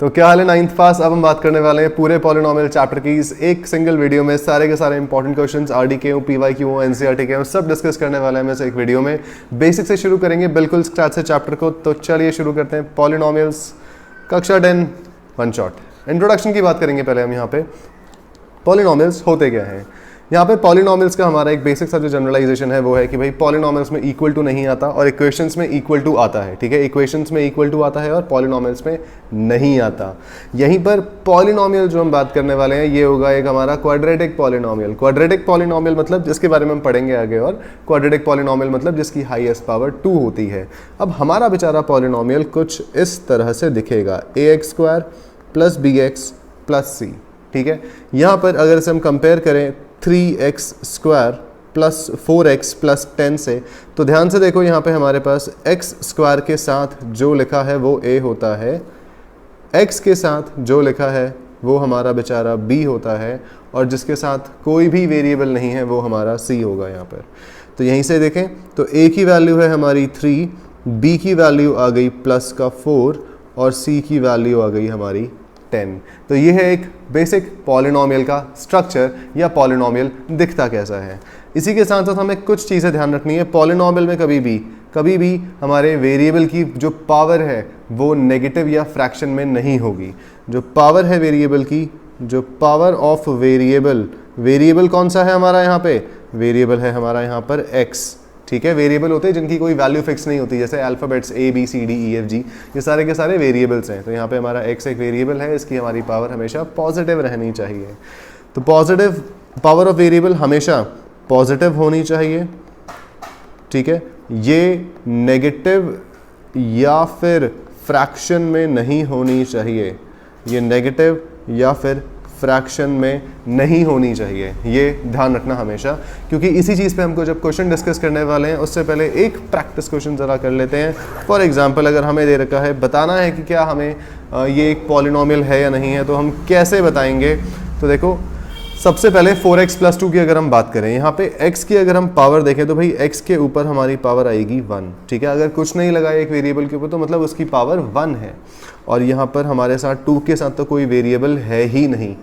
तो क्या हाल है नाइन्थ पास। अब हम बात करने वाले हैं पूरे पॉलिनोमियल चैप्टर की इस एक सिंगल वीडियो में सारे के सारे इंपॉर्टेंट क्वेश्चंस आरडीके हो, पीवाईक्यू हो, एनसीईआरटी के हो, सब डिस्कस करने वाले हैं इस एक वीडियो में। बेसिक से शुरू करेंगे बिल्कुल स्क्रैच से चैप्टर को। तो चलिए शुरू करते हैं। पॉलिनोमियल्स कक्षा 10 वन शॉट। इंट्रोडक्शन की बात करेंगे पहले हम। यहाँ पे पॉलिनोमियल्स होते क्या हैं। यहाँ पे पॉलिनोमियल्स का हमारा एक बेसिक सा जो जनरलाइजेशन है वो है कि भाई पॉलिनोमियल्स में इक्वल टू नहीं आता और इक्वेशंस में इक्वल टू आता है। ठीक है, इक्वेशंस में इक्वल टू आता है और पॉलिनोमियल्स में नहीं आता। यहीं पर पॉलिनोमियल जो हम बात करने वाले हैं ये होगा एक हमारा क्वाड्रेटिक पॉलिनोमियल। क्वाड्रेटिक पॉलिनोमियल मतलब जिसके बारे में हम पढ़ेंगे आगे, और क्वाड्रेटिक पॉलिनोमियल मतलब जिसकी हाईएस्ट पावर 2 होती है। अब हमारा बेचारा पॉलिनोमियल कुछ इस तरह से दिखेगा, ax² + bx + c। ठीक है, यहाँ पर अगर इसे हम कंपेयर करें 3x² + 4x + 10 से, तो ध्यान से देखो यहाँ पे हमारे पास x² के साथ जो लिखा है वो a होता है, x के साथ जो लिखा है वो हमारा बेचारा b होता है, और जिसके साथ कोई भी वेरिएबल नहीं है वो हमारा c होगा यहाँ पर। तो यहीं से देखें तो a की वैल्यू है हमारी 3, b की वैल्यू आ गई +4 और c की वैल्यू आ गई हमारी 10। तो ये है एक बेसिक पॉलिनोमियल का स्ट्रक्चर या पॉलिनोमियल दिखता कैसा है। इसी के साथ साथ हमें कुछ चीज़ें ध्यान रखनी है। पॉलिनोमियल में कभी भी हमारे वेरिएबल की जो पावर है वो नेगेटिव या फ्रैक्शन में नहीं होगी। जो पावर है वेरिएबल की, जो पावर ऑफ वेरिएबल कौन सा है हमारा यहाँ पे, वेरिएबल है हमारा यहाँ पर x। ठीक है, वेरिएबल होते हैं जिनकी कोई वैल्यू फिक्स नहीं होती, जैसे अल्फ़ाबेट्स ABCDEFG, ये सारे के सारे वेरिएबल्स हैं। तो यहाँ पे हमारा x एक वेरिएबल है, इसकी हमारी पावर हमेशा पॉजिटिव रहनी चाहिए। तो पॉजिटिव पावर ऑफ वेरिएबल हमेशा पॉजिटिव होनी चाहिए। ठीक है, ये नेगेटिव या फिर फ्रैक्शन में नहीं होनी चाहिए, ये नेगेटिव या फिर फ्रैक्शन में नहीं होनी चाहिए, ये ध्यान रखना हमेशा, क्योंकि इसी चीज़ पे हमको जब क्वेश्चन डिस्कस करने वाले हैं उससे पहले एक प्रैक्टिस क्वेश्चन ज़रा कर लेते हैं। फॉर एग्जांपल अगर हमें दे रखा है बताना है कि क्या हमें ये एक पॉलिनोमियल है या नहीं है, तो हम कैसे बताएंगे। तो देखो सबसे पहले 4x + 2 की अगर हम बात करें, यहाँ पे x की अगर हम पावर देखें तो भाई x के ऊपर हमारी पावर आएगी 1। ठीक है, अगर कुछ नहीं लगा एक वेरिएबल के ऊपर तो मतलब उसकी पावर 1 है, और यहाँ पर हमारे साथ 2 के साथ तो कोई वेरिएबल है ही नहीं,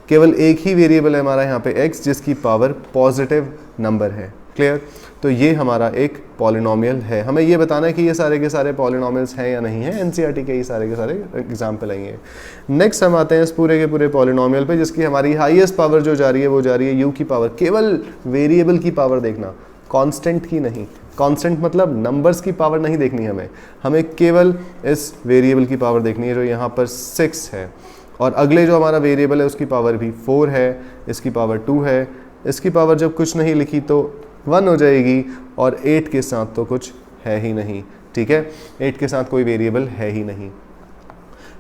केवल एक ही वेरिएबल है हमारा यहाँ पे x, जिसकी पावर पॉजिटिव नंबर है। क्लियर। तो ये हमारा एक पॉलिनोमियल है। हमें ये बताना है कि ये सारे के सारे पॉलिनोमियल्स हैं या नहीं है। एनसीईआरटी के ही सारे के सारे एग्जाम्पल आएंगे। नेक्स्ट हम आते हैं इस पूरे के पूरे पॉलिनोमियल पे, जिसकी हमारी हाईएस्ट पावर जो जा रही है वो जा रही है u की पावर। केवल वेरिएबल की पावर देखना, कांस्टेंट की नहीं। कांस्टेंट मतलब नंबर्स की पावर नहीं देखनी हमें केवल इस वेरिएबल की पावर देखनी है जो यहाँ पर 6 है, और अगले जो हमारा वेरिएबल है उसकी पावर भी 4 है, इसकी पावर 2 है, इसकी पावर जब कुछ नहीं लिखी तो 1 हो जाएगी, और 8 के साथ तो कुछ है ही नहीं। ठीक है, 8 के साथ कोई वेरिएबल है ही नहीं।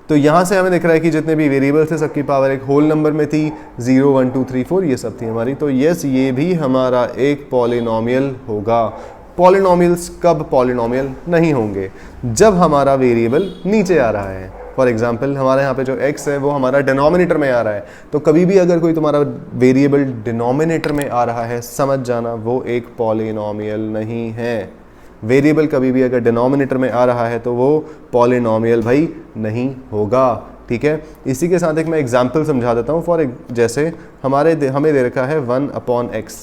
तो यहाँ से हमें दिख रहा है कि जितने भी वेरिएबल थे सबकी पावर एक होल नंबर में थी, 0 1 2 3 4 ये सब थी हमारी। तो यस, ये भी हमारा एक पॉलिनोमियल होगा। पॉलिनोमियल्स कब पॉलिनोमियल नहीं होंगे, जब हमारा वेरिएबल नीचे आ रहा है। फॉर एग्जाम्पल हमारे यहाँ पे जो x है वो हमारा डिनोमिनेटर में आ रहा है, तो कभी भी अगर कोई तुम्हारा वेरिएबल डिनोमिनेटर में आ रहा है, समझ जाना वो एक पॉलिनोमियल नहीं है। वेरिएबल कभी भी अगर डिनोमिनेटर में आ रहा है तो वो पॉलिनोमियल भाई नहीं होगा। ठीक है, इसी के साथ एक मैं एग्जाम्पल समझा देता हूँ। जैसे हमें दे रखा है 1/x।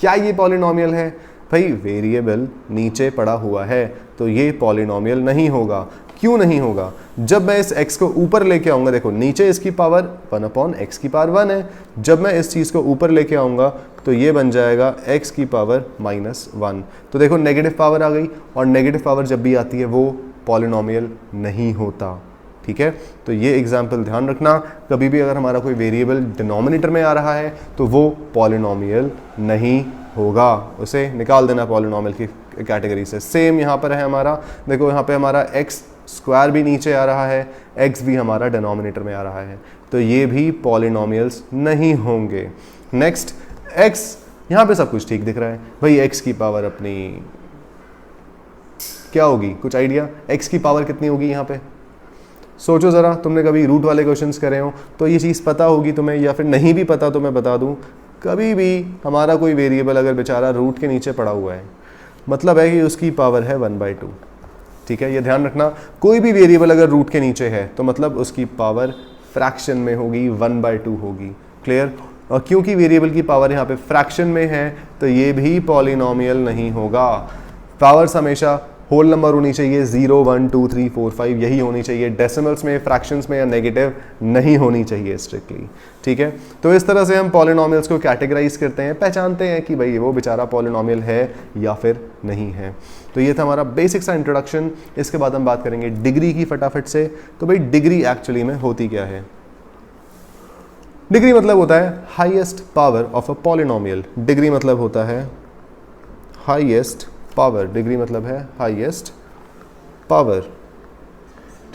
क्या ये पॉलिनोमियल है भाई? वेरिएबल नीचे पड़ा हुआ है, तो ये पॉलिनोमियल नहीं होगा। क्यों नहीं होगा? जब मैं इस x को ऊपर लेके आऊंगा, देखो नीचे इसकी पावर 1/x की पावर 1 है, जब मैं इस चीज़ को ऊपर लेके आऊंगा तो ये बन जाएगा x की पावर -1। तो देखो नेगेटिव पावर आ गई, और नेगेटिव पावर जब भी आती है वो पॉलिनोमियल नहीं होता। ठीक है, तो ये एग्जाम्पल ध्यान रखना। कभी भी अगर हमारा कोई वेरिएबल डिनोमिनेटर में आ रहा है तो वो पॉलिनोमियल नहीं होगा, उसे निकाल देना पॉलिनोमियल की कैटेगरी से। सेम यहाँ पर है हमारा, देखो यहाँ पे हमारा x² भी नीचे आ रहा है, x भी हमारा डिनोमिनेटर में आ रहा है, तो ये भी पॉलिनोमियल्स नहीं होंगे। नेक्स्ट x, यहाँ पे सब कुछ ठीक दिख रहा है भाई। x की पावर अपनी क्या होगी, कुछ आइडिया? x की पावर कितनी होगी यहाँ पे? सोचो ज़रा, तुमने कभी रूट वाले क्वेश्चंस करे हो तो ये चीज़ पता होगी तुम्हें, या फिर नहीं भी पता तो मैं बता दूँ। कभी भी हमारा कोई वेरिएबल अगर बेचारा रूट के नीचे पड़ा हुआ है, मतलब है कि उसकी पावर है 1/2। ठीक है, ये ध्यान रखना। कोई भी वेरिएबल अगर रूट के नीचे है तो मतलब उसकी पावर फ्रैक्शन में होगी, 1/2 होगी। क्लियर? और क्योंकि वेरिएबल की पावर यहाँ पे फ्रैक्शन में है तो ये भी पॉलिनोमियल नहीं होगा। पावर्स हमेशा होल नंबर होनी चाहिए, 0 1 2 3 4 5 यही होनी चाहिए। डेसिमल्स में, फ्रैक्शंस में या नेगेटिव नहीं होनी चाहिए स्ट्रिक्टली। ठीक है, तो इस तरह से हम पॉलिनोमियल्स को कैटेगराइज करते हैं, पहचानते हैं कि भाई वो बेचारा पॉलिनोमियल है या फिर नहीं है। तो ये था हमारा बेसिक सा इंट्रोडक्शन। इसके बाद हम बात करेंगे डिग्री की फटाफट से। तो भाई डिग्री एक्चुअली में होती क्या है? डिग्री मतलब होता है highest power of a polynomial. Degree मतलब होता है हाईएस्ट पावर। डिग्री मतलब है हाईएस्ट पावर।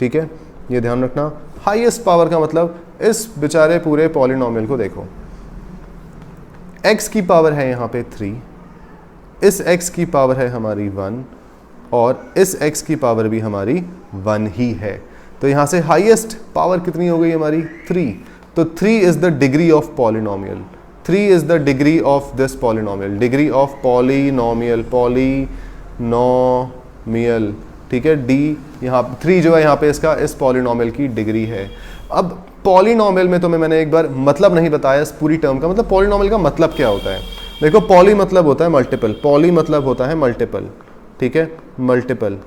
ठीक है, ये ध्यान रखना। हाईएस्ट पावर का मतलब इस बेचारे पूरे पॉलिनोमियल को देखो, x की पावर है यहाँ पे 3, इस x की पावर है हमारी 1 और इस x की पावर भी हमारी 1 ही है। तो यहाँ से हाईएस्ट पावर कितनी हो गई हमारी? 3। तो 3 is the degree of polynomial. 3 is the degree of this polynomial, degree of polynomial, ठीक है। d यहाँ 3 जो है यहाँ पे इसका इस पॉलिनोमियल की डिग्री है। अब पॉलिनोमियल में तुम्हें मैंने एक बार मतलब नहीं बताया इस पूरी टर्म का, मतलब पॉलिनोमियल का मतलब क्या होता है। देखो, पॉली मतलब होता है मल्टीपल, पॉली मतलब होता है मल्टीपल, ठीक है, मल्टीपल।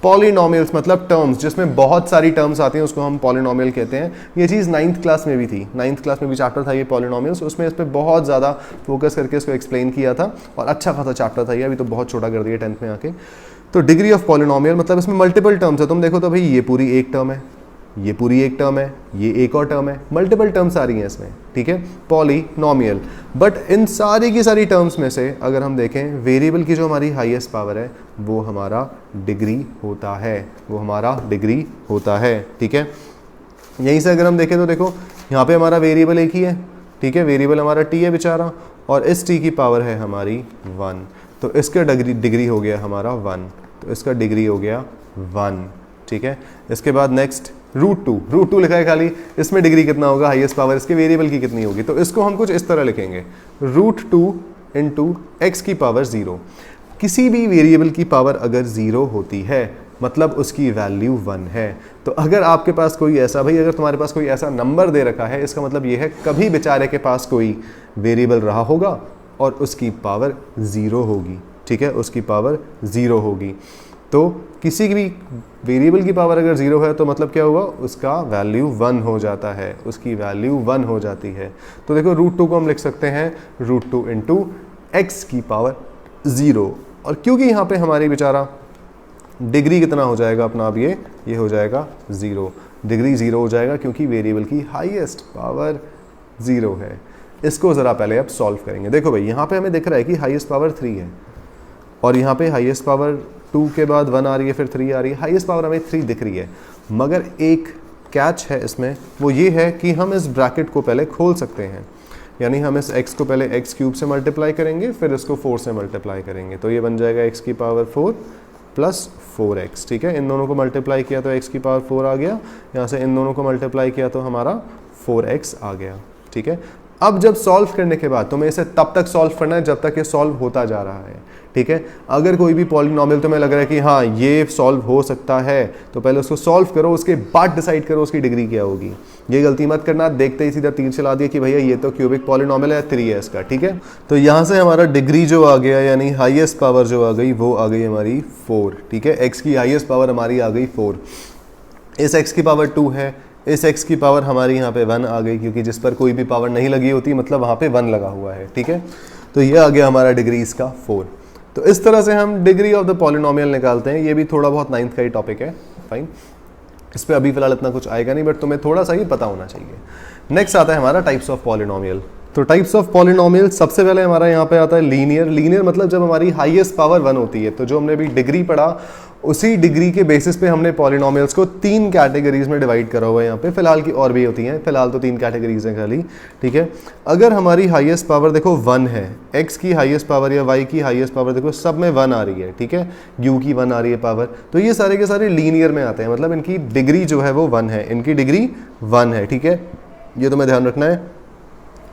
पॉलिनोमियल्स मतलब टर्म्स जिसमें बहुत सारी टर्म्स आती हैं उसको हम पॉलिनोमियल कहते हैं। ये चीज़ 9th क्लास में भी थी, 9th क्लास में भी चैप्टर था ये पॉलिनोमियल्स, उसमें इस पर बहुत ज़्यादा फोकस करके इसको एक्सप्लेन किया था और अच्छा खासा चैप्टर था ये, अभी तो बहुत छोटा कर दिया 10th में आके। तो डिग्री ऑफ पॉलिनोमियल मतलब इसमें मल्टीपल टर्म्स है। तुम देखो तो भाई ये पूरी एक टर्म है, ये पूरी एक टर्म है, ये एक और टर्म है, मल्टीपल टर्म्स आ रही हैं इसमें, ठीक है, पॉलिनोमियल। बट इन सारी की सारी टर्म्स में से अगर हम देखें वेरिएबल की जो हमारी हाईएस्ट पावर है वो हमारा डिग्री होता है, वो हमारा डिग्री होता है। ठीक है, यहीं से अगर हम देखें तो देखो यहाँ पे हमारा वेरिएबल एक ही है, ठीक है, वेरिएबल हमारा t है बेचारा और इस t की पावर है हमारी 1, तो इसका डिग्री हो गया हमारा 1, तो इसका डिग्री हो गया 1। ठीक है, इसके बाद नेक्स्ट √2 लिखा है खाली, इसमें डिग्री कितना होगा, हाईएस्ट पावर इसके वेरिएबल की कितनी होगी, तो इसको हम कुछ इस तरह लिखेंगे √2 × x की पावर 0। किसी भी वेरिएबल की पावर अगर 0 होती है मतलब उसकी वैल्यू 1 है। तो अगर आपके पास कोई ऐसा, भाई अगर तुम्हारे पास कोई ऐसा नंबर दे रखा है इसका मतलब ये है कभी बेचारे के पास कोई वेरिएबल रहा होगा और उसकी पावर 0 होगी। ठीक है, उसकी पावर 0 होगी। तो किसी भी वेरिएबल की पावर अगर 0 है तो मतलब क्या हुआ, उसका वैल्यू 1 हो जाता है, उसकी वैल्यू 1 हो जाती है। तो देखो √2 को हम लिख सकते हैं √2 × x की पावर 0। और क्योंकि यहाँ पे हमारी बेचारा डिग्री कितना हो जाएगा अपना, अब ये हो जाएगा 0, डिग्री 0 हो जाएगा क्योंकि वेरिएबल की हाईएस्ट पावर 0 है। इसको ज़रा पहले अब सॉल्व करेंगे। देखो भाई यहाँ पे हमें दिख रहा है कि हाईएस्ट पावर 3 है और यहाँ पे हाईएस्ट पावर 2 के बाद 1 आ रही है, फिर 3 आ रही है, हाईएस्ट पावर हमें 3 दिख रही है। मगर एक कैच है इसमें, वो ये है कि हम इस ब्रैकेट को पहले खोल सकते हैं, यानी हम इस x को पहले x³ से मल्टीप्लाई करेंगे फिर इसको 4 से मल्टीप्लाई करेंगे, तो ये बन जाएगा x की पावर 4 + 4x। ठीक है, इन दोनों को मल्टीप्लाई किया तो x की पावर 4 आ गया, यहाँ से इन दोनों को मल्टीप्लाई किया तो हमारा 4x आ गया। ठीक है, अब जब सॉल्व करने के बाद तुम्हें इसे तब तक सॉल्व करना है जब तक ये सॉल्व होता जा रहा है। ठीक है, अगर कोई भी पॉलिनोमियल तुम्हें लग रहा है कि हाँ ये सॉल्व हो सकता है तो पहले उसको सॉल्व करो, उसके बाद डिसाइड करो उसकी डिग्री क्या होगी। ये गलती मत करना, देखते ही सीधा 3 चला दिया कि भैया ये तो क्यूबिक पॉलिनोमियल है, 3 है इसका। ठीक है, तो यहाँ से हमारा डिग्री जो आ गया यानी हाईएस्ट पावर जो आ गई वो आ गई हमारी 4। ठीक है, x की हाईएस्ट पावर हमारी आ गई 4, इस x की पावर 2 है, इस x की पावर हमारी यहाँ पे 1 आ गई क्योंकि जिस पर कोई भी पावर नहीं लगी होती मतलब वहाँ पे 1 लगा हुआ है। ठीक है, तो ये आ गया हमारा डिग्री इसका 4। तो इस तरह से हम डिग्री ऑफ द पॉलिनोमियल निकालते हैं। ये भी थोड़ा बहुत 9th का ही टॉपिक है, फाइन, इस पर अभी फिलहाल इतना कुछ आएगा नहीं, बट तुम्हें थोड़ा सा ही पता होना चाहिए। नेक्स्ट आता है हमारा टाइप्स ऑफ पॉलिनोमियल। तो टाइप्स ऑफ पॉलिनोमियल सबसे पहले हमारा यहाँ पे आता है लीनियर। लीनियर मतलब जब हमारी हाईएस्ट पावर 1 होती है। तो जो हमने अभी डिग्री पढ़ा उसी डिग्री के बेसिस पे हमने पॉलिनोमियल्स को 3 कैटेगरीज में डिवाइड करा हुआ है यहाँ पे, फिलहाल की और भी होती हैं, फिलहाल तो 3 कैटेगरीज हैं खाली। ठीक है, अगर हमारी हाईएस्ट पावर देखो 1 है, x की हाईएस्ट पावर या y की हाईएस्ट पावर देखो सब में 1 आ रही है, ठीक है, u की 1 आ रही है पावर, तो ये सारे के सारे लीनियर में आते हैं, मतलब इनकी डिग्री जो है वो 1 है, इनकी डिग्री 1 है। ठीक है, ये तुम्हें ध्यान रखना है,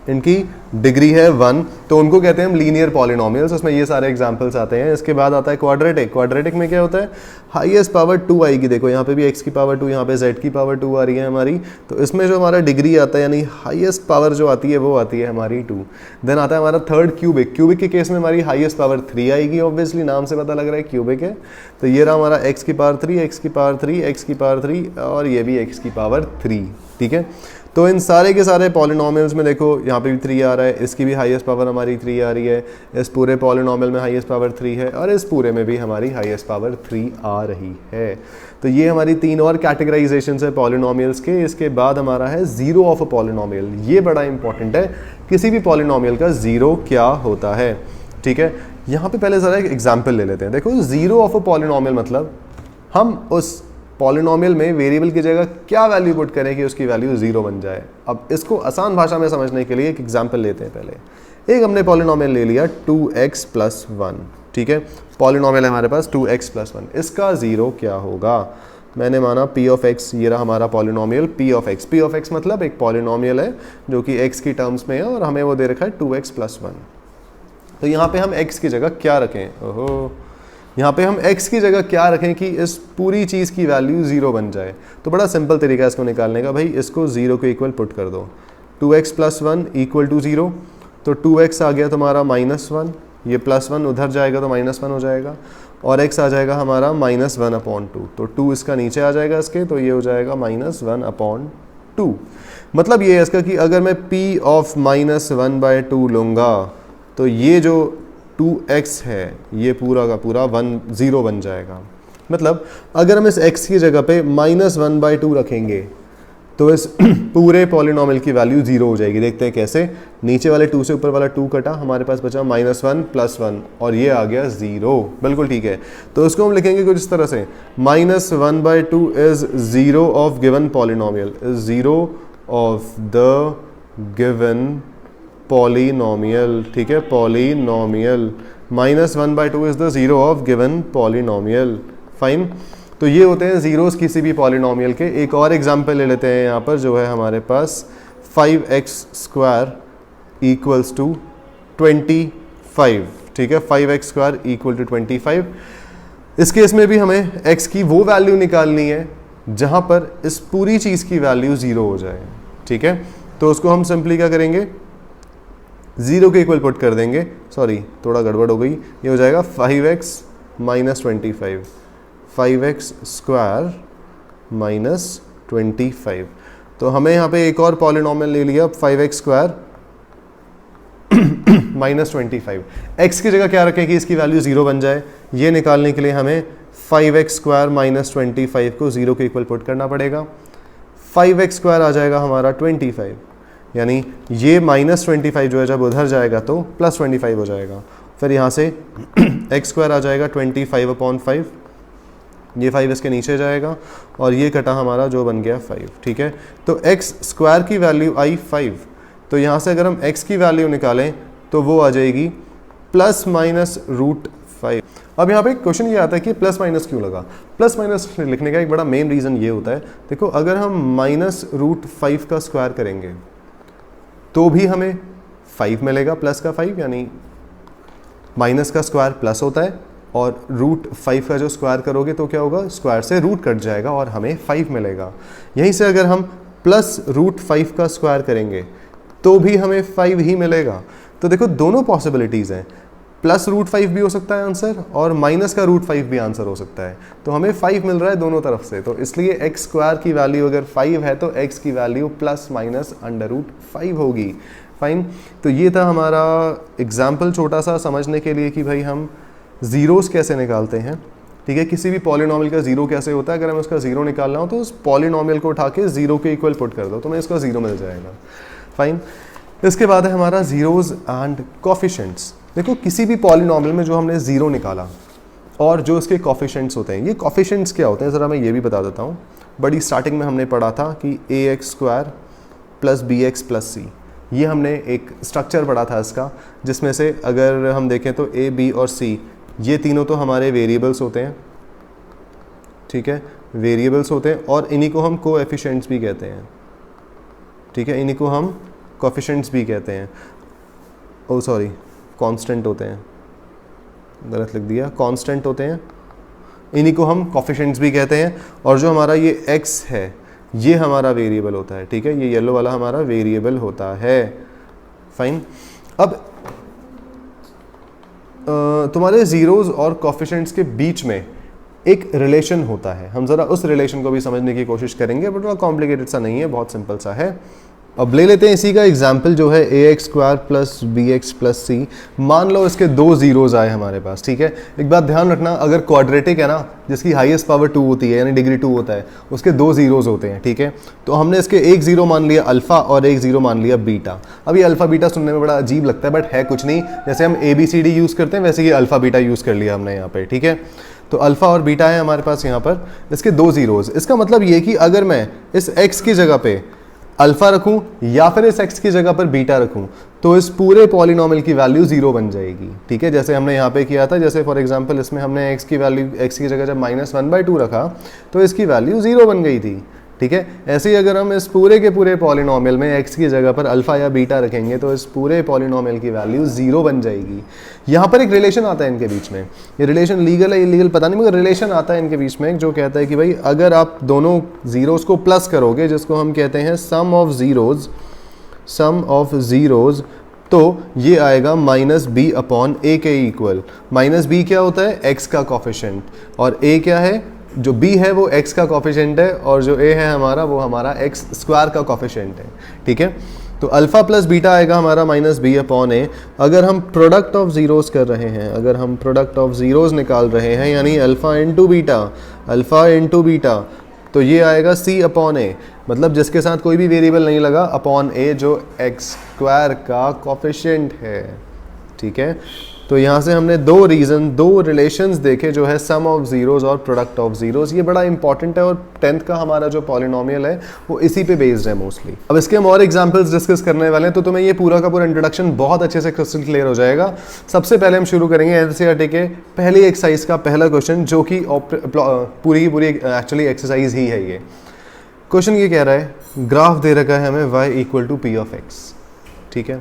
इनकी डिग्री है 1, तो उनको कहते हैं हम लीनियर पॉलिनोमियल्स। उसमें ये सारे एग्जांपल्स आते हैं। इसके बाद आता है क्वाड्रेटिक। क्वाड्रेटिक में क्या होता है, हाईएस्ट पावर 2 आएगी। देखो यहाँ पे भी x की पावर 2, यहाँ पे z की पावर 2 आ रही है हमारी। तो इसमें जो हमारा डिग्री आता है यानी हाईएस्ट पावर जो आती है वो आती है हमारी 2। देन आता है हमारा थर्ड क्यूबिक। क्यूबिक के केस में हमारी हाईएस्ट पावर 3 आएगी, ऑब्वियसली नाम से पता लग रहा है क्यूबिक है। तो ये रहा हमारा x की पावर 3, x की पावर 3, x की पावर 3 और ये भी x की पावर 3। ठीक है, तो इन सारे के सारे पॉलिनोमियल्स में देखो यहाँ पे भी 3 आ रहा है, इसकी भी हाईएस्ट पावर हमारी 3 आ रही है, इस पूरे पॉलिनोमियल में हाईएस्ट पावर 3 है और इस पूरे में भी हमारी हाईएस्ट पावर 3 आ रही है। तो ये हमारी 3 और कैटेगराइजेशन है पॉलिनोमियल्स के। इसके बाद हमारा है जीरो ऑफ अ पॉलिनोमियल। ये बड़ा इंपॉर्टेंट है, किसी भी पॉलिनोमियल का जीरो क्या होता है। ठीक है, यहाँ पे पहले ज़रा एक एग्जाम्पल ले लेते हैं। देखो जीरो ऑफ अ पॉलिनोमियल मतलब हम उस पॉलिनोमियल में वेरिएबल की जगह क्या वैल्यू पुट करें कि उसकी वैल्यू 0 बन जाए। अब इसको आसान भाषा में समझने के लिए एक एग्जांपल लेते हैं। पहले एक हमने पॉलिनोमियल ले लिया 2x + 1। ठीक है, पॉलिनोमियल है हमारे पास 2x + 1। इसका 0 क्या होगा। मैंने माना p ऑफ x, ये रहा हमारा polynomial p of x। p of x मतलब एक पॉलिनोमियल है जो कि x की टर्म्स में है और हमें वो दे रखा है 2x + 1। तो यहाँ पे हम x की जगह क्या रखें। ओहो, यहाँ पे हम x की जगह क्या रखें कि इस पूरी चीज़ की वैल्यू 0 बन जाए। तो बड़ा सिंपल तरीका है इसको निकालने का। भाई इसको 0 के इक्वल पुट कर दो। 2x + 1 = 0। तो 2x आ गया तुम्हारा -1, ये +1 उधर जाएगा तो -1 हो जाएगा और x आ जाएगा हमारा -1/2। तो 2 इसका नीचे आ जाएगा इसके, तो ये हो जाएगा -1/2। मतलब ये है इसका कि अगर मैं p ऑफ -1/2 लूँगा तो ये जो 2x है ये पूरा का पूरा 0 बन जाएगा। मतलब अगर हम इस x की जगह पे -1/2 रखेंगे तो इस पूरे पॉलिनोमियल की वैल्यू 0 हो जाएगी। देखते हैं कैसे। नीचे वाले 2 से ऊपर वाला 2 कटा, हमारे पास बचा -1 + 1 और ये आ गया 0। बिल्कुल ठीक है, तो उसको हम लिखेंगे कुछ इस तरह से, -1/2 is 0 of given polynomial, is 0 of the given polynomial. ठीक है, polynomial -1/2 is the 0 of given polynomial. Fine, तो ये होते हैं जीरोस किसी भी पॉलिनोमियल के। एक और एग्जांपल ले लेते हैं यहाँ पर, जो है हमारे पास 5x² = 25। ठीक है, 5x² = 25। इस केस में भी हमें x की वो वैल्यू निकालनी है जहाँ पर इस पूरी चीज़ की वैल्यू 0 हो जाए। ठीक है, तो उसको हम सिंपली क्या करेंगे, 0 के इक्वल पुट कर देंगे। सॉरी, थोड़ा गड़बड़ हो गई। ये हो जाएगा 5x - 25, 5x² - 25। तो हमें यहाँ पे एक और पॉलिनोमियल ले लिया 5x² - 25। x की जगह क्या रखें कि इसकी वैल्यू 0 बन जाए। ये निकालने के लिए हमें 5x² - 25 को 0 के इक्वल पुट करना पड़ेगा। 5x² आ जाएगा हमारा 25, यानी ये -25 जो है जब उधर जाएगा तो +25 हो जाएगा। फिर यहाँ से x² आ जाएगा 25/5, ये 5 इसके नीचे जाएगा और ये कटा हमारा जो बन गया 5। ठीक है, तो x² की वैल्यू आई 5। तो यहाँ से अगर हम x की वैल्यू निकालें तो वो आ जाएगी ±√5। अब यहाँ पे क्वेश्चन ये आता है कि प्लस माइनस क्यों लगा। प्लस माइनस लिखने का एक बड़ा मेन रीज़न ये होता है, देखो अगर हम -√5 का स्क्वायर करेंगे तो भी हमें 5 मिलेगा, प्लस का 5, यानी माइनस का स्क्वायर प्लस होता है और √5 का जो स्क्वायर करोगे तो क्या होगा, स्क्वायर से रूट कट जाएगा और हमें 5 मिलेगा। यहीं से अगर हम +√5 का स्क्वायर करेंगे तो भी हमें 5 ही मिलेगा। तो देखो दोनों पॉसिबिलिटीज़ हैं, +√5 भी हो सकता है आंसर और माइनस का √5 भी आंसर हो सकता है। तो हमें 5 मिल रहा है दोनों तरफ से, तो इसलिए x² की वैल्यू अगर 5 है तो x की वैल्यू ±√5 होगी। फाइन, तो ये था हमारा एग्जाम्पल छोटा सा समझने के लिए कि भाई हम ज़ीरोस कैसे निकालते हैं। ठीक है, किसी भी पॉलिनोमियल का जीरो कैसे होता है। अगर हमें उसका जीरो निकालना हो तो उस पॉलिनोमियल को उठा के जीरो के इक्वल पुट कर दो, तो हमें इसका जीरो मिल जाएगा। फाइन, इसके बाद है हमारा जीरोज एंड कोफिशिएंट्स। देखो किसी भी पॉलिनोमियल में जो हमने जीरो निकाला और जो इसके कोफिशिएंट्स होते हैं, ये कोफिशिएंट्स क्या होते हैं ज़रा मैं ये भी बता देता हूँ। बड़ी स्टार्टिंग में हमने पढ़ा था कि ax² + bx + c, ये हमने एक स्ट्रक्चर पढ़ा था इसका, जिसमें से अगर हम देखें तो a, b और c ये तीनों तो हमारे वेरिएबल्स होते हैं। ठीक है, वेरिएबल्स होते हैं और इन्हीं को हम कोएफिशिएंट्स भी कहते हैं। ठीक है, इन्हीं को हम कोफिशिएंट्स भी कहते हैं। ओ सॉरी कांस्टेंट होते हैं, गलत लिख दिया, कांस्टेंट होते हैं, इन्हीं को हम कोफिशिएंट्स भी कहते हैं। और जो हमारा ये x है ये हमारा वेरिएबल होता है, ठीक है, ये येलो वाला हमारा वेरिएबल होता है। फाइन। अब तुम्हारे जीरोज और कोफिशिएंट्स के बीच में एक रिलेशन होता है, हम जरा उस रिलेशन को भी समझने की कोशिश करेंगे, बट थोड़ा कॉम्प्लिकेटेड सा नहीं है, बहुत सिंपल सा है। अब ले लेते हैं इसी का एग्जाम्पल जो है ax square plus B X plus C. मान लो इसके दो जीरोज आए हमारे पास, ठीक है। एक बात ध्यान रखना, अगर क्वाड्रेटिक है ना, जिसकी हाईएस्ट पावर 2 होती है, यानी डिग्री 2 होता है, उसके दो जीरोज होते हैं, ठीक है। तो हमने इसके एक जीरो मान लिया अल्फा और एक जीरो मान लिया बीटा। अब ये अल्फा बीटा सुनने में बड़ा अजीब लगता है, बट है कुछ नहीं, जैसे हम ABCD यूज़ करते हैं वैसे ये अल्फा बीटा यूज़ कर लिया हमने यहाँ पे, ठीक है। तो अल्फा और बीटा है हमारे पास यहाँ पर, इसके दो जीरोज। इसका मतलब ये कि अगर मैं इस x की जगह पे अल्फा रखूं या फिर इस x की जगह पर बीटा रखूं, तो इस पूरे पॉलिनोमियल की वैल्यू जीरो बन जाएगी, ठीक है। जैसे हमने यहाँ पे किया था, जैसे फॉर एग्जांपल इसमें हमने x की वैल्यू, x की जगह जब -1/2 रखा तो इसकी वैल्यू जीरो बन गई थी, ठीक है। ऐसे ही अगर हम इस पूरे के पूरे पॉलिनोमियल में x की जगह पर अल्फा या बीटा रखेंगे तो इस पूरे पॉलिनोमियल की वैल्यू जीरो बन जाएगी। यहाँ पर एक रिलेशन आता है इनके बीच में, ये रिलेशन लीगल है इलीगल पता नहीं, मगर रिलेशन आता है इनके बीच में जो कहता है कि भाई अगर आप दोनों जीरोज को प्लस करोगे, जिसको हम कहते हैं सम ऑफ जीरोज, तो ये आएगा -b/a के इक्वल। -b क्या होता है? x का कोफिशिएंट, और a क्या है? जो b है वो x का कोफिशिएंट है, और जो a है हमारा वो हमारा x स्क्वायर का कोफिशिएंट है, ठीक है। तो अल्फा प्लस बीटा आएगा हमारा -b/a। अगर हम प्रोडक्ट ऑफ जीरोस कर रहे हैं, अगर हम प्रोडक्ट ऑफ जीरोस निकाल रहे हैं, यानी अल्फा इंटू बीटा, तो ये आएगा c/a, मतलब जिसके साथ कोई भी वेरिएबल नहीं लगा, अपॉन a जो x स्क्वायर का कोफिशिएंट है, ठीक है। तो यहाँ से हमने दो रिलेशंस देखे, जो है सम ऑफ जीरोज और प्रोडक्ट ऑफ जीरोज। ये बड़ा इंपॉर्टेंट है, और 10th का हमारा जो पॉलिनोमियल है वो इसी पे बेस्ड है मोस्टली। अब इसके हम और एग्जांपल्स डिस्कस करने वाले हैं, तो तुम्हें ये पूरा का पूरा इंट्रोडक्शन बहुत अच्छे से क्रिस्टल क्लियर हो जाएगा। सबसे पहले हम शुरू करेंगे एनसीईआरटी के पहली एक्सरसाइज का पहला क्वेश्चन, जो कि पूरी की पूरी एक्चुअली एक्सरसाइज ही है। ये क्वेश्चन ये कह रहा है, ग्राफ दे रखा है हमें y = p(x), ठीक है।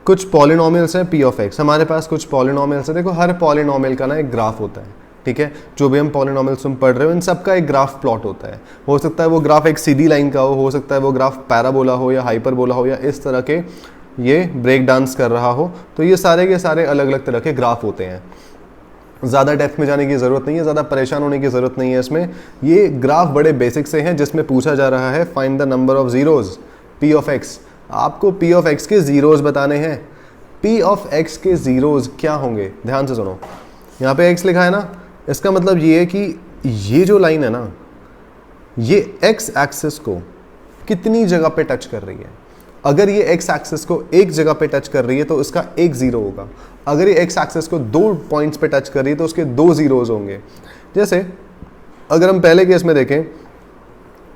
कुछ पॉलिनोमियल्स हैं p(x), हमारे पास कुछ पॉलिनोमियल्स हैं। देखो हर पॉलिनोमियल का ना एक ग्राफ होता है, ठीक है। जो भी हम पॉलिनोमियल्स तुम पढ़ रहे हो इन सब का एक ग्राफ प्लॉट होता है। हो सकता है वो ग्राफ एक सीधी लाइन का हो सकता है वो ग्राफ पैराबोला हो या हाइपरबोला हो, या इस तरह के ये ब्रेक डांस कर रहा हो। तो ये सारे के सारे अलग अलग तरह के ग्राफ होते हैं। ज़्यादा डेप्थ में जाने की ज़रूरत नहीं है, ज़्यादा परेशान होने की ज़रूरत नहीं है इसमें। ये ग्राफ बड़े बेसिक से हैं, जिसमें पूछा जा रहा है find the number of zeros p(x). आपको p(x) के जीरोज बताने हैं। p(x) के जीरोज क्या होंगे? ध्यान से सुनो, यहाँ पे x लिखा है ना, इसका मतलब ये है कि ये जो लाइन है ना, ये x एक्सिस को कितनी जगह पे टच कर रही है। अगर ये x एक्सिस को एक जगह पे टच कर रही है तो इसका एक जीरो होगा। अगर ये x एक्सिस को दो पॉइंट्स पे टच कर रही है तो उसके दो जीरोज होंगे। जैसे अगर हम पहले केस में देखें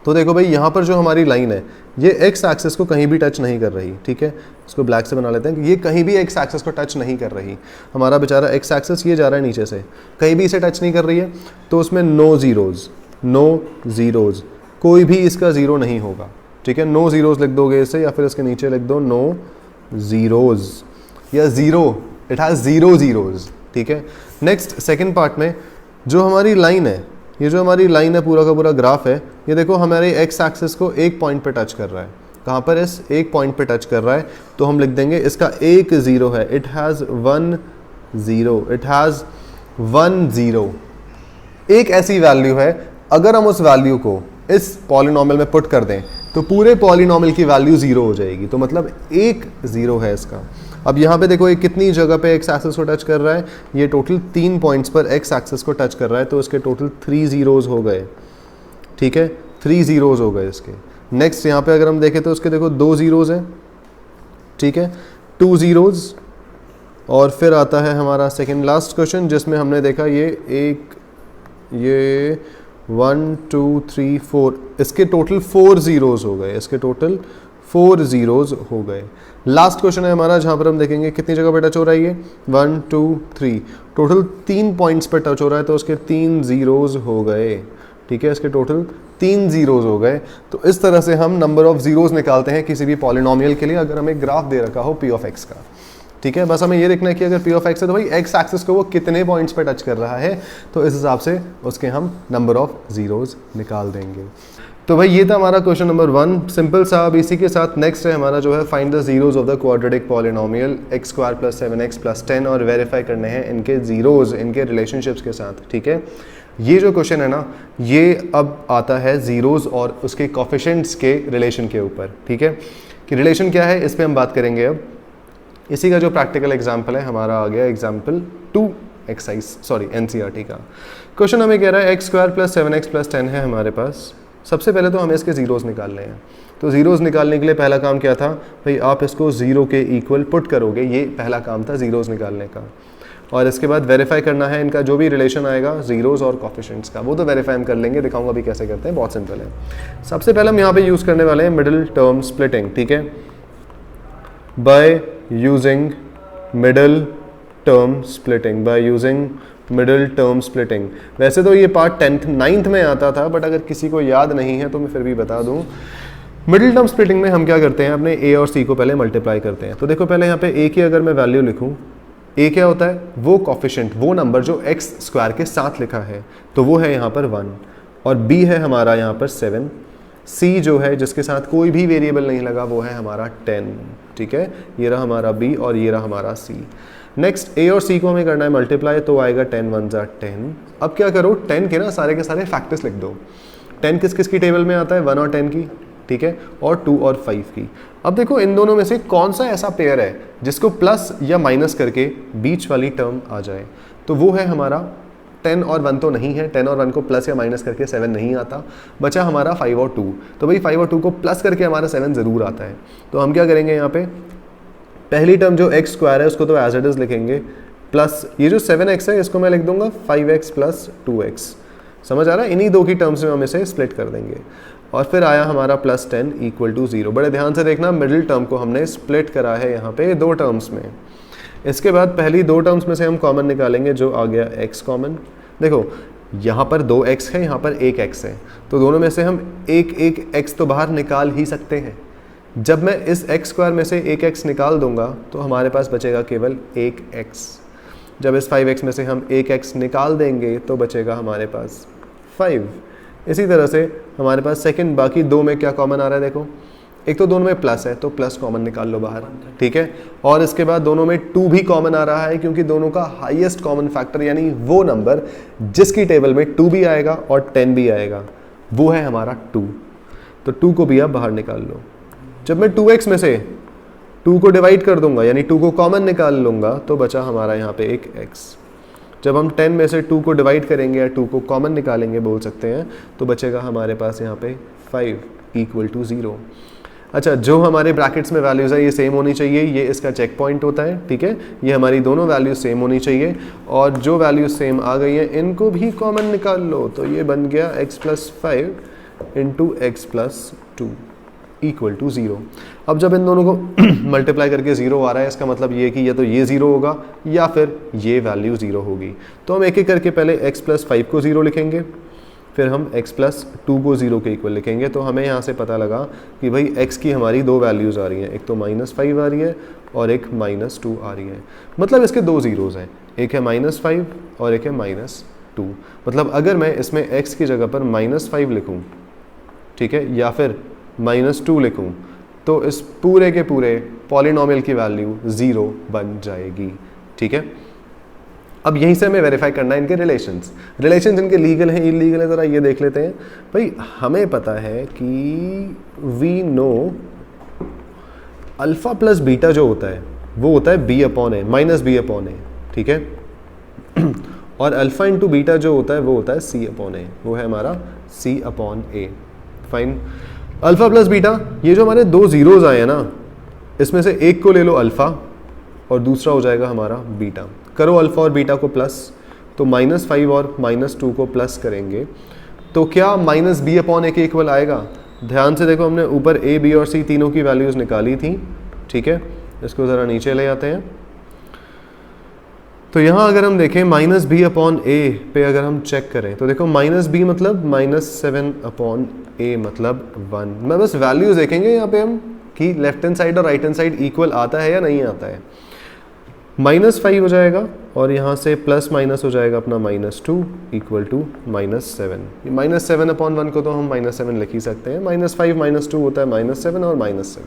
तो देखो भाई, यहाँ पर जो हमारी लाइन है ये x एक्सिस को कहीं भी टच नहीं कर रही, ठीक है। इसको ब्लैक से बना लेते हैं, ये कहीं भी x एक्सिस को टच नहीं कर रही। हमारा बेचारा x एक्सिस ये जा रहा है नीचे से, कहीं भी इसे टच नहीं कर रही है, तो उसमें नो जीरोज, कोई भी इसका जीरो नहीं होगा, ठीक है। नो जीरोज लिख दोगे इसे, या फिर इसके नीचे लिख दो नो जीरोज, या zero, it has zero zeros, ठीक है। नेक्स्ट सेकेंड पार्ट में जो हमारी लाइन है, ये जो हमारी लाइन है, पूरा का पूरा ग्राफ है, ये देखो हमारे x एक्सिस को एक पॉइंट पे टच कर रहा है। कहाँ पर? इस एक पॉइंट पे टच कर रहा है, तो हम लिख देंगे इसका एक जीरो है, इट हैज़ वन जीरो। एक ऐसी वैल्यू है, अगर हम उस वैल्यू को इस पॉलिनोमियल में पुट कर दें तो पूरे पॉलिनोमियल की वैल्यू जीरो हो जाएगी, तो मतलब एक जीरो है इसका। अब यहाँ पे देखो ये कितनी जगह पे x एक्सिस को टच कर रहा है, ये टोटल 3 पॉइंट्स पर x एक्सिस को टच कर रहा है, तो इसके टोटल 3 जीरोज हो गए, ठीक है। 3 जीरोज हो गए इसके। नेक्स्ट यहाँ पे अगर हम देखें तो उसके देखो 2 जीरोज हैं, ठीक है, 2 जीरोज। और फिर आता है हमारा सेकेंड लास्ट क्वेश्चन, जिसमें हमने देखा ये 1 2 3 4, इसके टोटल 4 जीरोज हो गए, इसके टोटल 4 जीरोज हो गए। लास्ट क्वेश्चन है हमारा, जहाँ पर हम देखेंगे कितनी जगह पे टच हो रहा है, ये 1 2 3, टोटल 3 पॉइंट्स पे टच हो रहा है, तो उसके 3 जीरोज हो गए, ठीक है। इसके टोटल 3 जीरोज हो गए। तो इस तरह से हम नंबर ऑफ जीरोज निकालते हैं किसी भी पॉलिनोमियल के लिए, अगर हमें ग्राफ दे रखा हो p(x) का। ठीक है, बस हमें ये देखना है कि अगर पी ऑफ एक्स है तो भाई एक्स एक्सिस को वो कितने पॉइंट्स पे टच कर रहा है, तो इस हिसाब से उसके हम नंबर ऑफ जीरोज निकाल देंगे। तो भाई ये था हमारा क्वेश्चन नंबर 1, सिंपल सा। अब इसी के साथ नेक्स्ट है हमारा जो है find the zeros of the quadratic polynomial x square plus 7x plus 10 और वेरीफाई करने हैं इनके जीरोज इनके रिलेशनशिप्स के साथ। ठीक है, ये जो क्वेश्चन है ना, ये अब आता है जीरोज और उसके कोफिशिएंट्स के रिलेशन के ऊपर। ठीक है, कि रिलेशन क्या है इस पर हम बात करेंगे। अब इसी का जो प्रैक्टिकल एग्जाम्पल है हमारा आ गया एग्जाम्पल 2 एक्सरसाइज एनसीईआरटी का। क्वेश्चन हमें कह रहा है x square plus 7x plus 10 है हमारे पास। सबसे पहले तो हमें इसके जीरोस निकालने हैं। तो जीरोस निकालने के लिए पहला काम क्या था भाई, आप इसको जीरो के इक्वल पुट करोगे, ये पहला काम था जीरोस निकालने का। और इसके बाद वेरीफाई करना है इनका जो भी रिलेशन आएगा जीरोस और कोफिशिएंट्स का, वो तो वेरीफाई हम कर लेंगे, दिखाऊंगा अभी कैसे करते हैं, बहुत सिंपल है। सबसे पहले हम यहाँ पे यूज़ करने वाले हैं मिडिल टर्म स्प्लिटिंग। ठीक है, by using middle term splitting, by using middle term splitting. वैसे तो ये पार्ट 10th 9th में आता था, बट अगर किसी को याद नहीं है तो मैं फिर भी बता दूं। मिडिल टर्म स्प्लिटिंग में हम क्या करते हैं, अपने a और c को पहले मल्टीप्लाई करते हैं। तो देखो पहले यहाँ पे a की अगर मैं वैल्यू लिखूं, a क्या होता है, वो कोफिशिएंट, वो नंबर जो x स्क्वायर के साथ लिखा है, तो वो है यहाँ पर 1, और b है हमारा यहाँ पर 7, c जो है जिसके साथ कोई भी वेरिएबल नहीं लगा वो है हमारा 10। ठीक है, ये रहा हमारा b और ये रहा हमारा c। नेक्स्ट a और c को हमें करना है मल्टीप्लाई, तो आएगा 10 1 जा 10। अब क्या करो, 10 के ना सारे के सारे फैक्टर्स लिख दो। 10 किस किस की टेबल में आता है, 1 और 10 की। ठीक है, और 2 और 5 की। अब देखो इन दोनों में से कौन सा ऐसा पेयर है जिसको प्लस या माइनस करके बीच वाली टर्म आ जाए, तो वो है हमारा 10 और 1 तो नहीं है, 10 और 1 को प्लस या माइनस करके 7 नहीं आता, बचा हमारा 5 और 2। तो भाई 5 और 2 को प्लस करके हमारा 7 ज़रूर आता है। तो हम क्या करेंगे, यहाँ पे पहली टर्म जो x स्क्वायर है उसको तो एज इट इज लिखेंगे, प्लस ये जो 7x है इसको मैं लिख दूंगा 5x प्लस 2x। समझ आ रहा है, इन्हीं दो की टर्म्स में हम इसे स्प्लिट कर देंगे। और फिर आया हमारा प्लस 10 इक्वल टू 0। बड़े ध्यान से देखना, मिडिल टर्म को हमने स्प्लिट करा है यहाँ पे दो टर्म्स में। इसके बाद पहली दो टर्म्स में से हम कॉमन निकालेंगे, जो आ गया x कॉमन। देखो यहाँ पर 2x है, यहाँ पर 1x है, तो दोनों में से हम एक x तो बाहर निकाल ही सकते हैं। जब मैं इस x स्क्वायर में से 1x निकाल दूंगा तो हमारे पास बचेगा केवल 1x। जब इस 5x में से हम 1x निकाल देंगे तो बचेगा हमारे पास 5। इसी तरह से हमारे पास सेकंड बाकी दो में क्या कॉमन आ रहा है, देखो एक तो दोनों में प्लस है तो प्लस कॉमन निकाल लो बाहर। ठीक है, और इसके बाद दोनों में 2 भी कॉमन आ रहा है, क्योंकि दोनों का हाईएस्ट कॉमन फैक्टर यानी वो नंबर जिसकी टेबल में 2 भी आएगा और 10 भी आएगा, वो है हमारा 2। तो 2 को भी आप बाहर निकाल लो। जब मैं 2x में से 2 को डिवाइड कर दूंगा यानी 2 को कॉमन निकाल लूंगा, तो बचा हमारा यहाँ पे एक x। जब हम 10 में से 2 को डिवाइड करेंगे या 2 को कॉमन निकालेंगे बोल सकते हैं, तो बचेगा हमारे पास यहाँ पे 5 इक्वल टू 0। अच्छा, जो हमारे ब्रैकेट्स में वैल्यूज़ है ये सेम होनी चाहिए, ये इसका चेक पॉइंट होता है। ठीक है, ये हमारी दोनों वैल्यूज सेम होनी चाहिए, और जो वैल्यूज सेम आ गई हैं इनको भी कॉमन निकाल लो। तो ये बन गया x plus 5 into X plus 2 equal to 0। अब जब इन दोनों को मल्टीप्लाई करके 0 आ रहा है, इसका मतलब ये कि या तो ये 0 होगा या फिर ये वैल्यू 0 होगी। तो हम एक एक करके पहले x प्लस 5 को 0 लिखेंगे, फिर हम x प्लस 2 को 0 के इक्वल लिखेंगे। तो हमें यहाँ से पता लगा कि भाई x की हमारी दो वैल्यूज़ आ रही हैं, एक तो -5 आ रही है और एक -2 आ रही है। मतलब इसके दो ज़ीरोज़ हैं, एक है -5 और एक है -2। मतलब अगर मैं इसमें x की जगह पर -5 लिखूँ, ठीक है, या फिर -2 लिखूँ, तो इस पूरे के पूरे पॉलिनोमियल की वैल्यू 0 बन जाएगी। ठीक है, अब यहीं से हमें वेरीफाई करना है इनके रिलेशंस इनके लीगल हैं इलीगल है, ज़रा ये देख लेते हैं। भाई हमें पता है कि we know alpha plus beta जो होता है वो होता है b/a माइनस b/a। ठीक है, और अल्फ़ा इंटू बीटा जो होता है वो होता है c/a, वो है हमारा c/a। Fine, alpha plus beta, ये जो हमारे दो ज़ीरोज़ आए हैं ना, इसमें से एक को ले लो अल्फ़ा और दूसरा हो जाएगा हमारा बीटा। करो अल्फ़ा और बीटा को प्लस, तो -5 और -2 को प्लस करेंगे तो क्या -b/a के इक्वल आएगा। ध्यान से देखो, हमने ऊपर a, b और c तीनों की वैल्यूज़ निकाली थी। ठीक है, इसको ज़रा नीचे ले आते हैं। तो यहाँ अगर हम देखें -b/a पे अगर हम चेक करें तो देखो -b मतलब -7/a मतलब 1। मैं बस वैल्यूज़ देखेंगे यहाँ पे हम कि लेफ्ट हैंड साइड और राइट हैंड साइड इक्वल आता है या नहीं आता है। -5 हो जाएगा और यहाँ से प्लस माइनस हो जाएगा अपना -2 इक्वल टू -7। -7/1 को तो हम -7 लिख ही सकते हैं। -5 -2 होता है -7 और -7।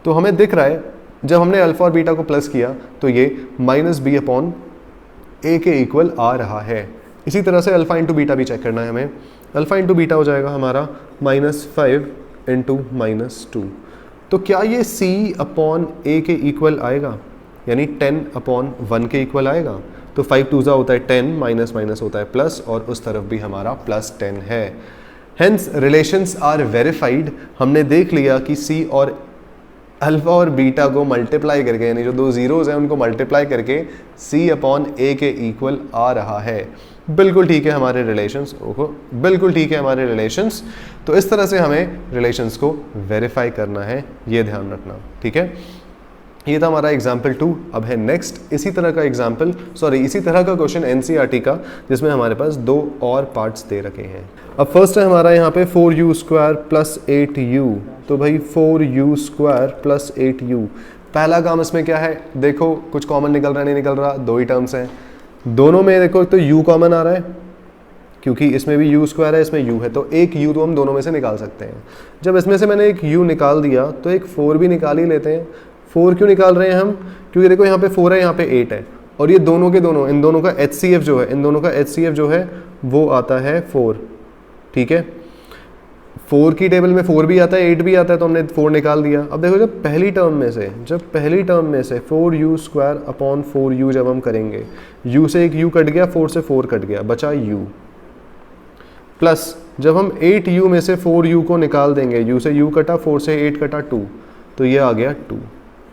तो हमें दिख रहा है जब हमने अल्फा और बीटा को प्लस किया तो ये -b/a के इक्वल आ रहा है। इसी तरह से अल्फा इंटू बीटा भी चेक करना है हमें। अल्फा इंटू बीटा हो जाएगा हमारा -5 इंटू -2। तो क्या ये c/a के इक्वल आएगा, यानी 10/1 के इक्वल आएगा? तो 5 2 होता है 10, माइनस माइनस होता है प्लस, और उस तरफ भी हमारा +10 है। Hence relations are verified. हमने देख लिया कि c और अल्फा और बीटा को मल्टीप्लाई करके, यानी जो दो जीरोज हैं उनको मल्टीप्लाई करके c/a के इक्वल आ रहा है। बिल्कुल ठीक है हमारे रिलेशंस, बिल्कुल ठीक है हमारे रिलेशंस। तो इस तरह से हमें रिलेशंस को वेरीफाई करना है, ये ध्यान रखना, ठीक है। ये था हमारा एग्जाम्पल 2। अब है नेक्स्ट इसी तरह का एग्जाम्पल, इसी तरह का क्वेश्चन एनसीईआरटी का, जिसमें हमारे पास 2 और पार्ट्स दे रखे हैं। अब फर्स्ट है हमारा यहाँ पे 4u² + 8u। तो भाई 4u² + 8u, पहला काम इसमें क्या है, देखो कुछ कॉमन निकल रहा नहीं निकल रहा, 2 ही टर्म्स हैं दोनों में। देखो तो u कॉमन आ रहा है क्योंकि इसमें भी u² है, इसमें u है, तो एक u तो हम दोनों में से निकाल सकते हैं। जब इसमें से मैंने एक u निकाल दिया तो एक 4 भी निकाल ही लेते हैं। 4 क्यों निकाल रहे हैं हम, क्योंकि देखो यहाँ पे 4 है, यहाँ पे 8 है, और ये दोनों के दोनों, इन दोनों का HCF जो है, इन दोनों का HCF जो है वो आता है 4, ठीक है। 4 की टेबल में 4 भी आता है, 8 भी आता है, तो हमने 4 निकाल दिया। अब देखो जब पहली टर्म में से 4u² / 4u जब हम करेंगे, u से एक u कट गया, 4 से 4 कट गया, बचा u, प्लस जब हम 8u में से 4u को निकाल देंगे, u से u कटा, 4 से 8 कटा 2, तो ये आ गया 2।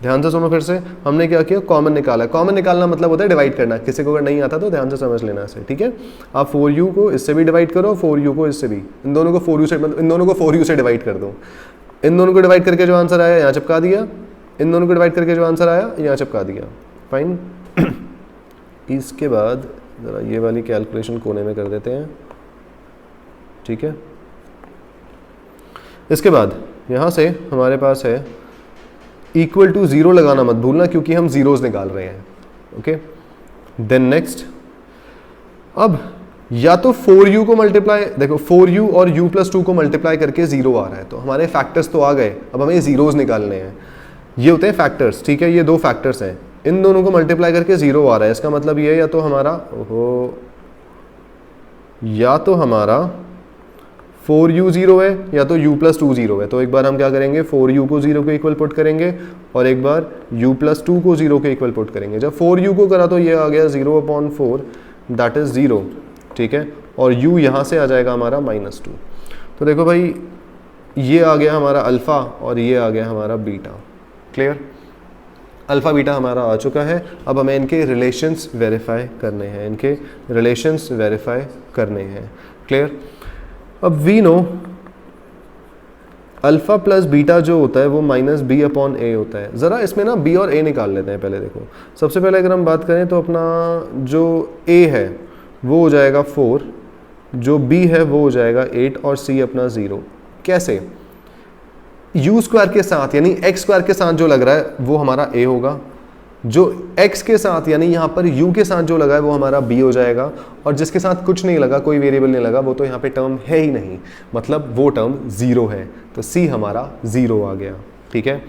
ध्यान से सुनो फिर से, हमने क्या किया, कॉमन निकाला। कॉमन निकालना मतलब होता है डिवाइड करना। किसी को अगर नहीं आता तो ध्यान से समझ लेना इसे, ठीक है। आप 4u को इससे भी डिवाइड करो, 4u को इससे भी, इन दोनों को 4u से, मतलब इन दोनों को 4u से डिवाइड कर दो। इन दोनों को डिवाइड करके जो आंसर आया यहाँ चिपका दिया, इन दोनों को डिवाइड करके जो आंसर आया यहाँ चिपका दिया, फाइन। इसके बाद ज़रा ये वाली कैलकुलेशन कोने में कर देते हैं, ठीक है। इसके बाद यहाँ से हमारे पास है इक्वल टू 0 लगाना मत भूलना, क्योंकि हम जीरोस निकाल रहे हैं, ओके। देन नेक्स्ट, अब या तो 4u को मल्टीप्लाई, देखो 4u और u+2 को मल्टीप्लाई करके 0 आ रहा है, तो हमारे फैक्टर्स तो आ गए, अब हमें जीरोस निकालने हैं। ये होते हैं फैक्टर्स, ठीक है, ये 2 फैक्टर्स हैं, इन दोनों को मल्टीप्लाई करके 0 आ रहा है। इसका मतलब ये या तो हमारा 4u 0 है या तो u+2 0 है। तो एक बार हम क्या करेंगे, 4u को 0 के इक्वल पुट करेंगे और एक बार u+2 को 0 के इक्वल पुट करेंगे। जब 4u को करा तो ये आ गया 0/4, दैट इज 0, ठीक है, और u यहाँ से आ जाएगा हमारा -2। तो देखो भाई ये आ गया हमारा अल्फ़ा और ये आ गया हमारा बीटा, क्लियर। अल्फ़ा बीटा हमारा आ चुका है। अब हमें इनके रिलेशंस वेरीफाई करने हैं, क्लियर। अब we know alpha plus beta जो होता है वो -b/a होता है। ज़रा इसमें ना b और a निकाल लेते हैं पहले। देखो सबसे पहले अगर हम बात करें तो अपना जो a है वो हो जाएगा 4, जो b है वो हो जाएगा 8 और c अपना 0। कैसे, u² के साथ यानी x² के साथ जो लग रहा है वो हमारा a होगा, जो x के साथ यानी यहाँ पर u के साथ जो लगा है वो हमारा b हो जाएगा, और जिसके साथ कुछ नहीं लगा, कोई वेरिएबल नहीं लगा, वो तो यहाँ पे टर्म है ही नहीं, मतलब वो टर्म 0 है, तो c हमारा 0 आ गया, ठीक है।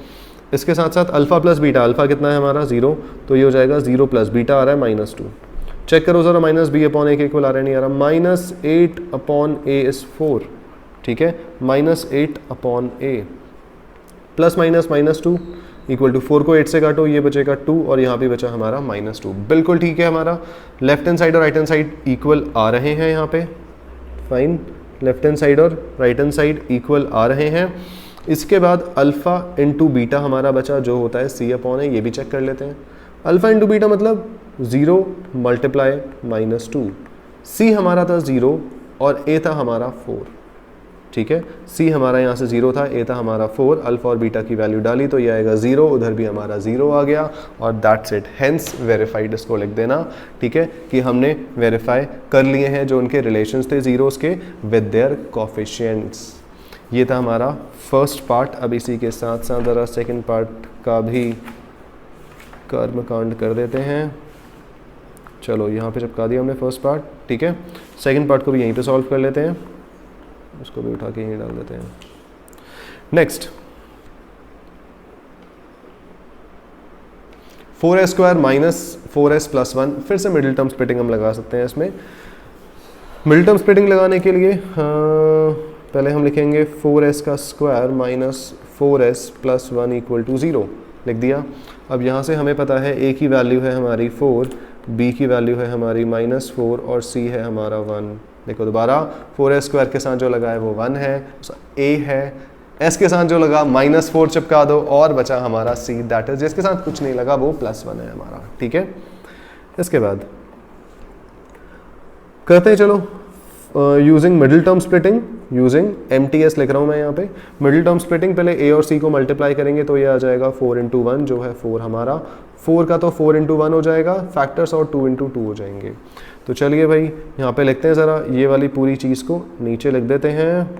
इसके साथ साथ अल्फ़ा प्लस बीटा, अल्फ़ा कितना है हमारा 0, तो ये हो जाएगा 0 प्लस बीटा आ रहा है -2। चेक करो ज़रा, -b/a के इक्वल आ रहा है, नहीं आ रहा, -8/a इज़ 4, ठीक है, -8/a प्लस -2 इक्वल टू 4 को 8 से काटो, ये बचेगा 2 और यहाँ भी बचा हमारा -2। बिल्कुल ठीक है, हमारा लेफ्ट हैंड साइड और राइट हैंड साइड इक्वल आ रहे हैं यहाँ पे, फाइन, लेफ्ट हैंड साइड और राइट हैंड साइड इक्वल आ रहे हैं। इसके बाद अल्फ़ा इंटू बीटा हमारा बचा जो होता है c/a, ये भी चेक कर लेते हैं। अल्फ़ा इंटू बीटा मतलब 0 मल्टीप्लाई -2, c हमारा था 0 और a था हमारा 4, ठीक है। c हमारा यहाँ से 0 था, a था हमारा 4, अल्फ़ा और बीटा की वैल्यू डाली तो ये आएगा 0, उधर भी हमारा 0 आ गया, और दैट्स इट, हेंस वेरीफाइड। इसको लिख देना, ठीक है, कि हमने वेरीफाई कर लिए हैं जो उनके रिलेशंस थे जीरोस के विद देयर कोफिशिएंट्स। ये था हमारा फर्स्ट पार्ट। अब इसी के साथ साथ ज़रा सेकेंड पार्ट का भी कर्मकांड कर देते हैं। चलो यहाँ पे चिपका दिया हमने फर्स्ट पार्ट, ठीक है। सेकंड पार्ट को भी यहीं पे सॉल्व कर लेते हैं, उसको भी उठा के यहीं डाल देते हैं। Next 4s square minus 4s plus 1, फिर से मिडिल टर्म स्प्लिटिंग हम लगा सकते हैं इसमें। मिडिल टर्म स्प्लिटिंग लगाने के लिए पहले हम लिखेंगे 4s का square minus 4s plus 1 equal to 0 लिख दिया। अब यहाँ से हमें पता है a की वैल्यू है हमारी 4, b की वैल्यू है हमारी -4 और c है हमारा 1। देखो दोबारा 4s स्क्वायर के साथ जो लगा है वो 1 है, a है, s के साथ जो लगा -4 चिपका दो और बचा हमारा c, दैट इज जिसके साथ कुछ नहीं लगा वो +1 है हमारा, ठीक है। इसके बाद करते हैं, चलो using middle term splitting, using MTS लिख रहा हूँ मैं यहाँ पे। मिडिल टर्म स्प्लिटिंग, पहले a और c को मल्टीप्लाई करेंगे तो ये आ जाएगा 4 × 1 जो है 4 हमारा, 4 का तो 4 × 1 हो जाएगा फैक्टर्स और 2 × 2 हो जाएंगे। तो चलिए भाई यहाँ पे लिखते हैं ज़रा, ये वाली पूरी चीज़ को नीचे लिख देते हैं,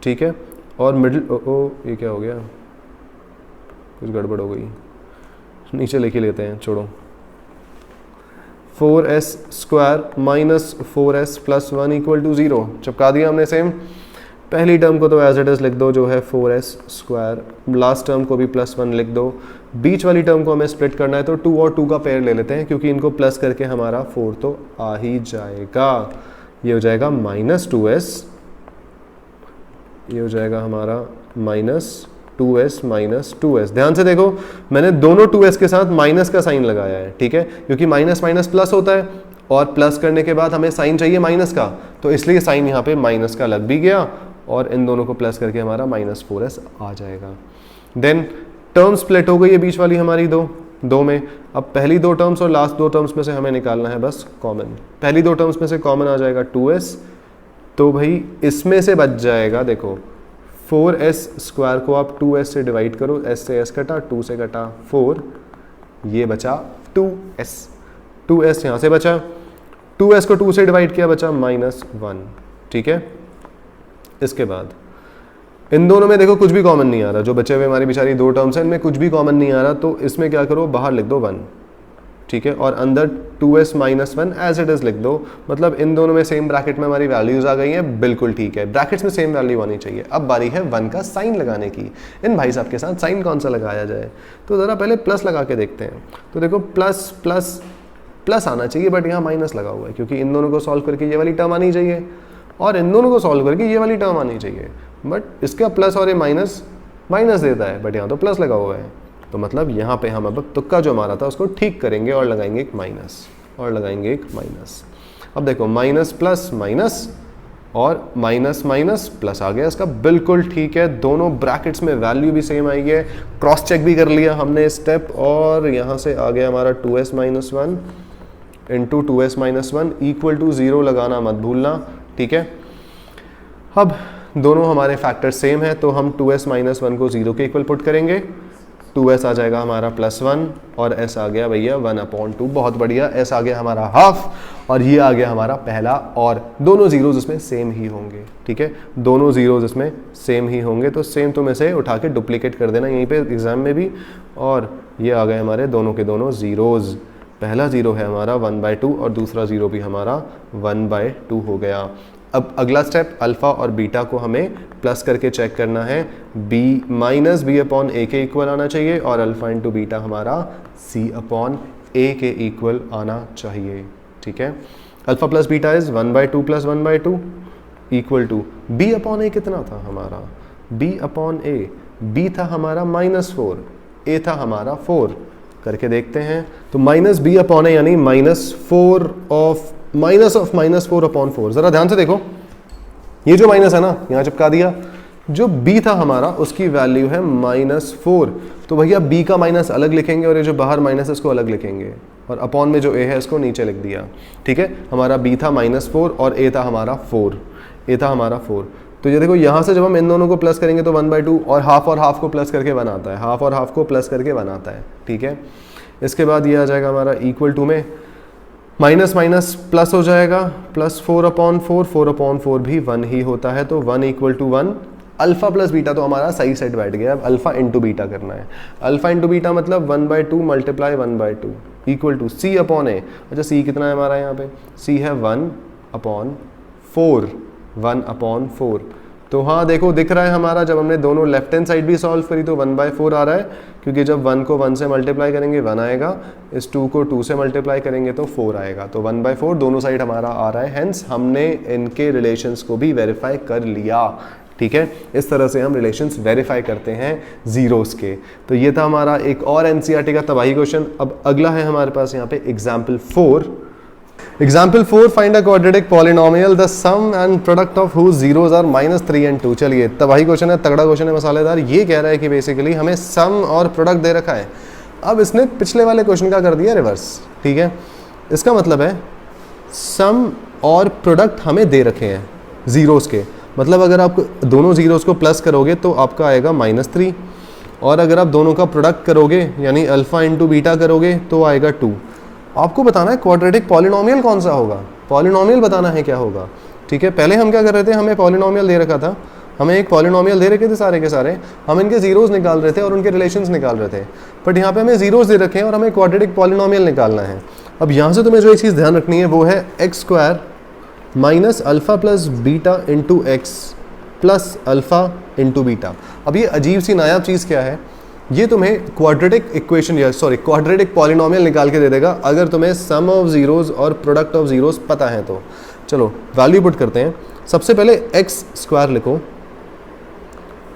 ठीक है। और मिडिल ये क्या हो गया, कुछ गड़बड़ हो गई, नीचे लिख ही लेते हैं, छोड़ो। 4s square minus 4s plus 1 equal to 0 चिपका दिया हमने सेम। पहली टर्म को तो एज इट इज लिख दो जो है 4s स्क्वायर, लास्ट टर्म को भी +1 लिख दो। बीच वाली टर्म को हमें स्प्लिट करना है तो 2 और 2 का पेयर ले लेते हैं, क्योंकि इनको प्लस करके हमारा 4 तो आ ही जाएगा। ये हो जाएगा -2s, ये हो जाएगा हमारा -2s माइनस 2s। ध्यान से देखो मैंने दोनों 2s के साथ माइनस का साइन लगाया है, ठीक है, क्योंकि माइनस माइनस प्लस होता है और प्लस करने के बाद हमें साइन चाहिए माइनस का, तो इसलिए साइन यहाँ पे माइनस का लग भी गया और इन दोनों को प्लस करके हमारा -4s आ जाएगा। देन टर्म स्प्लिट हो गई है बीच वाली हमारी दो में। अब पहली 2 टर्म्स और लास्ट 2 टर्म्स में से हमें निकालना है बस कॉमन। पहली 2 टर्म्स में से कॉमन आ जाएगा 2s, तो भाई इसमें से बच जाएगा, देखो 4s स्क्वायर को आप 2s से डिवाइड करो, s से s कटा, 2 से कटा 4, ये बचा 2s यहाँ से बचा, 2s को 2 से डिवाइड किया बचा -1, ठीक है। इसके बाद इन दोनों में देखो कुछ भी कॉमन नहीं आ रहा, जो बचे हुए हमारी बेचारी 2 टर्म्स हैं इनमें कुछ भी कॉमन नहीं आ रहा, तो इसमें क्या करो, बाहर लिख दो 1, ठीक है, और अंदर 2s - 1 एज इट इज लिख दो। मतलब इन दोनों में सेम ब्रैकेट में हमारी वैल्यूज आ गई हैं, बिल्कुल ठीक है, ब्रैकेट्स में सेम वैल्यू आनी चाहिए। अब बारी है 1 का साइन लगाने की। इन भाई साहब के साथ साइन कौन सा लगाया जाए, तो ज़रा पहले प्लस लगा के देखते हैं। तो देखो प्लस प्लस प्लस आना चाहिए, बट यहाँ माइनस लगा हुआ है, क्योंकि इन दोनों को सॉल्व करके ये वाली टर्म आनी चाहिए और इन दोनों को सॉल्व करके ये वाली टर्म आनी चाहिए, बट इसका प्लस और ये माइनस देता है, बट यहाँ तो प्लस लगा हुआ है। तो मतलब यहाँ पे हम अब तुक्का जो हमारा था उसको ठीक करेंगे और लगाएंगे एक माइनस अब देखो माइनस प्लस माइनस और माइनस माइनस प्लस आ गया इसका, बिल्कुल ठीक है, दोनों ब्रैकेट्स में वैल्यू भी सेम आई है। क्रॉस चेक भी कर लिया हमने स्टेप, और यहाँ से आ गया हमारा 2s - 1 into 2s - 1 equal to 0 लगाना मत भूलना, ठीक है। अब दोनों हमारे फैक्टर सेम है, तो हम 2s - 1 को 0 के इक्वल पुट करेंगे, 2s आ जाएगा हमारा +1 और s आ गया भैया 1/2, बहुत बढ़िया, s आ गया हमारा हाफ और ये आ गया हमारा पहला, और दोनों जीरोज इसमें सेम ही होंगे, ठीक है, दोनों जीरोज इसमें सेम ही होंगे। तो सेम तुम इसे उठा के डुप्लीकेट कर देना यहीं पे एग्जाम में भी, और ये आ गए हमारे दोनों के दोनों जीरोज। पहला जीरो है हमारा 1/2 और दूसरा जीरो भी हमारा 1/2 हो गया। अब अगला स्टेप अल्फा और बीटा को हमें प्लस करके चेक करना है, b - b/a के इक्वल आना चाहिए और अल्फा इंटू बीटा हमारा c/a के इक्वल आना चाहिए, ठीक है। Alpha plus beta is 1/2 + 1/2 equal to b/a कितना था हमारा, b/a, b था हमारा -4, a था हमारा 4, करके देखते हैं। तो -b/a यानी -4 ऑफ -4/4। जरा ध्यान से देखो, ये जो माइनस है ना यहाँ चिपका दिया, जो b था हमारा उसकी वैल्यू है -4, तो भैया b का माइनस अलग लिखेंगे और ये जो बाहर माइनस है इसको अलग लिखेंगे, और अपॉन में जो a है इसको नीचे लिख दिया, ठीक है। हमारा b था -4 और a था हमारा 4, तो ये देखो यहाँ से जब हम इन दोनों को प्लस करेंगे तो 1/2 और हाफ को प्लस करके 1 आता है, हाफ और हाफ को प्लस करके 1 आता है, ठीक है। इसके बाद ये आ जाएगा हमारा इक्वल टू में माइनस माइनस प्लस हो जाएगा, +4/4, 4/4 भी 1 ही होता है, तो 1 = 1 अल्फा प्लस बीटा तो हमारा सही सेट बैठ गया, अब अल्फा इंटू बीटा करना है। अल्फा इंटू बीटा मतलब 1/2 multiply 1/2 equal to C upon A. अच्छा सी कितना है हमारा यहाँ पे, सी है 1/4, 1/4। तो हाँ देखो दिख रहा है हमारा, जब हमने दोनों लेफ्ट हैंड साइड भी सॉल्व करी तो 1/4 आ रहा है, क्योंकि जब 1 को 1 से मल्टीप्लाई करेंगे 1 आएगा, इस 2 को 2 से मल्टीप्लाई करेंगे तो 4 आएगा। तो 1/4 दोनों साइड हमारा आ रहा है, हेंस हमने इनके रिलेशंस को भी वेरीफाई कर लिया। ठीक है, इस तरह से हम रिलेशंस वेरीफाई करते हैं जीरोस के। तो ये था हमारा एक और एनसीईआरटी का तबाही क्वेश्चन। अब अगला है हमारे पास यहाँ पे example 4। Example 4, find a quadratic polynomial the sum and product of whose zeros are -3 and 2। चलिए तबाही क्वेश्चन है, तगड़ा क्वेश्चन है, मसालेदार। ये कह रहा है कि बेसिकली हमें सम और प्रोडक्ट दे रखा है। अब इसने पिछले वाले क्वेश्चन का कर दिया रिवर्स। ठीक है, इसका मतलब है सम और प्रोडक्ट हमें दे रखे हैं जीरोस के, मतलब अगर आप दोनों जीरोस को प्लस करोगे तो आपका आएगा -3, और अगर आप दोनों का प्रोडक्ट करोगे यानी अल्फा इंटू बीटा करोगे तो आएगा 2। आपको बताना है क्वाड्रेटिक पॉलिनोमियल कौन सा होगा, पॉलिनोमियल बताना है क्या होगा। ठीक है, पहले हम क्या कर रहे थे, हमें पॉलिनोमियल दे रखा था, हमें एक पॉलिनोमियल दे रखे थे सारे के सारे, हम इनके जीरोस निकाल रहे थे और उनके रिलेशंस निकाल रहे थे। बट यहाँ पे हमें जीरोस दे रखे हैं और हमें क्वाड्रेटिक पॉलिनोमियल निकालना है। अब यहाँ से तुम्हें जो एक चीज़ ध्यान रखनी है वो है x² minus alpha plus beta into X plus alpha into beta. अब ये अजीब सी नायाब चीज़ क्या है, ये तुम्हें क्वाड्रेटिक इक्वेशन या क्वाड्रेटिक पॉलिनोमियल निकाल के दे देगा अगर तुम्हें सम ऑफ जीरोस और प्रोडक्ट ऑफ जीरोस पता है तो। चलो वैल्यू पुट करते हैं। सबसे पहले x² लिखो,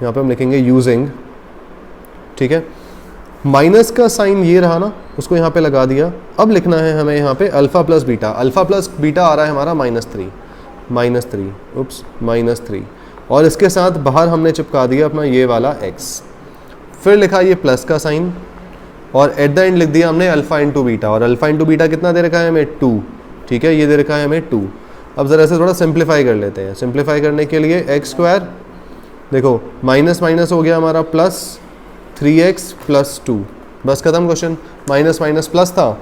यहाँ पे हम लिखेंगे यूजिंग, ठीक है, माइनस का साइन ये रहा ना, उसको यहाँ पे लगा दिया। अब लिखना है हमें यहाँ पे alpha plus beta. Alpha plus beta आ रहा है हमारा -3, और इसके साथ बाहर हमने चिपका दिया अपना ये वाला x। फिर लिखा ये प्लस का साइन और एट द एंड लिख दिया हमने अल्फा इंटू बीटा, और अल्फा इंटू बीटा कितना दे रखा है हमें 2। ठीक है, ये दे रखा है हमें 2। अब ज़रा से थोड़ा सिंप्लीफाई कर लेते हैं। सिंप्लीफाई करने के लिए x² देखो माइनस माइनस हो गया हमारा प्लस 3x प्लस 2, बस खत्म क्वेश्चन। माइनस माइनस प्लस था,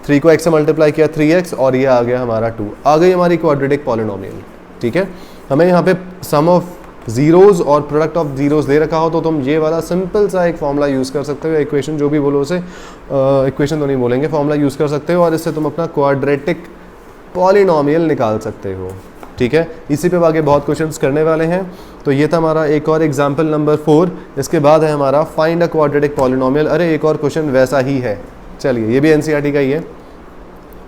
3 को x से मल्टीप्लाई किया 3x और ये आ गया हमारा 2। आ गई हमारी क्वाड्रेटिक पॉलिनोमियल। ठीक है, हमें यहाँ पे सम ऑफ जीरोस और प्रोडक्ट ऑफ जीरोस दे रखा हो तो तुम ये वाला सिंपल सा एक फॉर्मूला यूज़ कर सकते हो, इक्वेशन जो भी बोलो उसे, इक्वेशन तो नहीं बोलेंगे, फॉर्मूला यूज़ कर सकते हो और इससे तुम अपना क्वाड्रेटिक पॉलिनोमियल निकाल सकते हो। ठीक है, इसी पे आगे बहुत क्वेश्चंस करने वाले हैं। तो ये था हमारा एक और एग्जाम्पल नंबर 4। इसके बाद है हमारा फाइंड अ क्वाड्रेटिक पॉलिनोमियल। अरे एक और क्वेश्चन वैसा ही है, चलिए ये भी एनसीईआरटी का ही है।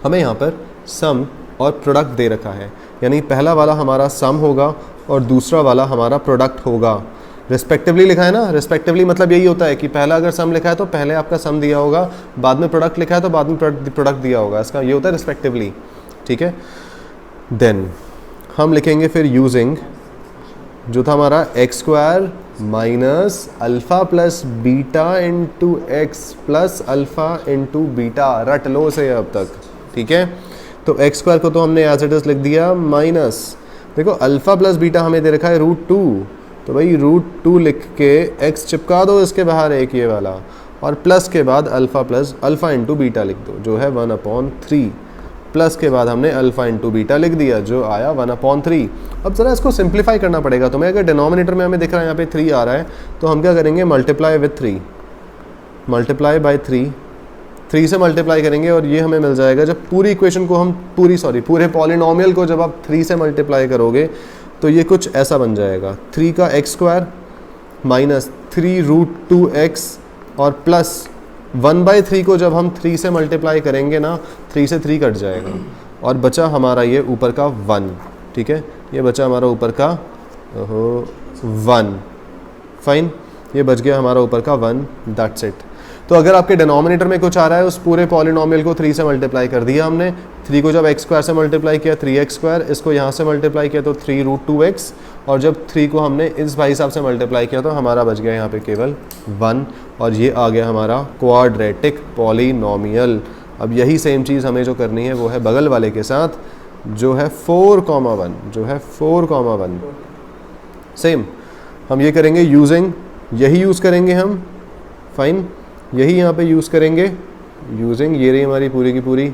हमें यहाँ पर सम और प्रोडक्ट दे रखा है, यानी पहला वाला हमारा सम होगा और दूसरा वाला हमारा प्रोडक्ट होगा। रिस्पेक्टिवली लिखा है ना, रिस्पेक्टिवली मतलब यही होता है कि पहला अगर सम लिखा है तो पहले आपका सम दिया होगा, बाद में प्रोडक्ट लिखा है तो बाद में प्रोडक्ट दिया होगा, इसका ये होता है रिस्पेक्टिवली। ठीक है, देन हम लिखेंगे फिर यूजिंग, जो था हमारा x² minus alpha plus beta into X plus alpha into beta. रट लो से अब तक। ठीक है, तो x² को तो हमने एज इट इज लिख दिया माइनस, देखो अल्फा प्लस बीटा हमें दे रखा है √2, तो भाई √2 लिख के x चिपका दो इसके बाहर एक ये वाला, और प्लस के बाद alpha plus alpha into beta लिख दो जो है 1/3, प्लस के बाद हमने अल्फा इंटू बीटा लिख दिया जो आया 1/3। अब ज़रा इसको सिंप्लीफाई करना पड़ेगा तुम्हें। अगर डिनोमिनेटर में हमें दिख रहा है यहाँ पे 3 आ रहा है तो हम क्या करेंगे, मल्टीप्लाई विथ 3, मल्टीप्लाई बाई 3 से मल्टीप्लाई करेंगे और ये हमें मिल जाएगा। जब पूरी इक्वेशन को हम पूरे पॉलिनोमियल को जब आप 3 से मल्टीप्लाई करोगे तो ये कुछ ऐसा बन जाएगा, 3 का x² माइनस 3 √2x और प्लस 1/3 को जब हम 3 से मल्टीप्लाई करेंगे ना, 3 से 3 कट जाएगा और बचा हमारा ये ऊपर का 1। ठीक है, ये बचा हमारा ऊपर का 1, फाइन, ये बच गया हमारा ऊपर का 1, दैट्स इट। तो अगर आपके डिनोमिनेटर में कुछ आ रहा है, उस पूरे पॉलिनोमियल को 3 से मल्टीप्लाई कर दिया हमने। 3 को जब x² से मल्टीप्लाई किया 3x², इसको यहाँ से मल्टीप्लाई किया तो 3 √2x, और जब 3 को हमने इस भाई साहब से मल्टीप्लाई किया तो हमारा बच गया यहाँ पे केवल 1, और ये आ गया हमारा क्वाड्रेटिक पॉलिनोमियल। अब यही सेम चीज़ हमें जो करनी है वो है बगल वाले के साथ, जो है 4,1 सेम हम ये करेंगे यूजिंग, यही यूज़ करेंगे हम, फाइन, यही यहाँ पे यूज़ करेंगे यूजिंग, ये रही हमारी पूरी की पूरी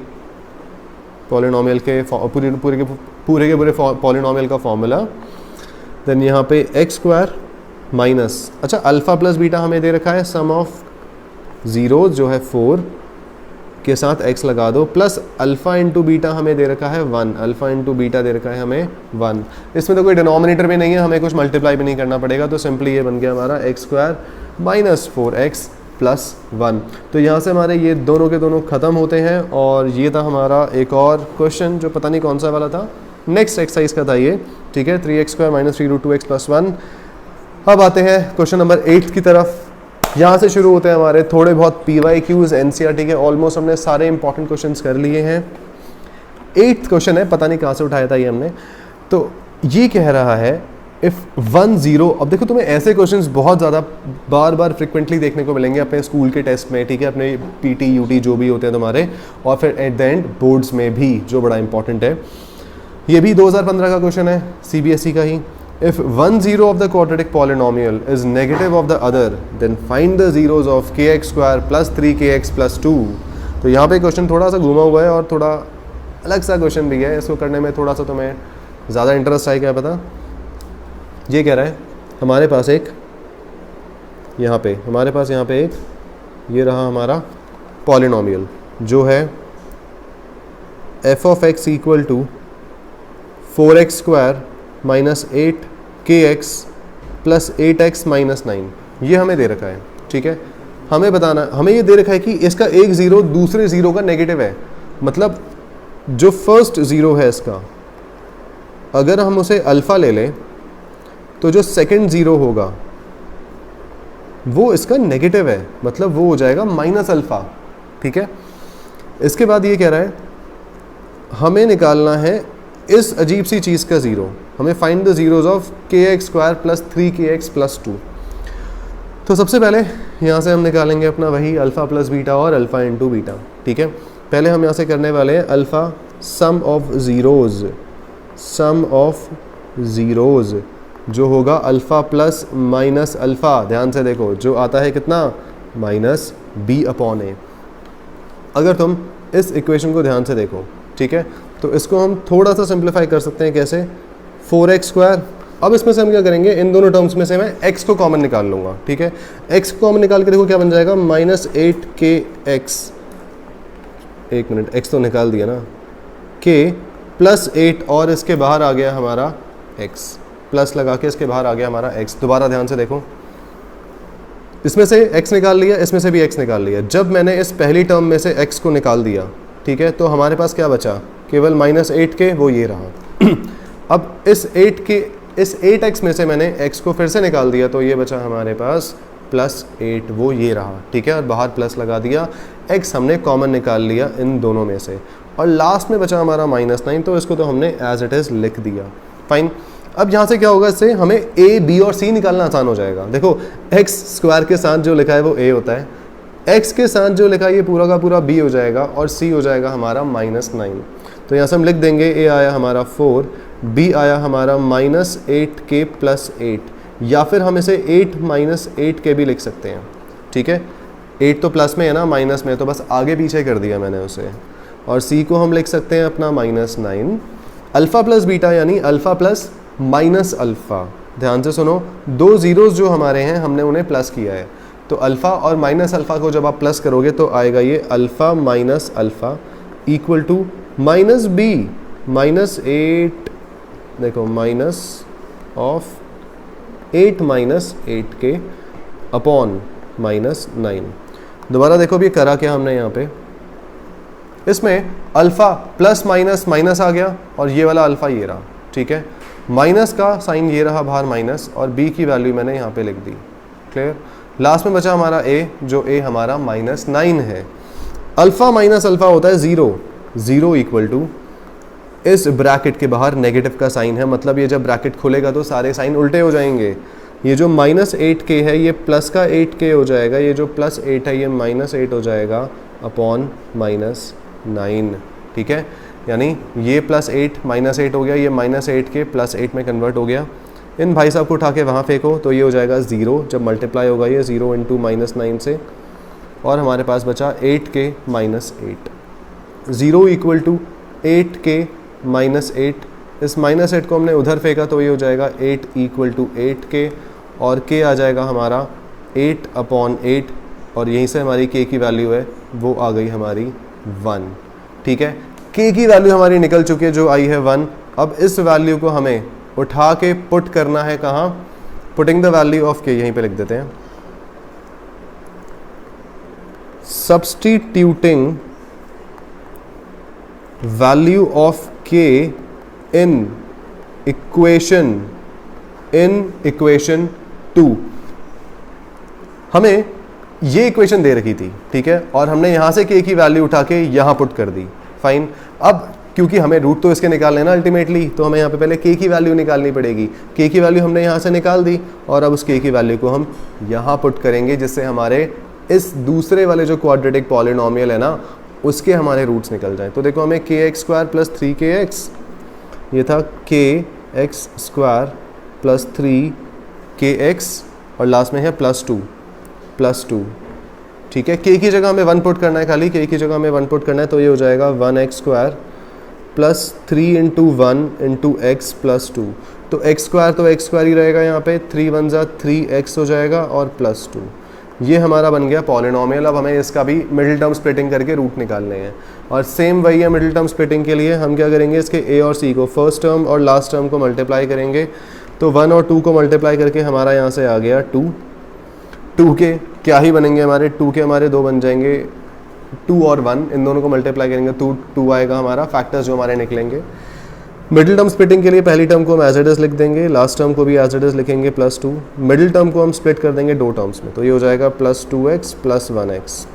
पॉलिनोमियल के पूरे के पूरे पॉलिनोमियल का फॉर्मूला। देन यहाँ पे x² माइनस, अच्छा अल्फ़ा प्लस बीटा हमें दे रखा है सम ऑफ ज़ीरो जो है 4 के साथ x लगा दो, प्लस अल्फ़ा इंटू बीटा हमें दे रखा है 1, अल्फ़ा इंटू बीटा दे रखा है हमें 1। इसमें तो कोई डिनोमिनेटर भी नहीं है, हमें कुछ मल्टीप्लाई भी नहीं करना पड़ेगा, तो सिंपली ये बन गया हमारा x square minus 4x plus 1। तो यहाँ से हमारे ये दोनों के दोनों ख़त्म होते हैं। और ये था हमारा एक और क्वेश्चन जो पता नहीं कौन सा वाला था, नेक्स्ट एक्सरसाइज का था ये, ठीक है, 3x square minus 3√2x plus 1। अब आते हैं क्वेश्चन नंबर 8 की तरफ। यहाँ से शुरू होते हैं हमारे थोड़े बहुत PYQs NCERT के, ऑलमोस्ट हमने सारे इंपॉर्टेंट क्वेश्चंस कर लिए हैं। 8th क्वेश्चन है, पता नहीं कहाँ से उठाया था ये हमने। तो ये कह रहा है इफ़ 1 0, अब देखो तुम्हें ऐसे क्वेश्चंस बहुत ज़्यादा बार बार फ्रिक्वेंटली देखने को मिलेंगे अपने स्कूल के टेस्ट में, ठीक है, अपने PT UT जो भी होते हैं तुम्हारे, और फिर एट द एंड बोर्ड्स में भी, जो बड़ा इंपॉर्टेंट है। ये भी 2015 का क्वेश्चन है, CBSE का ही। If 1 0 of the quadratic polynomial is negative of the other, then find the zeros of kx square plus 3kx plus 2। तो यहाँ पे क्वेश्चन थोड़ा सा घूमा हुआ है और थोड़ा अलग सा क्वेश्चन भी है, इसको करने में थोड़ा सा तुम्हें ज़्यादा इंटरेस्ट आए, क्या पता। ये कह रहा है हमारे पास एक यहाँ पे, हमारे पास यहाँ पे एक ये रहा हमारा पॉलिनोमियल जो है f of x equal to 4x square minus 8kx plus 8x minus 9, ये हमें दे रखा है, ठीक है। हमें बताना, हमें ये दे रखा है कि इसका एक ज़ीरो दूसरे ज़ीरो का नेगेटिव है, मतलब जो फर्स्ट ज़ीरो है इसका, अगर हम उसे अल्फ़ा ले लें तो जो सेकंड ज़ीरो होगा वो इसका नेगेटिव है, मतलब वो हो जाएगा माइनस अल्फ़ा, ठीक है। इसके बाद ये कह रहा है हमें निकालना है इस अजीब सी चीज़ का ज़ीरो, हमें find the zeros of kx square plus 3kx plus 2। तो सबसे पहले यहाँ से हम निकालेंगे अपना वही अल्फ़ा प्लस बीटा और अल्फ़ा इंटू बीटा, ठीक है। पहले हम यहाँ से करने वाले हैं alpha sum of zeros, sum of zeros जो होगा अल्फ़ा प्लस माइनस अल्फ़ा, ध्यान से देखो जो आता है कितना, माइनस b/a। अगर तुम इस इक्वेशन को ध्यान से देखो, ठीक है, तो इसको हम थोड़ा सा सिंप्लीफाई कर सकते हैं, कैसे, 4x स्क्वायर। अब इसमें से हम क्या करेंगे, इन दोनों टर्म्स में से मैं x को कॉमन निकाल लूँगा, ठीक है। x को कॉमन निकाल के देखो क्या बन जाएगा, माइनस 8kx, एक मिनट, x तो निकाल दिया ना, k प्लस 8 और इसके बाहर आ गया हमारा x, प्लस लगा के इसके बाहर आ गया हमारा x। दोबारा ध्यान से देखो, इसमें से x निकाल लिया, इसमें से भी x निकाल लिया। जब मैंने इस पहली टर्म में से x को निकाल दिया, ठीक है, तो हमारे पास क्या बचा, केवल माइनस 8k, वो ये रहा। अब इस 8x में से मैंने x को फिर से निकाल दिया, तो ये बचा हमारे पास प्लस 8, वो ये रहा, ठीक है, और बाहर प्लस लगा दिया, x हमने कॉमन निकाल लिया इन दोनों में से, और लास्ट में बचा हमारा माइनस 9, तो इसको तो हमने एज इट इज़ लिख दिया, फाइन। अब यहाँ से क्या होगा, इससे हमें a, b और c निकालना आसान हो जाएगा। देखो x स्क्वायर के साथ जो लिखा है वो a होता है, x के साथ जो लिखा है ये पूरा का पूरा b हो जाएगा, और c हो जाएगा हमारा माइनस 9। तो यहाँ से हम लिख देंगे a आया हमारा 4, b आया हमारा माइनस 8k प्लस 8, या फिर हम इसे 8 माइनस 8k भी लिख सकते हैं, ठीक है। 8 तो प्लस में है ना, माइनस में, तो बस आगे पीछे कर दिया मैंने उसे। और c को हम लिख सकते हैं अपना माइनस 9। अल्फ़ा प्लस बीटा यानी अल्फ़ा प्लस माइनस अल्फ़ा, ध्यान से सुनो, दो ज़ीरोज़ जो हमारे हैं हमने उन्हें प्लस किया है, तो अल्फ़ा और माइनस अल्फ़ा को जब आप प्लस करोगे तो आएगा ये alpha minus alpha equal to minus b, minus 8, देखो minus of 8 minus 8k upon minus 9। दोबारा देखो भी करा क्या हमने यहाँ पे, इसमें अल्फ़ा प्लस माइनस माइनस आ गया, और ये वाला अल्फ़ा ये रहा, ठीक है, माइनस का साइन ये रहा बाहर माइनस, और b की वैल्यू मैंने यहाँ पे लिख दी, क्लियर। लास्ट में बचा हमारा a, जो a हमारा माइनस 9 है। अल्फ़ा माइनस अल्फ़ा होता है 0, 0 इक्वल टू, इस ब्रैकेट के बाहर नेगेटिव का साइन है, मतलब ये जब ब्रैकेट खुलेगा तो सारे साइन उल्टे हो जाएंगे। ये जो माइनस 8k है ये प्लस का 8k हो जाएगा, ये जो प्लस 8 है ये माइनस 8 हो जाएगा अपॉन माइनस 9, ठीक है। यानी ये प्लस 8 माइनस 8 हो गया, ये माइनस 8k प्लस 8 में कन्वर्ट हो गया। इन भाई साहब को उठा के वहाँ फेंको तो ये हो जाएगा 0, जब मल्टीप्लाई होगा ये 0 इंटू माइनस 9 से, और हमारे पास बचा 8k minus 8, 0 equal to 8k minus 8। इस माइनस 8 को हमने उधर फेंका तो ये हो जाएगा 8 इक्वल टू 8k, और k आ जाएगा हमारा 8/8 और यहीं से हमारी k की वैल्यू है वो आ गई हमारी 1। ठीक है, k की वैल्यू हमारी निकल चुकी है जो आई है 1। अब इस वैल्यू को हमें उठा के पुट करना है कहाँ, putting the value of k यहीं पे लिख देते हैं, substituting value of k in equation 2। हमें ये इक्वेशन दे रखी थी, ठीक है, और हमने यहां से k की वैल्यू उठा के यहां पुट कर दी। फाइन, अब क्योंकि हमें रूट तो इसके निकालने ना अल्टीमेटली, तो हमें यहाँ पे पहले k की वैल्यू निकालनी पड़ेगी। k की वैल्यू हमने यहाँ से निकाल दी और अब उस k की वैल्यू को हम यहाँ पुट करेंगे, जिससे हमारे इस दूसरे वाले जो क्वाड्रेटिक पॉलिनोमियल है ना उसके हमारे रूट्स निकल जाए। तो देखो हमें kx² + 3kx, ये था kx² + 3kx और लास्ट में है +2। ठीक है, k की जगह हमें 1 पुट करना है, खाली k की जगह हमें 1 पुट करना है, तो ये हो जाएगा 1x² + 3 × 1 × x + 2। तो x² तो x² ही रहेगा यहाँ पे, 3 × 1 = 3x हो जाएगा और +2। ये हमारा बन गया पॉलिनोमियल। अब हमें इसका भी मिडिल टर्म स्प्लिटिंग करके रूट निकालने हैं और सेम वही है मिडिल टर्म स्प्लिटिंग के लिए। हम क्या करेंगे, इसके a और c को फर्स्ट टर्म और लास्ट टर्म को मल्टीप्लाई करेंगे। तो 1 और 2 को मल्टीप्लाई करके हमारा यहाँ से आ गया 2 के क्या ही बनेंगे हमारे, 2 के हमारे 2 बन जाएंगे, 2 और 1 इन दोनों को मल्टीप्लाई करेंगे तो 2 आएगा हमारा, फैक्टर्स जो हमारे निकलेंगे। मिडिल टर्म स्प्लिटिंग के लिए पहली टर्म को हम एज इट इज लिख देंगे, लास्ट टर्म को भी एज इट इज लिखेंगे +2। मिडिल टर्म को हम स्प्लिट कर देंगे 2 टर्म्स में, तो ये हो जाएगा +2x + 1x,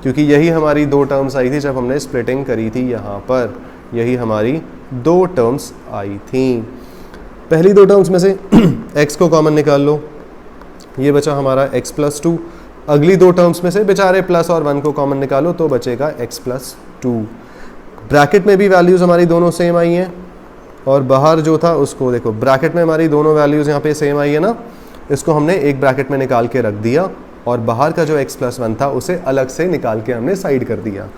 क्योंकि यही हमारी 2 टर्म्स आई थी जब हमने स्प्लिटिंग करी थी। यहाँ पर यही हमारी 2 टर्म्स आई थी। पहली 2 टर्म्स में से x को कॉमन निकाल लो, ये बचा हमारा x + 2। अगली 2 टर्म्स में से बेचारे प्लस और 1 को कॉमन निकालो तो बचेगा x + 2। ब्रैकेट में भी वैल्यूज़ हमारी दोनों सेम आई हैं और बाहर जो था उसको देखो, ब्रैकेट में हमारी दोनों वैल्यूज़ यहाँ पे सेम आई है ना, इसको हमने एक ब्रैकेट में निकाल के रख दिया और बाहर का जो x + 1 था उसे अलग से निकाल के हमने साइड कर दिया।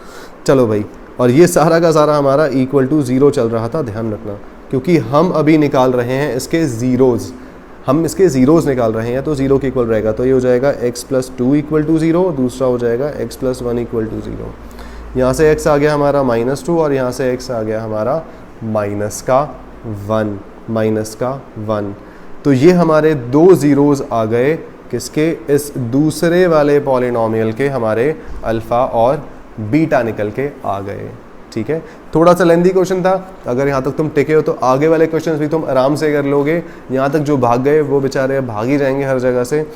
चलो भाई, और ये सारा का सारा हमारा = 0 चल रहा था, ध्यान रखना, क्योंकि हम अभी निकाल रहे हैं इसके ज़ीरोज़, हम इसके ज़ीरोज़ निकाल रहे हैं तो 0 के इक्वल रहेगा। तो ये हो जाएगा x + 2 = 0, दूसरा हो जाएगा x + 1 = 0। यहाँ से x आ गया हमारा -2 और यहाँ से x आ गया हमारा -1। तो ये हमारे 2 ज़ीरोज़ आ गए किसके, इस दूसरे वाले पॉलिनोमियल के हमारे अल्फ़ा और बीटा निकल के आ गए। ठीक है, थोड़ा सा लेंदी क्वेश्चन था, अगर यहाँ तक तुम टिके हो तो आगे वाले क्वेश्चंस भी तुम आराम से कर लोगे। यहाँ तक जो भाग गए वो बेचारे भाग ही जाएंगे हर जगह से।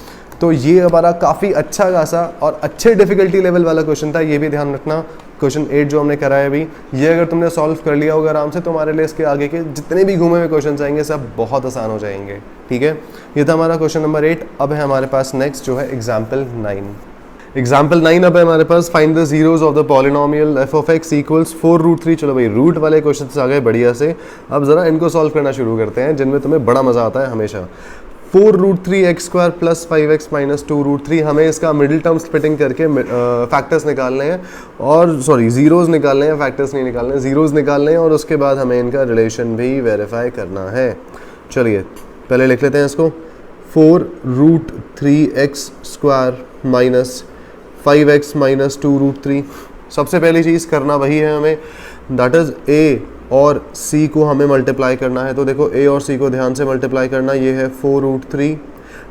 तो ये हमारा काफ़ी अच्छा खासा और अच्छे डिफिकल्टी लेवल वाला क्वेश्चन था, ये भी ध्यान रखना। क्वेश्चन 8 जो हमने कराया अभी, ये अगर तुमने सॉल्व कर लिया होगा आराम से, तो हमारे लिए इसके आगे के जितने भी घूमे हुए क्वेश्चन आएंगे सब बहुत आसान हो जाएंगे। ठीक है, ये था हमारा क्वेश्चन नंबर 8। अब है हमारे पास नेक्स्ट जो है एग्जाम्पल 9। एग्जाम्पल 9 अब है हमारे पास, find the zeros of the polynomial f(x) = 4√3। चलो भाई, रूट वाले क्वेश्चन आ गए बढ़िया से। अब ज़रा इनको सॉल्व करना शुरू करते हैं, जिनमें तुम्हें बड़ा मज़ा आता है हमेशा। 4√3x² + 5x - 2√3, हमें इसका मिडिल टर्म स्प्लिटिंग करके फैक्टर्स निकालने हैं, और सॉरी ज़ीरोज़ निकालने हैं, फैक्टर्स नहीं निकालने हैं, ज़ीरोज़ निकालने हैं, और उसके बाद हमें इनका रिलेशन भी वेरीफाई करना है। चलिए पहले लिख लेते हैं इसको, 4√3x² - 5x - 2√3। सबसे पहली चीज़ करना वही है हमें, दैट इज़ a और c को हमें मल्टीप्लाई करना है। तो देखो a और c को ध्यान से मल्टीप्लाई करना, ये है 4√3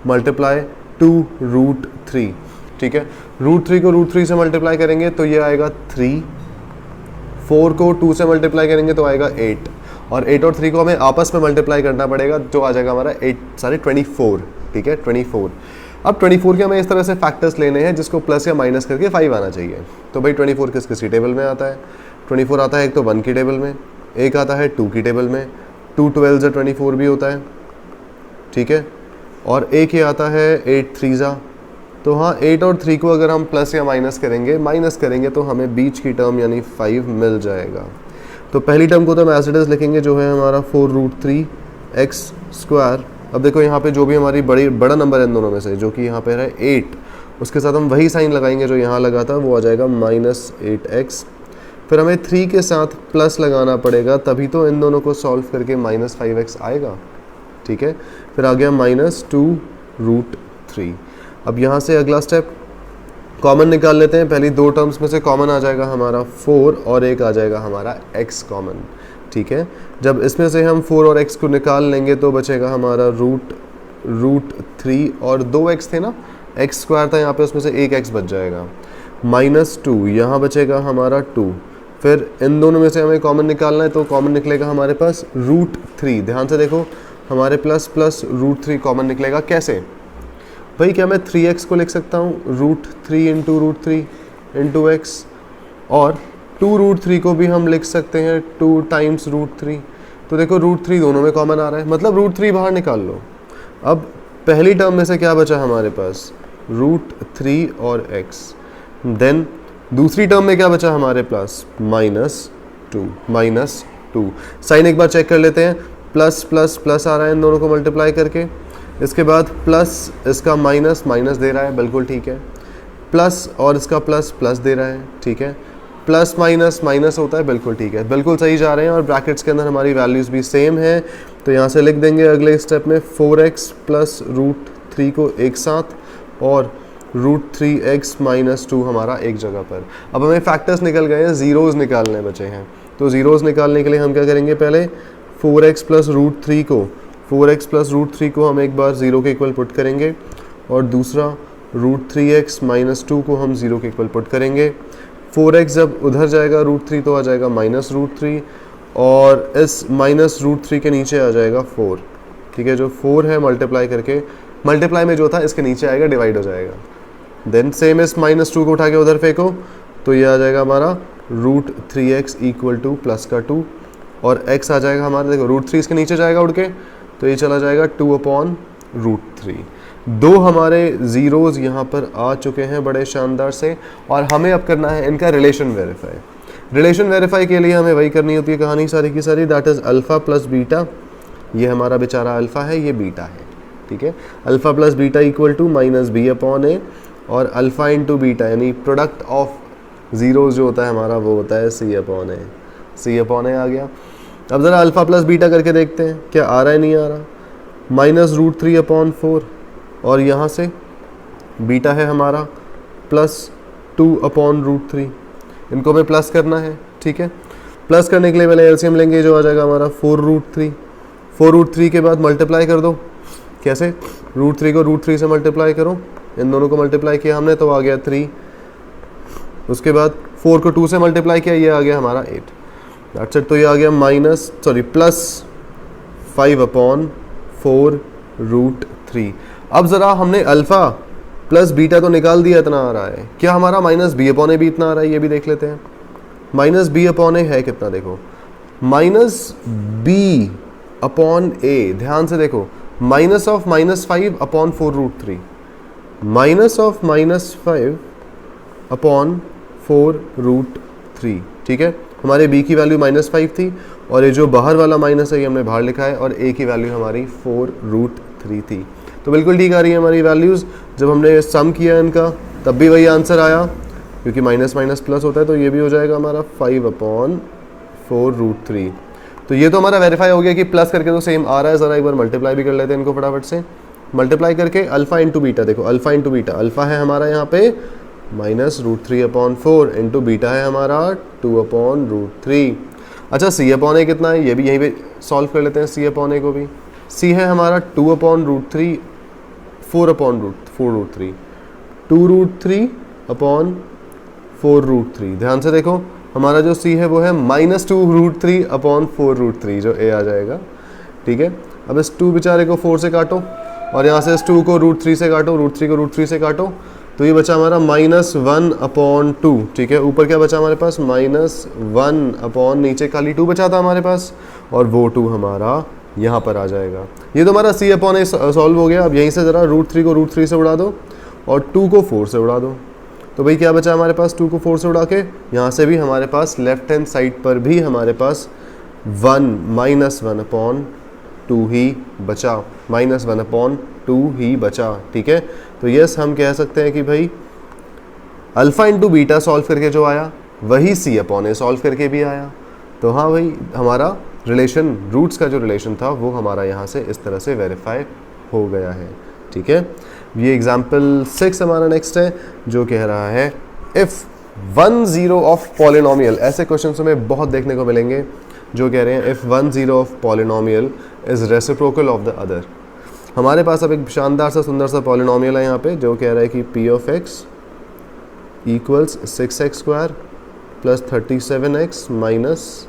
× 2√3। ठीक है, √3 को √3 से मल्टीप्लाई करेंगे तो ये आएगा 3, 4 को 2 से मल्टीप्लाई करेंगे तो आएगा 8, और 8 और 3 को हमें आपस में मल्टीप्लाई करना पड़ेगा, जो आ जाएगा हमारा 8 सारे 24। ठीक है, 24। अब 24 के हमें इस तरह से फैक्टर्स लेने हैं जिसको प्लस या माइनस करके 5 आना चाहिए। तो भाई 24 किस टेबल में आता है, 24 आता है एक तो 1 की टेबल में, एक आता है 2 की टेबल में, 2 12 ज़ा 24 भी होता है। ठीक है, और एक ही आता है 8 3 ज़ा। तो हाँ, 8 और 3 को अगर हम प्लस या माइनस करेंगे तो हमें बीच की टर्म यानी 5 मिल जाएगा। तो पहली टर्म को तो हम एज इट इज लिखेंगे, जो है हमारा 4√3x²। अब देखो यहाँ पे जो भी हमारी बड़ा नंबर है इन दोनों में से, जो कि यहाँ पे है 8, उसके साथ हम वही साइन लगाएंगे जो यहाँ लगा था, वो आ जाएगा -8x। फिर हमें 3 के साथ प्लस लगाना पड़ेगा, तभी तो इन दोनों को सॉल्व करके -5x आएगा। ठीक है, फिर आ गया -2 √3। अब यहाँ से अगला स्टेप कॉमन निकाल लेते हैं। पहली दो टर्म्स में से कॉमन आ जाएगा हमारा 4 और एक आ जाएगा हमारा x कॉमन, ठीक है। जब इसमें से हम 4 और x को निकाल लेंगे तो बचेगा हमारा √3 और 2x थे ना, x स्क्वायर था यहाँ पे, उसमें से एक x बच जाएगा, -2 यहाँ बचेगा हमारा 2। फिर इन दोनों में से हमें कॉमन निकालना है तो कॉमन निकलेगा हमारे पास √3। ध्यान से देखो हमारे प्लस प्लस √3 कॉमन निकलेगा। कैसे भाई, क्या मैं 3x को लिख सकता हूँ √3 इंटू √3 इंटू x, और 2√3 को भी हम लिख सकते हैं 2 टाइम्स √3। तो देखो √3 दोनों में कॉमन आ रहा है, मतलब √3 बाहर निकाल लो। अब पहली टर्म में से क्या बचा हमारे पास, √3 और x। देन दूसरी टर्म में क्या बचा हमारे पास, -2। साइन एक बार चेक कर लेते हैं, प्लस प्लस प्लस आ रहा है इन दोनों को मल्टीप्लाई करके, इसके बाद प्लस इसका माइनस माइनस दे रहा है, बिल्कुल ठीक है, प्लस और इसका प्लस प्लस दे रहा है, ठीक है, प्लस माइनस माइनस होता है, बिल्कुल ठीक है, बिल्कुल सही जा रहे हैं। और ब्रैकेट्स के अंदर हमारी वैल्यूज़ भी सेम है, तो यहाँ से लिख देंगे अगले स्टेप में 4x प्लस √3 को एक साथ और √3x -2 हमारा एक जगह पर। अब हमें फैक्टर्स निकल गए हैं, ज़ीरोज़ निकालने बचे हैं। तो ज़ीरोज़ निकालने के लिए हम क्या करेंगे, पहले 4x प्लस √3 को हम एक बार 0 के इक्वल पुट करेंगे और दूसरा √3x -2 को हम 0 के इक्वल पुट करेंगे। 4x जब उधर जाएगा √3 तो आ जाएगा -√3 और इस -√3 के नीचे आ जाएगा 4, ठीक है। जो 4 है मल्टीप्लाई करके, मल्टीप्लाई में जो था इसके नीचे आएगा, डिवाइड हो जाएगा। देन सेम इस -2 को उठा के उधर फेंको तो ये आ जाएगा हमारा √3x इक्वल टू प्लस का 2 और x आ जाएगा हमारा, देखो √3 इसके नीचे जाएगा उड़ के, तो ये चला जाएगा 2/√3। दो हमारे ज़ीरोज़ यहाँ पर आ चुके हैं बड़े शानदार से, और हमें अब करना है इनका रिलेशन वेरीफाई। रिलेशन वेरीफाई के लिए हमें वही करनी होती है कहानी सारी की सारी, that is alpha plus beta. ये हमारा बेचारा अल्फ़ा है, ये बीटा है, ठीक है। Alpha plus beta equal to -b/a, और अल्फ़ा इंटू बीटा यानी प्रोडक्ट ऑफ ज़ीरोज़ जो होता है हमारा वो होता है c/a। c/a आ गया। अब ज़रा अल्फ़ा प्लस बीटा करके देखते हैं क्या आ रहा है, नहीं आ रहा। -√3/4 और यहाँ से बीटा है हमारा +2/√3, इनको हमें प्लस करना है, ठीक है। प्लस करने के लिए पहले एलसीएम लेंगे, जो आ जाएगा हमारा 4√3। 4√3 के बाद मल्टीप्लाई कर दो, कैसे, √3 को √3 से मल्टीप्लाई करो, इन दोनों को मल्टीप्लाई किया हमने तो आ गया 3, उसके बाद 4 को 2 से मल्टीप्लाई किया, ये आ गया हमारा 8, दैट्स इट। तो ये आ गया +5/4√3। अब ज़रा हमने अल्फ़ा प्लस बीटा तो निकाल दिया, इतना आ रहा है, क्या हमारा -b/a भी इतना आ रहा है, ये भी देख लेते हैं। -b/a है कितना, देखो -b/a, ध्यान से देखो, -5/4√3, -5/4√3, ठीक है। हमारे b की वैल्यू -5 थी और ये जो बाहर वाला माइनस है ये हमने बाहर लिखा है, और a की वैल्यू हमारी 4√3 थी। तो बिल्कुल ठीक आ रही है हमारी वैल्यूज़। जब हमने सम किया इनका तब भी वही आंसर आया, क्योंकि माइनस माइनस प्लस होता है, तो ये भी हो जाएगा हमारा 5/4√3। तो ये तो हमारा वेरीफाई हो गया कि प्लस करके तो सेम आ रहा है। ज़रा एक बार मल्टीप्लाई भी कर लेते हैं इनको फटाफट से। मल्टीप्लाई करके अल्फ़ा इंटू बीटा, देखो अल्फ़ा इंटू बीटा, अल्फ़ा है हमारा यहाँ पे -√3/4 इंटू बीटा है हमारा 2/√3। अच्छा c/a कितना है, ये भी यहीं पे सॉल्व कर लेते हैं। c/a को भी, c है हमारा 2/√3, 4/4√3, 2√3/4√3। ध्यान से देखो हमारा जो c है वो है -2√3/4√3, जो a आ जाएगा, ठीक है। अब इस 2 बेचारे को 4 से काटो और यहाँ से इस 2 को √3 से काटो, √3 को √3 से काटो, तो ये बचा हमारा -1/2, ठीक है। ऊपर क्या बचा हमारे पास, -1/ नीचे खाली 2 बचा था हमारे पास, और वो 2 हमारा यहाँ पर आ जाएगा। ये तो हमारा c/a सॉल्व हो गया। अब यहीं से ज़रा √3 को √3 से उड़ा दो और 2 को 4 से उड़ा दो, तो भाई क्या बचा हमारे पास, 2 को 4 से उड़ा के यहाँ से भी हमारे पास लेफ्ट हैंड साइड पर भी हमारे पास -1/2 ही बचा, -1/2 ही बचा, ठीक है। तो यस, हम कह सकते हैं कि भाई अल्फ़ा इंटू बीटा सॉल्व करके जो आया वही c/a सॉल्व करके भी आया। तो हाँ भाई, हमारा रिलेशन, रूट्स का जो रिलेशन था वो हमारा यहाँ से इस तरह से वेरीफाई हो गया है, ठीक है। ठीक है। ये एग्जाम्पल 6 हमारा नेक्स्ट है जो कह रहा है इफ़ 1 0 ऑफ पॉलिनोमियल, ऐसे क्वेश्चन हमें बहुत देखने को मिलेंगे जो कह रहे हैं if 1 0 of polynomial is reciprocal of the other. हमारे पास अब एक शानदार सा सुंदर सा पॉलिनोमियल है यहाँ पे जो कह रहा है कि p of x equals 6x² plus 37x minus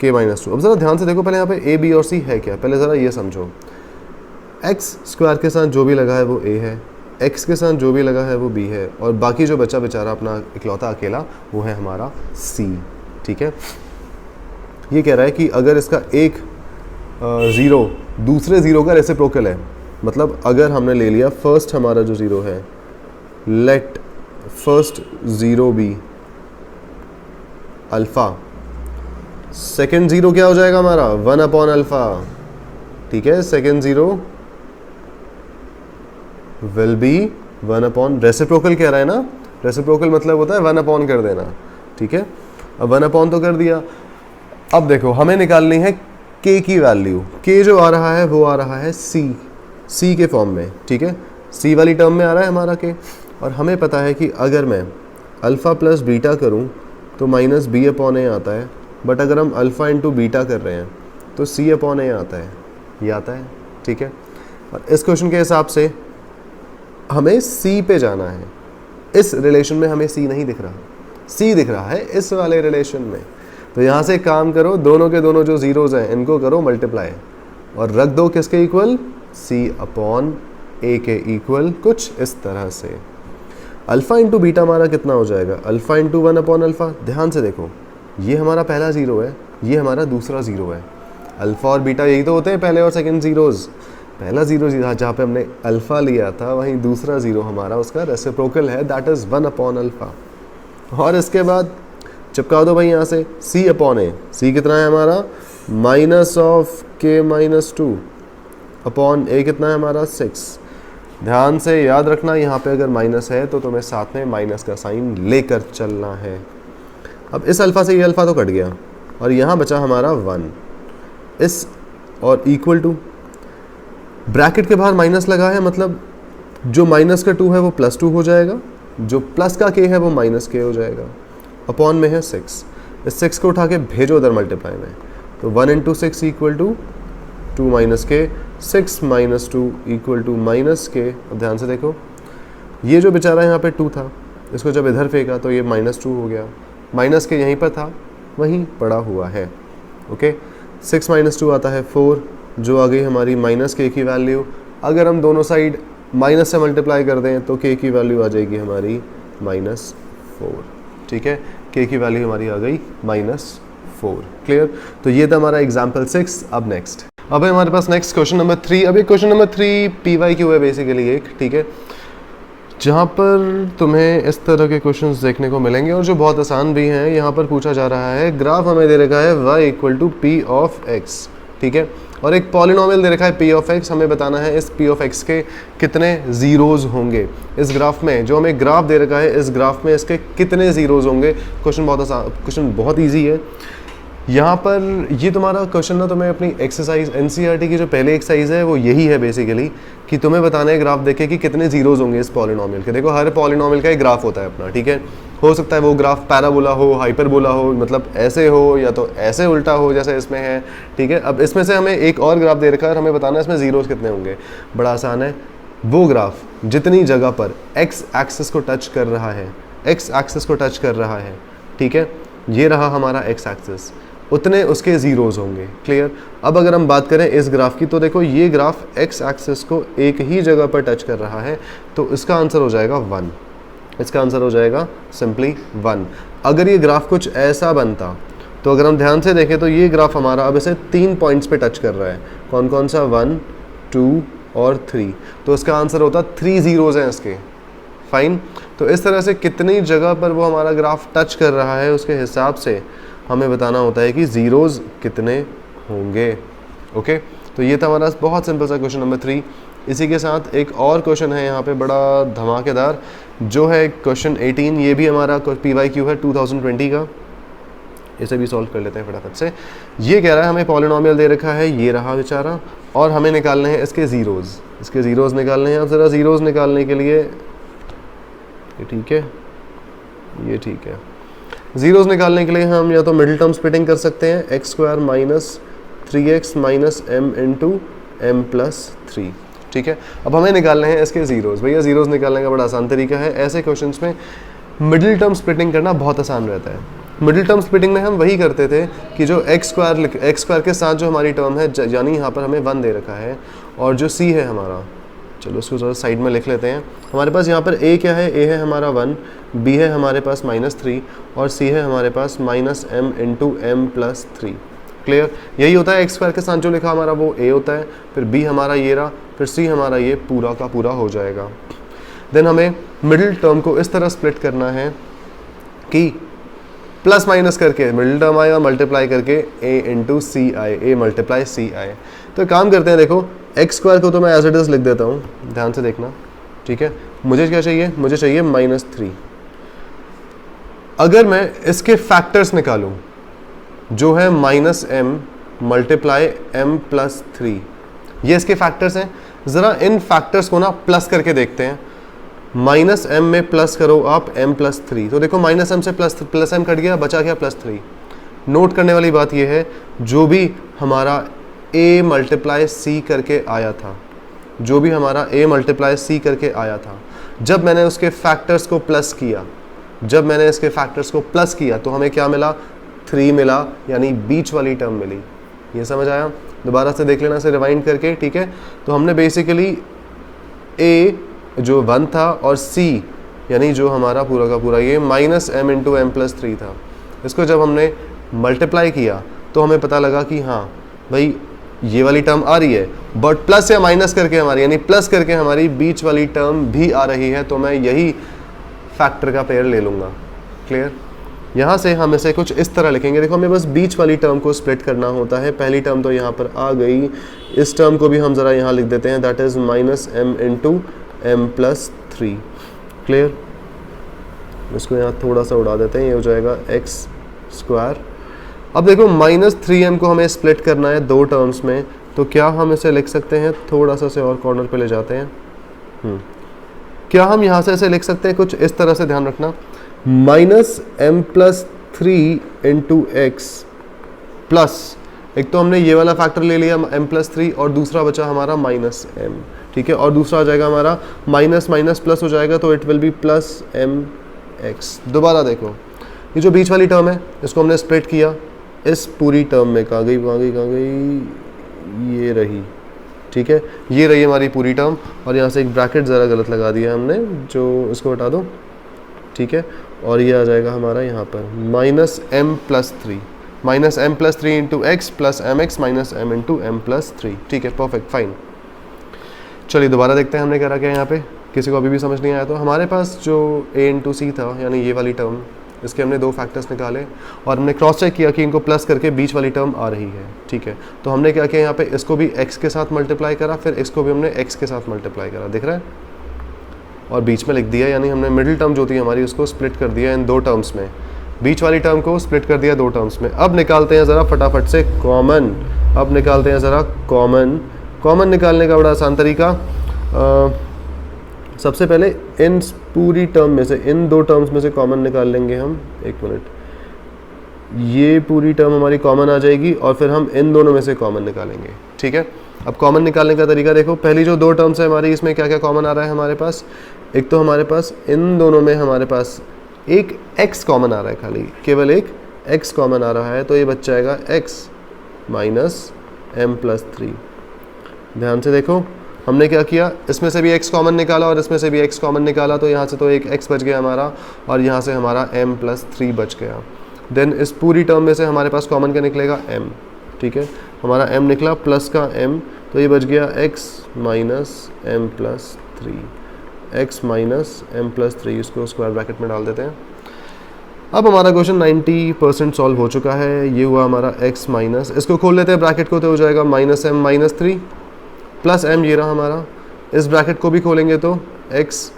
k minus 2। अब ज़रा ध्यान से देखो, पहले यहाँ पे a b और c है क्या, पहले ज़रा ये समझो। x स्क्वायर के साथ जो भी लगा है वो a है, x के साथ जो भी लगा है वो b है, और बाकी जो बच्चा बेचारा अपना इकलौता अकेला वो है हमारा c, ठीक है। ये कह रहा है कि अगर इसका एक ज़ीरो दूसरे ज़ीरो का रेसिप्रोकल है, मतलब अगर हमने ले लिया फर्स्ट हमारा जो ज़ीरो है, let first zero be alpha, second zero क्या हो जाएगा हमारा 1 अपॉन अल्फ़ा, ठीक है। Second zero will be 1 upon, reciprocal कह रहा है ना, रेसिप्रोकल मतलब होता है 1 अपॉन कर देना, ठीक है। अब 1 अपॉन तो कर दिया। अब देखो हमें निकालनी है k की वैल्यू। k जो आ रहा है वो आ रहा है c के फॉर्म में, ठीक है, c वाली टर्म में आ रहा है हमारा k। और हमें पता है कि अगर मैं अल्फ़ा प्लस बीटा करूं तो माइनस b अपॉन a आता है, बट अगर हम अल्फ़ा इंटू बीटा कर रहे हैं तो c अपॉन a आता है, ये आता है, ठीक है। और इस क्वेश्चन के हिसाब से हमें c पे जाना है। इस रिलेशन में हमें c नहीं दिख रहा, c दिख रहा है इस वाले रिलेशन में। तो यहाँ से एक काम करो, दोनों के दोनों जो ज़ीरोज़ हैं इनको करो मल्टीप्लाई और रख दो किसके इक्वल, c अपॉन a के इक्वल, कुछ इस तरह से। अल्फ़ा इंटू बीटा हमारा कितना हो जाएगा, अल्फ़ा इंटू 1 अपॉन अल्फ़ा। ध्यान से देखो, ये हमारा पहला ज़ीरो है, ये हमारा दूसरा ज़ीरो है। अल्फ़ा और बीटा यही तो होते हैं पहले और सेकंड ज़ीरोज़। पहला ज़ीरो जहाँ पे हमने अल्फ़ा लिया था, वहीं दूसरा ज़ीरो हमारा उसका रेसिप्रोकल है, दैट इज़ 1 अपॉन अल्फ़ा। और इसके बाद चिपका दो भाई यहाँ से c अपॉन a, c कितना है हमारा minus of k minus 2 upon a कितना है हमारा 6। ध्यान से याद रखना, यहाँ पे अगर माइनस है तो तुम्हें साथ में माइनस का साइन लेकर चलना है। अब इस अल्फ़ा से ये अल्फ़ा तो कट गया और यहाँ बचा हमारा 1, इस और इक्वल टू, ब्रैकेट के बाहर माइनस लगा है, मतलब जो माइनस का 2 है वो प्लस 2 हो जाएगा, जो प्लस का k है वो माइनस k हो जाएगा। अपॉन में है 6, इस 6 को उठा के भेजो उधर मल्टीप्लाई में, तो 1 इंटू 6 इक्वल टू 2 माइनस के, 6 माइनस 2 इक्वल टू माइनस के। अब ध्यान से देखो, ये जो बेचारा यहाँ पे 2 था, इसको जब इधर फेंका तो ये माइनस 2 हो गया, माइनस के यहीं पर था वहीं पड़ा हुआ है, ओके। 6 माइनस 2 आता है 4, जो आ गई हमारी माइनस के की वैल्यू। अगर हम दोनों साइड माइनस से मल्टीप्लाई कर दें तो के की वैल्यू आ जाएगी हमारी माइनस 4, ठीक है। k की वैल्यू हमारी आ गई माइनस 4, क्लियर। तो ये था हमारा एग्जाम्पल 6। अब नेक्स्ट, अब है हमारे पास नेक्स्ट क्वेश्चन नंबर 3। अब ये क्वेश्चन नंबर 3 PYQ है बेसिकली एक, ठीक है, जहाँ पर तुम्हें इस तरह के क्वेश्चंस देखने को मिलेंगे और जो बहुत आसान भी हैं। यहाँ पर पूछा जा रहा है, ग्राफ हमें दे रखा है y equal to p of x, ठीक है, और एक पॉलिनोमियल दे रखा है p ऑफ x। हमें बताना है इस p ऑफ x के कितने ज़ीरोज़ होंगे इस ग्राफ में। जो हमें ग्राफ दे रखा है, इस ग्राफ में इसके कितने ज़ीरोज़ होंगे। क्वेश्चन बहुत आसान, क्वेश्चन बहुत ईजी है। यहाँ पर ये तुम्हारा क्वेश्चन ना, तुम्हें अपनी एक्सरसाइज NCERT की जो पहली एक्सरसाइज है वो यही है बेसिकली, कि तुम्हें बताना है ग्राफ देखे कि कितने ज़ीरोज़ होंगे इस पॉलिनोमियल के। देखो हर पॉलिनोमियल का एक ग्राफ होता है अपना, ठीक है। हो सकता है वो ग्राफ पैराबोला हो, हाइपरबोला हो, मतलब ऐसे हो या तो ऐसे उल्टा हो जैसे इसमें है, ठीक है। अब इसमें से हमें एक और ग्राफ दे रखा है और हमें बताना है इसमें ज़ीरोज़ कितने होंगे। बड़ा आसान है, वो ग्राफ जितनी जगह पर x एक्सिस को टच कर रहा है, x एक्सिस को टच कर रहा है, ठीक है, ये रहा हमारा x एक्सिस, उतने उसके ज़ीरोज़ होंगे, क्लियर। अब अगर हम बात करें इस ग्राफ की, तो देखो ये ग्राफ x एक्सिस को एक ही जगह पर टच कर रहा है, तो इसका आंसर हो जाएगा 1। इसका आंसर हो जाएगा सिंपली 1। अगर ये ग्राफ कुछ ऐसा बनता, तो अगर हम ध्यान से देखें तो ये ग्राफ हमारा अब इसे 3 पॉइंट्स पे टच कर रहा है। कौन कौन सा, 1, 2 और 3, तो इसका आंसर होता 3 ज़ीरोज़ हैं इसके, फाइन। तो इस तरह से कितनी जगह पर वो हमारा ग्राफ टच कर रहा है उसके हिसाब से हमें बताना होता है कि ज़ीरोज़ कितने होंगे, ओके। तो ये था हमारा बहुत सिंपल सा क्वेश्चन नंबर 3। इसी के साथ एक और क्वेश्चन है यहाँ पे बड़ा धमाकेदार, जो है क्वेश्चन 18। ये भी हमारा PYQ है 2020 का, इसे भी सॉल्व कर लेते हैं फटाफट से। ये कह रहा है हमें पॉलिनोमियल दे रखा है, ये रहा बेचारा, और हमें निकालने हैं इसके ज़ीरोज़, इसके ज़ीरोज़ निकालने हैं। अब ज़रा ज़ीरोज़ निकालने के लिए ये ठीक है, ये ठीक है। ज़ीरोज़ निकालने के लिए हम या तो मिडिल टर्म स्प्लिटिंग कर सकते हैं, X square minus 3x minus M into M plus 3, ठीक है। अब हमें निकालने हैं इसके ज़ीरोज़। भैया ज़ीरोज़ निकालने का बड़ा आसान तरीका है, ऐसे क्वेश्चंस में मिडिल टर्म स्प्लिटिंग करना बहुत आसान रहता है। मिडिल टर्म स्प्लिटिंग में हम वही करते थे कि जो एक्स स्क्वायर के साथ जो हमारी टर्म है, यानी यहाँ पर हमें 1 दे रखा है, और जो c है हमारा, चलो उसको थोड़ा साइड में लिख लेते हैं। हमारे पास यहाँ पर a क्या है, a है हमारा 1, b है हमारे पास -3 और c है हमारे पास -m into M plus 3। Clear? यही होता है एक्स स्क्वायर के साथ जो लिखा हमारा वो a होता है, फिर b हमारा ये रहा, फिर c हमारा ये पूरा का पूरा हो जाएगा। देन हमें मिडिल टर्म को इस तरह स्प्लिट करना है कि प्लस माइनस करके मिडिल टर्म आए और मल्टीप्लाई करके a इंटू सी आए, a मल्टीप्लाई c आए। तो काम करते हैं, देखो एक्स स्क्वायर को तो मैं एज इट इज़ लिख देता हूँ, ध्यान से देखना, ठीक है। मुझे क्या चाहिए, मुझे चाहिए -3। अगर मैं इसके फैक्टर्स निकालूं जो है -m मल्टीप्लाई m प्लस 3, ये इसके फैक्टर्स हैं। ज़रा इन फैक्टर्स को ना प्लस करके देखते हैं। -m में प्लस करो आप m प्लस 3, तो देखो -m से प्लस m कट गया, बचा क्या +3। नोट करने वाली बात यह है, जो भी हमारा a मल्टीप्लाई c करके आया था, जो भी हमारा a मल्टीप्लाई c करके आया था, जब मैंने उसके फैक्टर्स को प्लस किया, जब मैंने इसके फैक्टर्स को प्लस किया तो हमें क्या मिला, 3 मिला, यानी बीच वाली टर्म मिली। ये समझ आया? दोबारा से देख लेना, से रिवाइंड करके, ठीक है। तो हमने बेसिकली a जो 1 था और c यानी जो हमारा पूरा का पूरा ये -m इंटू एम प्लस 3 था, इसको जब हमने मल्टीप्लाई किया तो हमें पता लगा कि हाँ भाई ये वाली टर्म आ रही है, बट प्लस या माइनस करके हमारी, यानी प्लस करके हमारी बीच वाली टर्म भी आ रही है, तो मैं यही फैक्टर का पेयर ले लूँगा। क्लियर? यहाँ से हम इसे कुछ इस तरह लिखेंगे, देखो हमें बस बीच वाली टर्म को स्प्लिट करना होता है। पहली टर्म तो यहाँ पर आ गई, इस टर्म को भी हम ज़रा यहाँ लिख देते हैं, that is -m into M plus 3। Clear? इसको यहाँ थोड़ा सा उड़ा देते हैं, ये हो जाएगा एक्स स्क्वायर। अब देखो -3m को हमें स्प्लिट करना है 2 टर्म्स में, तो क्या हम इसे लिख सकते हैं, थोड़ा सा से और कॉर्नर पे ले जाते हैं। क्या हम यहाँ से इसे लिख सकते हैं कुछ इस तरह से, ध्यान रखना, -m plus 3 into X plus, एक तो हमने ये वाला फैक्टर ले लिया m प्लस 3 और दूसरा बचा हमारा -m, ठीक है। और दूसरा आ जाएगा हमारा माइनस माइनस प्लस हो जाएगा, तो इट विल बी +mx। दोबारा देखो, ये जो बीच वाली टर्म है इसको हमने स्प्लिट किया इस पूरी टर्म में, कहाँ गई, ये रही, ठीक है। ये रही हमारी पूरी टर्म, और यहाँ से एक ब्रैकेट ज़रा गलत लगा दिया हमने, जो इसको हटा दो, ठीक है। और ये आ जाएगा हमारा यहाँ पर -m plus 3 into X plus mx minus m into M plus 3, ठीक है, परफेक्ट, फाइन। चलिए दोबारा देखते हैं हमने करा क्या यहाँ पे, किसी को अभी भी समझ नहीं आया तो। हमारे पास जो a इंटू सी था, यानी ये वाली टर्म, इसके हमने 2 फैक्टर्स निकाले और हमने क्रॉस चेक किया कि इनको प्लस करके बीच वाली टर्म आ रही है, ठीक है। तो हमने क्या किया, यहाँ पे इसको भी x के साथ मल्टीप्लाई करा, फिर इसको भी हमने x के साथ मल्टीप्लाई करा, दिख रहा है, और बीच में लिख दिया, यानी हमने मिडिल टर्म जो थी हमारी उसको स्प्लिट कर दिया इन 2 टर्म्स में, बीच वाली टर्म को स्प्लिट कर दिया 2 टर्म्स में। अब निकालते हैं ज़रा फटाफट से कॉमन, अब निकालते हैं ज़रा कॉमन निकालने का बड़ा आसान तरीका। सबसे पहले इन पूरी टर्म में से, इन 2 टर्म्स में से कॉमन निकाल लेंगे हम। एक मिनट, ये पूरी टर्म हमारी कॉमन आ जाएगी और फिर हम इन दोनों में से कॉमन निकालेंगे, ठीक है। अब कॉमन निकालने का तरीका देखो, पहली जो 2 टर्म्स है हमारी, इसमें क्या क्या कॉमन आ रहा है हमारे पास। एक तो हमारे पास इन दोनों में हमारे पास एक x कॉमन आ रहा है, खाली केवल एक x कॉमन आ रहा है, तो ये बच जाएगा x माइनस m प्लस 3। ध्यान से देखो, हमने क्या किया, इसमें से भी x कॉमन निकाला और इसमें से भी x कॉमन निकाला, तो यहाँ से तो एक x बच गया हमारा और यहाँ से हमारा m प्लस 3 बच गया। देन इस पूरी टर्म में से हमारे पास कॉमन क्या निकलेगा, m, ठीक है। हमारा m निकला प्लस का m, तो ये बच गया x minus m plus 3, x minus m plus 3, इसको स्क्वायर ब्रैकेट में डाल देते हैं। अब हमारा क्वेश्चन 90% सॉल्व हो चुका है। ये हुआ हमारा x माइनस, इसको खोल लेते हैं ब्रैकेट को, तो हो जाएगा -m माइनस 3 प्लस m, ये रहा हमारा। इस ब्रैकेट को भी खोलेंगे तो x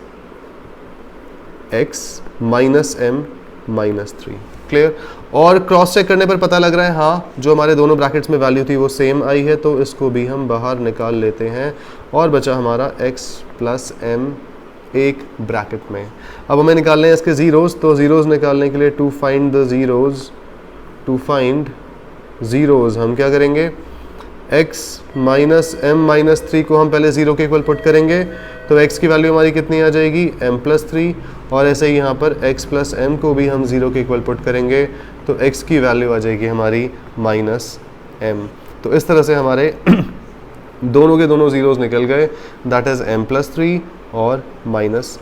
minus m minus 3, clear. और क्रॉस चेक करने पर पता लग रहा है हाँ जो हमारे दोनों ब्रैकेट्स में वैल्यू थी वो सेम आई है, तो इसको भी हम बाहर निकाल लेते हैं और बचा हमारा x प्लस m एक ब्रैकेट में। अब हमें निकालने हैं इसके ज़ीरोज़, तो ज़ीरोज़ निकालने के लिए टू फाइंड ज़ीरोज़ हम क्या करेंगे, x माइनस m माइनस 3 को हम पहले 0 के इक्वल पुट करेंगे, तो x की वैल्यू हमारी कितनी आ जाएगी m प्लस 3, और ऐसे ही यहाँ पर x प्लस m को भी हम 0 के इक्वल पुट करेंगे, तो x की वैल्यू आ जाएगी हमारी माइनस m। तो इस तरह से हमारे दोनों के दोनों ज़ीरोज़ निकल गए, दैट इज़ m प्लस 3 और माइनस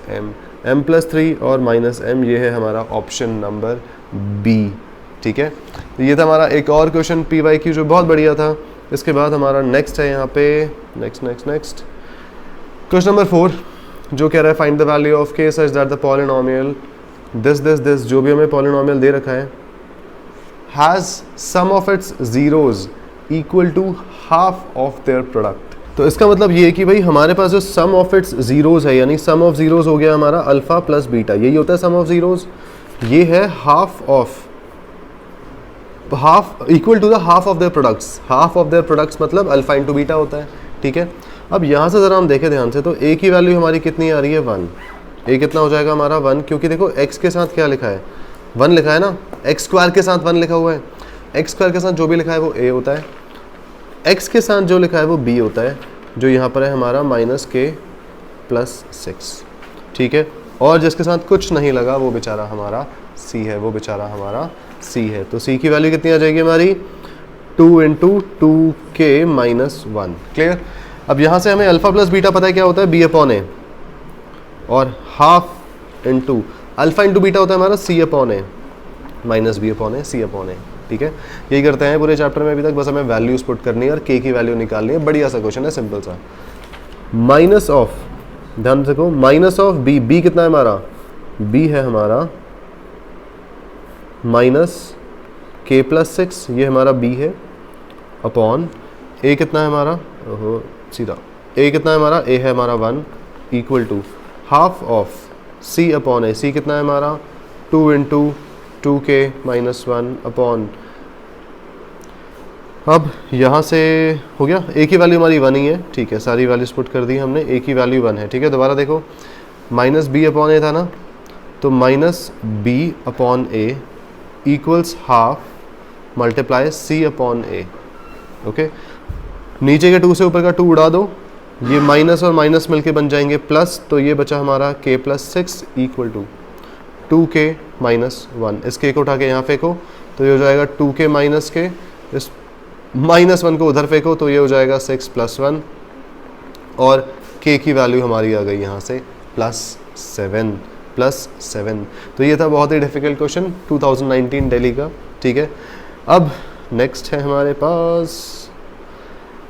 m प्लस 3 और माइनस m, ये है हमारा ऑप्शन नंबर बी। ठीक है, तो ये था हमारा एक और क्वेश्चन PYQ जो बहुत बढ़िया था। इसके बाद हमारा नेक्स्ट है यहाँ पे नेक्स्ट क्वेश्चन नंबर 4 जो कह रहा है find the value of k such that the polynomial this जो भी हमें पॉलिनोमियल दे रखा है has sum of its zeros equal to half of their product. तो इसका मतलब ये है कि भाई हमारे पास जो सम ऑफ इट्स ज़ीरोज़ है, यानी सम ऑफ ज़ीरोज़ हो गया हमारा अल्फ़ा प्लस बीटा, यही होता है सम ऑफ ज़ीरोज़। ये है half equal to the half of their products. Half of their products मतलब अल्फ़ा इंटू बीटा होता है। ठीक है, अब यहाँ से ज़रा हम देखें ध्यान से, तो a की वैल्यू हमारी कितनी आ रही है 1। a कितना हो जाएगा हमारा 1, क्योंकि देखो x के साथ क्या लिखा है 1 लिखा है ना, x स्क्वायर के साथ 1 लिखा हुआ है, x स्क्वायर के साथ जो भी लिखा है वो a होता है, x के साथ जो लिखा है वो b होता है, जो यहाँ पर है हमारा माइनस k प्लस 6। ठीक है, और जिसके साथ कुछ नहीं लगा वो बेचारा हमारा c है, तो c की वैल्यू कितनी आ जाएगी हमारी 2 इंटू 2k माइनस 1। क्लियर। अब यहाँ से हमें अल्फ़ा प्लस बीटा पता है क्या होता है b अपॉन a, और half into alpha into beta होता है हमारा c upon a minus b upon a c upon a। ठीक है, यही करते हैं पूरे चैप्टर में अभी तक, बस हमें वैल्यूज पुट करनी है और k की वैल्यू निकालनी है। बढ़िया सा क्वेश्चन है, सिंपल सा। माइनस ऑफ, ध्यान से देखो, माइनस ऑफ b कितना है हमारा, b है हमारा माइनस k प्लस 6, ये हमारा b है, अपॉन a कितना है हमारा, ओहो सीधा, a कितना है हमारा, a है हमारा 1, equal to half of c upon a, c कितना है हमारा 2 इंटू 2k माइनस 1 अपॉन, अब यहाँ से हो गया, a की वैल्यू हमारी 1 ही है। ठीक है, सारी वैल्यूज पुट कर दी हमने, a की वैल्यू 1 है। ठीक है, दोबारा देखो, माइनस b अपॉन a था ना, तो minus b upon a equals half multiply c upon a। Okay, नीचे के 2 से ऊपर का 2 उड़ा दो, ये माइनस और माइनस मिलके बन जाएंगे प्लस, तो ये बचा हमारा k plus 6 equal to 2k minus 1। इस k को उठा के यहाँ फेंको तो ये हो जाएगा 2k माइनस k, इस माइनस 1 को उधर फेंको तो ये हो जाएगा 6 प्लस 1, और k की वैल्यू हमारी आ गई यहाँ से प्लस 7। तो ये था बहुत ही डिफिकल्ट क्वेश्चन 2019 दिल्ली का। ठीक है, अब नेक्स्ट है हमारे पास,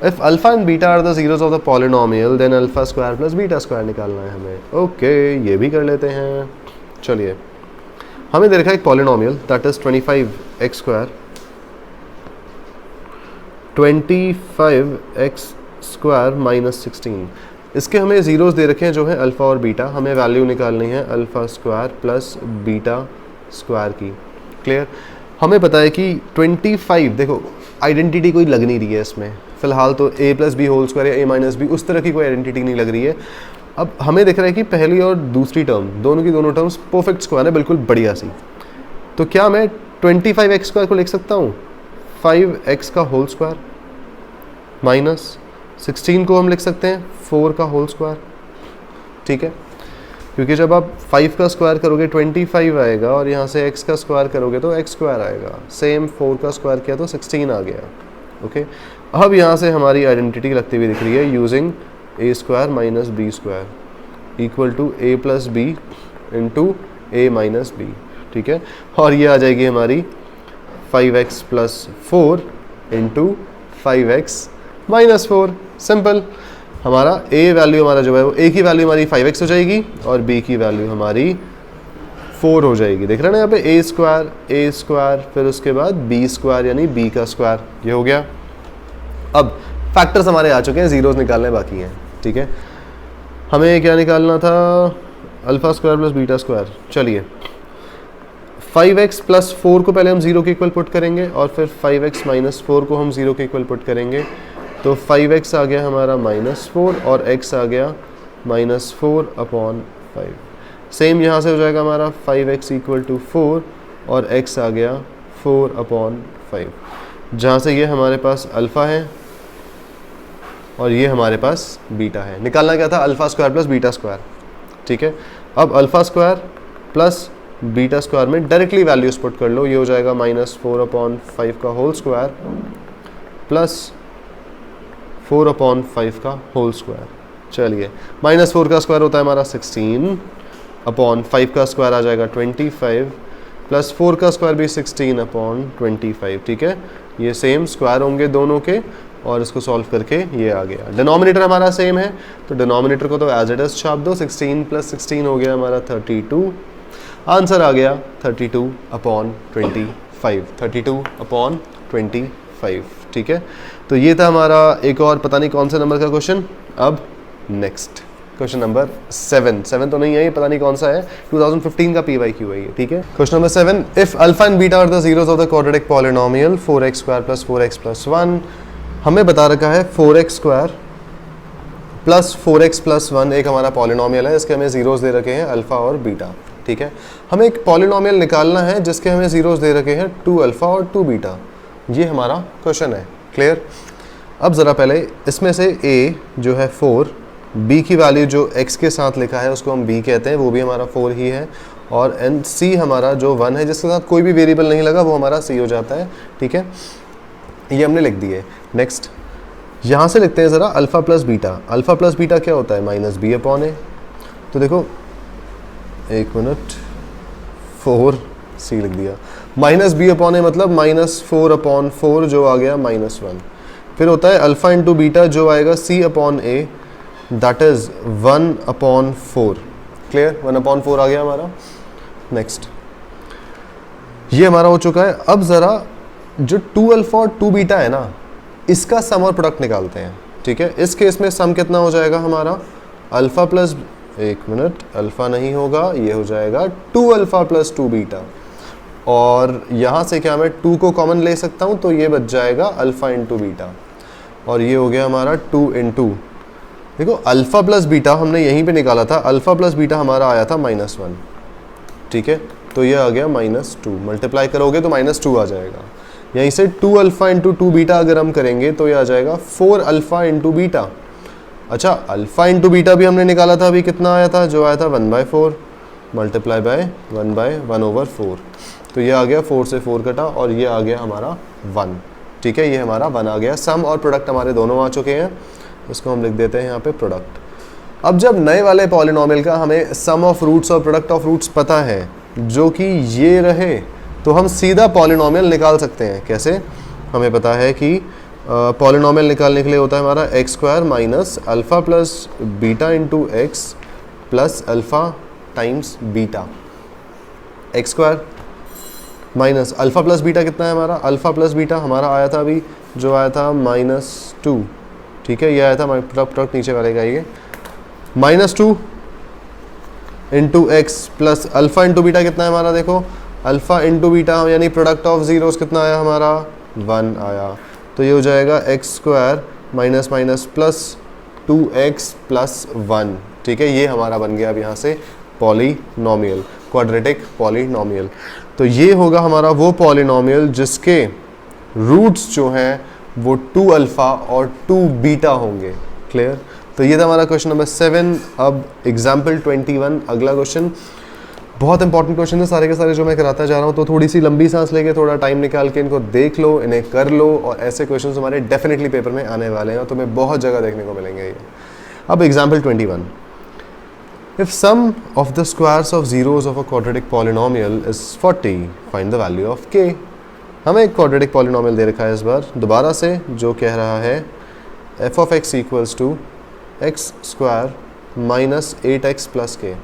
if alpha and beta are the zeros of the polynomial then alpha square plus beta square निकालना है हमें। ओके, ये भी कर लेते हैं। चलिए, हमें दे रखा है एक polynomial that is 25x square, 25x square minus 16। इसके हमें ज़ीरोज़ दे रखे हैं जो है अल्फ़ा और बीटा, हमें वैल्यू निकालनी है alpha square plus beta square की। क्लियर। हमें पता है कि 25, देखो आइडेंटिटी कोई लग नहीं रही है इसमें फ़िलहाल, तो a plus B whole square या a माइनस बी उस तरह की कोई आइडेंटिटी नहीं लग रही है। अब हमें दिख रहा है कि पहली और दूसरी टर्म दोनों की दोनों टर्म्स परफेक्ट स्क्वायर है, बिल्कुल बढ़िया सी। तो क्या मैं 25x स्क्वायर को लिख सकता हूँ 5x का होल स्क्वायर माइनस 16 को हम लिख सकते हैं 4 का होल स्क्वायर। ठीक है, क्योंकि जब आप 5 का स्क्वायर करोगे 25 आएगा, और यहाँ से x का स्क्वायर करोगे तो x स्क्वायर आएगा। सेम 4 का स्क्वायर किया तो 16 आ गया। ओके, अब यहाँ से हमारी आइडेंटिटी लगती हुई दिख रही है using a square minus B square equal to a plus B into a minus B. ठीक है, और ये आ जाएगी हमारी 5x plus 4 into 5x minus 4। Simple, हमारा a वैल्यू हमारा जो है वो a की वैल्यू हमारी 5x हो जाएगी और b की वैल्यू हमारी 4 हो जाएगी। देख रहे हैं ना यहाँ पे a स्क्वायर फिर उसके बाद b स्क्वायर यानी b का स्क्वायर, ये हो गया। अब फैक्टर्स हमारे आ चुके हैं, ज़ीरोज़ निकालने बाकी हैं। ठीक है, हमें क्या निकालना था, alpha square plus beta square. चलिए, 5x प्लस 4 को पहले हम 0 के इक्वल पुट करेंगे और फिर 5x माइनस 4 को हम 0 के इक्वल पुट करेंगे। तो 5x आ गया हमारा -4 और x आ गया -4/5। सेम यहाँ से हो जाएगा हमारा 5x इक्वल टू 4 और x आ गया 4/5, जहाँ से ये हमारे पास अल्फ़ा है और ये हमारे पास बीटा है। निकालना क्या था? Alpha square plus beta square. ठीक है, अब alpha square plus beta square में डायरेक्टली वैल्यूज पुट कर लो। ये हो जाएगा -4/5 का होल स्क्वायर प्लस 4/5 का होल स्क्वायर। चलिए, -4 का स्क्वायर होता है हमारा 16/5 का स्क्वायर आ जाएगा 25 प्लस 4 का स्क्वायर भी 16/25। ठीक है, ये सेम स्क्वायर होंगे दोनों के और इसको सॉल्व करके ये आ गया। डिनोमिनेटर हमारा सेम है तो डिनोमिनेटर को तो एज इट इज छाप दो। 16 + 16 हो गया हमारा 32। आंसर आ गया 32/25, 32/25। ठीक है, तो ये था हमारा एक और पता नहीं कौन से नंबर का क्वेश्चन। अब नेक्स्ट क्वेश्चन नंबर 7 तो नहीं है, ये पता नहीं कौन सा है, 2015 का PYQ है ये। ठीक है, question number 7, if alpha and beta are the zeros of the quadratic polynomial 4x² + 4x + 1। हमें बता रखा है 4x² + 4x + 1 एक हमारा पॉलिनोमियल है, इसके हमें जीरोस दे रखे हैं अल्फा और बीटा। ठीक है, हमें एक पॉलिनोमियल निकालना है जिसके हमें जीरोस दे रखे हैं 2 अल्फा और 2 बीटा। ये हमारा क्वेश्चन है। क्लियर? अब ज़रा पहले इसमें से a जो है 4, b की वैल्यू जो x के साथ लिखा है उसको हम b कहते हैं, वो भी हमारा 4 ही है, और एंड c हमारा जो 1 है जिसके साथ कोई भी वेरिएबल नहीं लगा वो हमारा c हो जाता है। ठीक है, ये हमने लिख दिए। नेक्स्ट यहाँ से लिखते हैं ज़रा alpha plus beta. Alpha plus beta क्या होता है? -b/a। तो देखो एक मिनट, 4c लिख दिया, -b/a मतलब -4/4 जो आ गया -1। फिर होता है अल्फ़ा इंटू बीटा जो आएगा c/a, दैट इज़ 1/4। क्लियर? 1/4 आ गया हमारा। नेक्स्ट ये हमारा हो चुका है। अब ज़रा जो 2 अल्फ़ा और 2 बीटा है ना, इसका सम और प्रोडक्ट निकालते हैं। ठीक है, इस केस में सम कितना हो जाएगा हमारा? अल्फ़ा प्लस, एक मिनट, अल्फ़ा नहीं होगा, ये हो जाएगा 2 अल्फ़ा + 2 बीटा, और यहाँ से क्या मैं 2 को कॉमन ले सकता हूँ तो ये बच जाएगा अल्फ़ा इंटू बीटा, और ये हो गया हमारा 2 इंटू, देखो अल्फ़ा प्लस बीटा हमने यहीं पे निकाला था, अल्फ़ा प्लस बीटा हमारा आया था -1। ठीक है, तो ये आ गया -2, मल्टीप्लाई करोगे तो -2 आ जाएगा। यहीं से 2 अल्फ़ा इंटू 2 बीटा अगर हम करेंगे तो ये आ जाएगा 4 अल्फ़ा इंटू बीटा। अच्छा, अल्फ़ा इंटू बीटा भी हमने निकाला था, अभी कितना आया था? जो आया था 1/4 मल्टीप्लाई बाय 1/1/4। तो ये आ गया 4 से 4 कटा और ये आ गया हमारा 1। ठीक है, ये हमारा 1 आ गया। सम और प्रोडक्ट हमारे दोनों आ चुके हैं, इसको हम लिख देते हैं यहाँ पे प्रोडक्ट। अब जब नए वाले पॉलिनोमियल का हमें सम ऑफ रूट्स और प्रोडक्ट ऑफ रूट्स पता है जो कि ये रहे, तो हम सीधा पॉलिनोमियल निकाल सकते हैं। कैसे? हमें पता है कि पॉलिनोमियल निकालने के लिए होता है हमारा x² minus alpha plus beta into X plus alpha times beta. x² minus alpha plus beta कितना है हमारा? अल्फ़ा प्लस बीटा हमारा आया था अभी, जो आया था -2। ठीक है, ये आया था प्रोडक्ट नीचे वाले का, ये -2 into X plus alpha into beta कितना है हमारा? देखो अल्फ़ा इंटू बीटा यानी प्रोडक्ट ऑफ जीरोस कितना आया हमारा? 1 आया। तो ये हो जाएगा x² minus minus plus 2x + 1। ठीक है, ये हमारा बन गया अब यहाँ से पॉलिनोमियल, क्वाड्रेटिक पॉलिनोमियल। तो ये होगा हमारा वो पॉलिनोमियल जिसके रूट्स जो हैं वो 2 अल्फ़ा और 2 बीटा होंगे। क्लियर? तो ये था हमारा क्वेश्चन नंबर 7। अब एग्जाम्पल 21, अगला क्वेश्चन बहुत इंपॉर्टेंट क्वेश्चन है सारे के सारे जो मैं कराता जा रहा हूँ, तो थोड़ी सी लंबी सांस लेके थोड़ा टाइम निकाल के इनको देख लो, इन्हें कर लो, और ऐसे क्वेश्चंस हमारे डेफिनेटली पेपर में आने वाले हैं और तुम्हें बहुत जगह देखने को मिलेंगे ये। अब example 21, if sum of the squares of zeros of a quadratic polynomial is 40, find the value of k। हमें एक क्वाड्रेटिक पॉलिनोमियल दे रखा है इस बार दोबारा से, जो कह रहा है f of x equals to x² minus 8x + k।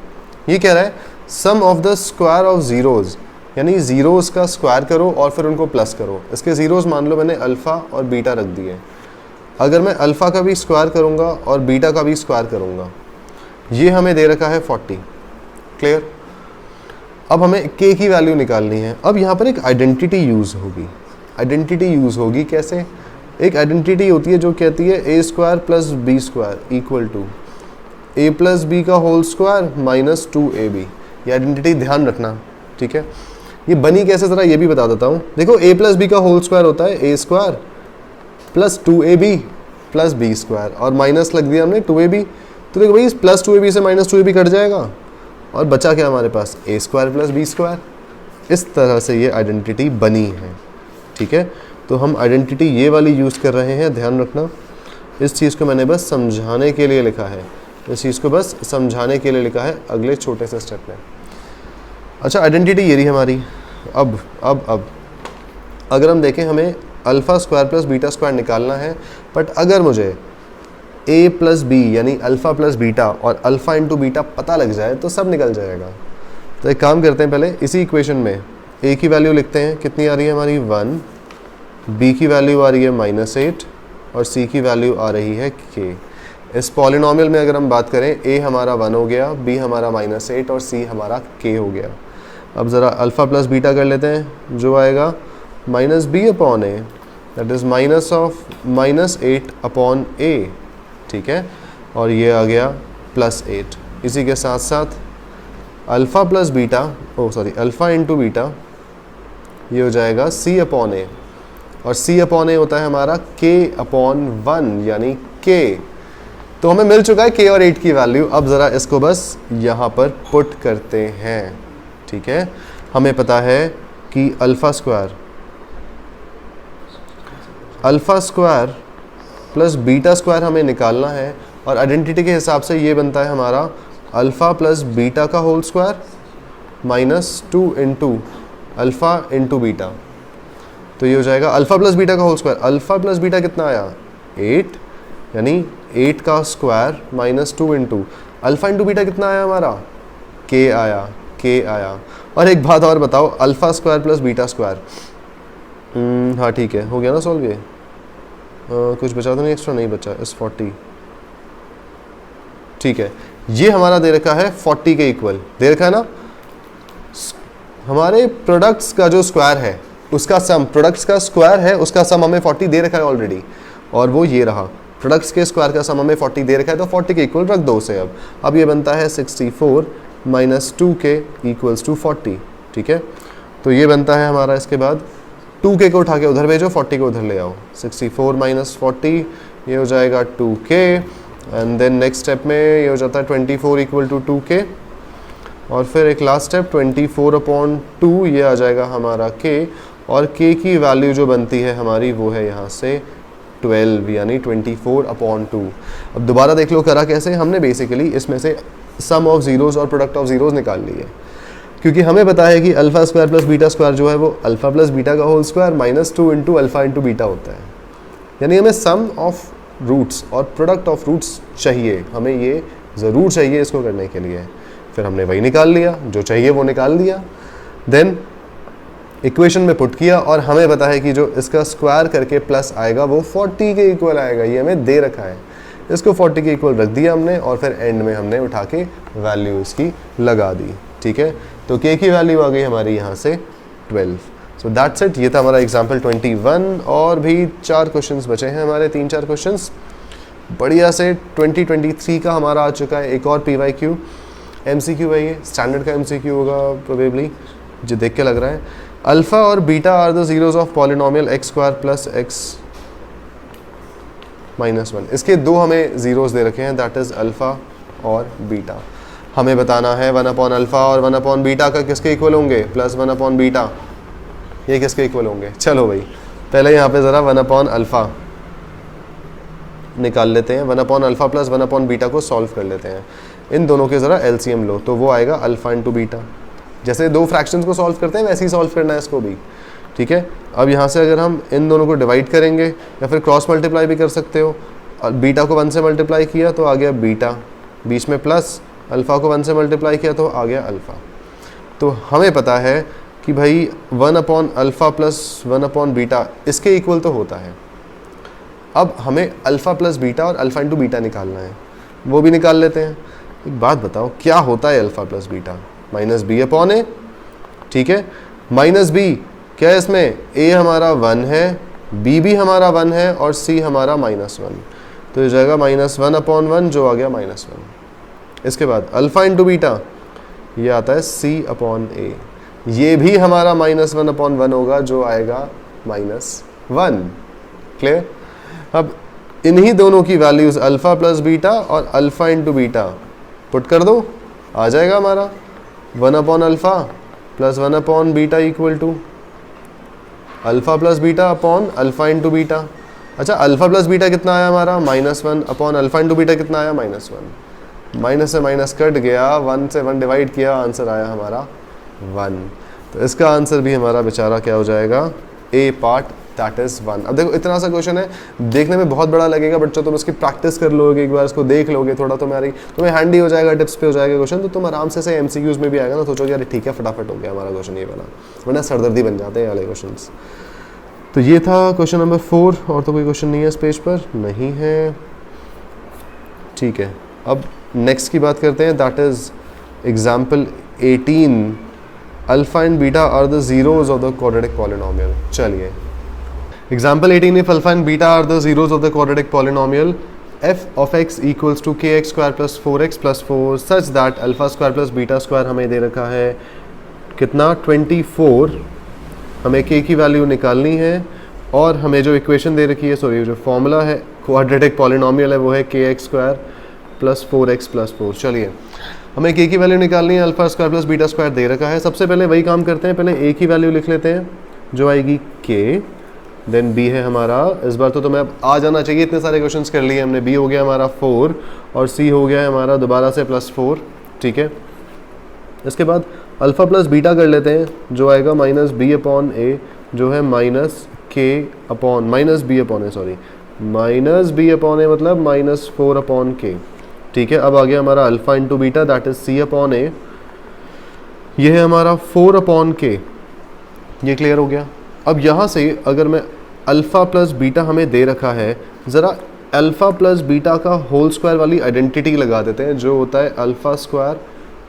ये कह रहा है sum of the square of zeros, यानी जीरोज़ का स्क्वायर करो और फिर उनको प्लस करो। इसके जीरोज़ मान लो मैंने अल्फ़ा और बीटा रख दिए, अगर मैं अल्फ़ा का भी स्क्वायर करूँगा और बीटा का भी स्क्वायर करूँगा, ये हमें दे रखा है 40। क्लियर? अब हमें k की वैल्यू निकालनी है। अब यहाँ पर एक आइडेंटिटी यूज़ होगी। आइडेंटिटी यूज़ होगी कैसे? एक आइडेंटिटी होती है जो कहती है a square plus B square equal to a plus B का होल स्क्वायर माइनस 2ab। ये आइडेंटिटी ध्यान रखना, ठीक है। ये बनी कैसे ज़रा ये भी बता देता हूँ। देखो a प्लस बी का होल स्क्वायर होता है a square plus 2ab plus B square, और माइनस लग दिया हमने 2ab। तो देखो भाई प्लस 2ab से माइनस 2ab कट जाएगा और बचा क्या हमारे पास? a square plus B square. इस तरह से ये आइडेंटिटी बनी है, ठीक है। तो हम आइडेंटिटी ये वाली यूज़ कर रहे हैं, ध्यान रखना। इस चीज़ को मैंने बस समझाने के लिए लिखा है, इस चीज़ को बस समझाने के लिए लिखा है अगले छोटे से स्टेप में। अच्छा, आइडेंटिटी ये रही हमारी। अब अगर हम देखें, हमें alpha square plus beta square निकालना है, बट अगर मुझे a प्लस बी यानी अल्फ़ा प्लस बीटा और अल्फ़ा इंटू बीटा पता लग जाए तो सब निकल जाएगा। तो एक काम करते हैं, पहले इसी इक्वेशन में a की वैल्यू लिखते हैं, कितनी आ रही है हमारी 1, b की वैल्यू आ रही है -8 और c की वैल्यू आ रही है k। इस पॉलिनॉमियल में अगर हम बात करें, a हमारा 1 हो गया, b हमारा -8 और c हमारा k हो गया। अब ज़रा अल्फ़ा प्लस बीटा कर लेते हैं, जो आएगा -b upon a, that is minus of -8 upon a, ठीक है। और ये आ गया +8। इसी के साथ साथ alpha plus beta, alpha into beta, ये हो जाएगा c अपॉन a, और c अपॉन a होता है हमारा k अपॉन 1 यानी k। तो हमें मिल चुका है k और 8 की वैल्यू। अब ज़रा इसको बस यहाँ पर पुट करते हैं, ठीक है। हमें पता है कि alpha square plus beta square हमें निकालना है, और आइडेंटिटी के हिसाब से ये बनता है हमारा अल्फ़ा प्लस बीटा का whole square -2 into alpha into beta. तो ये हो जाएगा अल्फ़ा प्लस बीटा का whole square. Alpha plus beta कितना आया? 8, यानी 8 का square -2 into alpha into beta कितना आया हमारा? k आया। और एक बात और बताओ, alpha square plus beta square, हाँ ठीक है, हो गया ना सॉल्व ये? कुछ बचा तो नहीं? एक्स्ट्रा नहीं बचा, इस 40, ठीक है। ये हमारा दे रखा है 40 के इक्वल, दे रखा है ना। हमारे प्रोडक्ट्स का जो स्क्वायर है उसका सम, प्रोडक्ट्स का स्क्वायर है उसका सम हमें 40 दे रखा है ऑलरेडी, और वो ये रहा। प्रोडक्ट्स के स्क्वायर का सम हमें 40 दे रखा है, तो 40 के इक्वल रख दो उसे। अब ये बनता है 64 माइनस 2k इक्वल्स टू 40, ठीक है। तो ये बनता है हमारा, इसके बाद 2k को उठा के उधर भेजो, 40 को उधर ले आओ। 64 माइनस 40 ये हो जाएगा 2k, and then next step में ये हो जाता है 24 इक्वल टू 2k, और फिर एक लास्ट स्टेप 24 अपॉन 2 ये आ जाएगा हमारा k, और k की वैल्यू जो बनती है हमारी वो है यहाँ से 12 यानी 24 अपॉन 2। अब दोबारा देख लो करा कैसे, हमने बेसिकली इसमें से सम ऑफ ज़ीरोज़ और प्रोडक्ट ऑफ ज़ीरोज़ निकाल ली है, क्योंकि हमें पता है कि alpha square plus beta square जो है वो अल्फ़ा प्लस बीटा का whole square -2 into alpha into beta होता है। यानी हमें सम ऑफ रूट्स और प्रोडक्ट ऑफ रूट्स चाहिए, हमें ये ज़रूर चाहिए इसको करने के लिए। फिर हमने वही निकाल लिया, जो चाहिए वो निकाल दिया, देन इक्वेशन में पुट किया, और हमें पता है कि जो इसका स्क्वायर करके प्लस आएगा वो 40 के इक्वल आएगा, ये हमें दे रखा है। इसको 40 के इक्वल रख दिया हमने, और फिर एंड में हमने उठा के वैल्यू इसकी लगा दी, ठीक है। तो k की वैल्यू आ गई हमारी यहाँ से 12। सो दैट्स इट, ये था हमारा एग्जाम्पल 21। और भी 4 क्वेश्चंस बचे हैं हमारे, 3-4 क्वेश्चंस बढ़िया से। 2023 का हमारा आ चुका है एक और PYQ MCQ है, ये स्टैंडर्ड का MCQ होगा प्रोबेबली, जो देख के लग रहा है। अल्फ़ा और beta are the zeros of polynomial x square plus x -1। इसके 2 हमें ज़ीरोज़ दे रखे हैं, दैट इज़ अल्फ़ा और बीटा। हमें बताना है 1 अपॉन अल्फ़ा और 1 अपॉन बीटा का किसके इक्वल होंगे, +1 अपॉन बीटा, ये किसके इक्वल होंगे। चलो भाई पहले यहाँ पे ज़रा 1 अपॉन अल्फ़ा निकाल लेते हैं, 1 upon alpha plus 1 upon beta को सॉल्व कर लेते हैं। इन दोनों के ज़रा LCM लो, तो वो आएगा अल्फ़ा इंटू बीटा। जैसे 2 फ्रैक्शंस को सॉल्व करते हैं वैसे ही सॉल्व करना है इसको भी, ठीक है। अब यहाँ से अगर हम इन दोनों को डिवाइड करेंगे, या फिर क्रॉस मल्टीप्लाई भी कर सकते हो, और बीटा को 1 से मल्टीप्लाई किया तो आ गया बीटा, बीच में प्लस, अल्फ़ा को 1 से मल्टीप्लाई किया तो आ गया अल्फ़ा। तो हमें पता है कि भाई 1 upon alpha plus 1 upon beta इसके इक्वल तो होता है। अब हमें अल्फ़ा प्लस बीटा और अल्फ़ा इंटू बीटा निकालना है, वो भी निकाल लेते हैं। एक बात बताओ, क्या होता है alpha plus beta? -b upon a, ठीक है। माइनस बी क्या है इसमें, ए हमारा 1 है, बी भी हमारा 1 है और सी हमारा -1, तो ये जाएगा -1/1 जो आ गया -1। इसके बाद अल्फा इंटू बीटा ये आता है C/A, ये भी हमारा -1/1 होगा जो आएगा -1। क्लियर। अब इन्हीं दोनों की वैल्यूज अल्फा प्लस बीटा और अल्फा इंटू बीटा पुट कर दो, आ जाएगा हमारा 1/अल्फा प्लस 1/बीटा equal to alpha plus beta upon alpha into beta. अच्छा, अल्फा प्लस बीटा कितना आया हमारा -1 अपॉन अल्फा इंटू बीटा कितना आया -1, माइनस से माइनस कट गया, 1 से 1 डिवाइड किया, आंसर आया हमारा 1। तो इसका आंसर भी हमारा बेचारा क्या हो जाएगा, ए पार्ट, दैट इज 1। अब देखो इतना सा क्वेश्चन है, देखने में बहुत बड़ा लगेगा, बट जो तुम इसकी प्रैक्टिस कर लोगे, एक बार इसको देख लोगे थोड़ा, तुम्हें हैंडी हो जाएगा, टिप्स पे हो जाएगा क्वेश्चन, तो तुम आराम से एमसीक्यूज में भी आएगा ना, सोचोगे अरे ठीक है फटाफट हो गया हमारा क्वेश्चन ये वाला, वरना सरदर्दी बन जाते हैं वाले क्वेश्चन। तो ये था क्वेश्चन नंबर 4, और तो कोई क्वेश्चन नहीं है इस पेज पर, नहीं है, ठीक है। अब नेक्स्ट की बात करते हैं, that is example 18, alpha and beta are the zeros of the quadratic polynomial. चलिए example 18, if alpha and beta are the zeros of the quadratic polynomial f of x equals to kx square plus 4x plus 4 such that alpha square plus beta square हमें दे रखा है कितना 24, हमें k की value निकालनी है, और हमें जो इक्वेशन दे रखी है, सॉरी जो फॉर्मूला है क्वाड्रेटिक पॉलिनोमियल है वो है kx square plus 4x plus 4। चलिए हमें k की वैल्यू निकालनी है, alpha square plus beta square दे रखा है। सबसे पहले वही काम करते हैं, पहले a की वैल्यू लिख लेते हैं जो आएगी k, देन b है हमारा, इस बार तो तुम्हें अब आ जाना चाहिए, इतने सारे क्वेश्चंस कर लिए हमने, b हो गया हमारा 4 और c हो गया है हमारा दोबारा से +4, ठीक है। इसके बाद अल्फा प्लस बीटा कर लेते हैं जो आएगा -b/a जो है -b/a मतलब -4/k, ठीक है। अब आ गया हमारा alpha into beta that is c/a, ये है हमारा 4/k, ये क्लियर हो गया। अब यहाँ से अगर मैं अल्फ़ा प्लस बीटा हमें दे रखा है, ज़रा अल्फ़ा प्लस बीटा का होल स्क्वायर वाली आइडेंटिटी लगा देते हैं जो होता है alpha square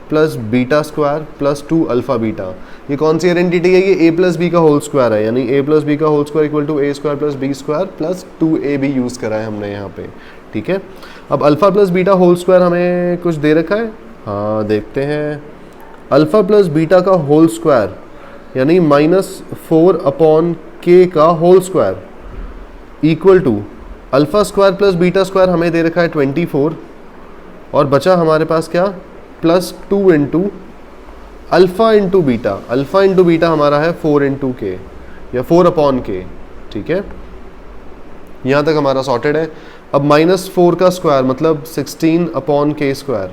plus beta square plus 2 alpha beta. ये कौन सी आइडेंटिटी है, ये a प्लस बी का होल स्क्वायर है, यानी a प्लस बी का whole square equal to a square plus B square plus 2ab use करा है हमने यहाँ पे, ठीक है। अब alpha plus beta whole square हमें कुछ दे रखा है, हाँ देखते हैं, अल्फ़ा प्लस बीटा का होल स्क्वायर यानी -4/k का whole square equal to alpha square plus beta square हमें दे रखा है 24, और बचा हमारे पास क्या +2 into alpha into beta, alpha into beta हमारा है 4 इंटू k या 4/k, ठीक है। यहाँ तक हमारा सॉर्टेड है। अब -4 का स्क्वायर मतलब 16/k स्क्वायर,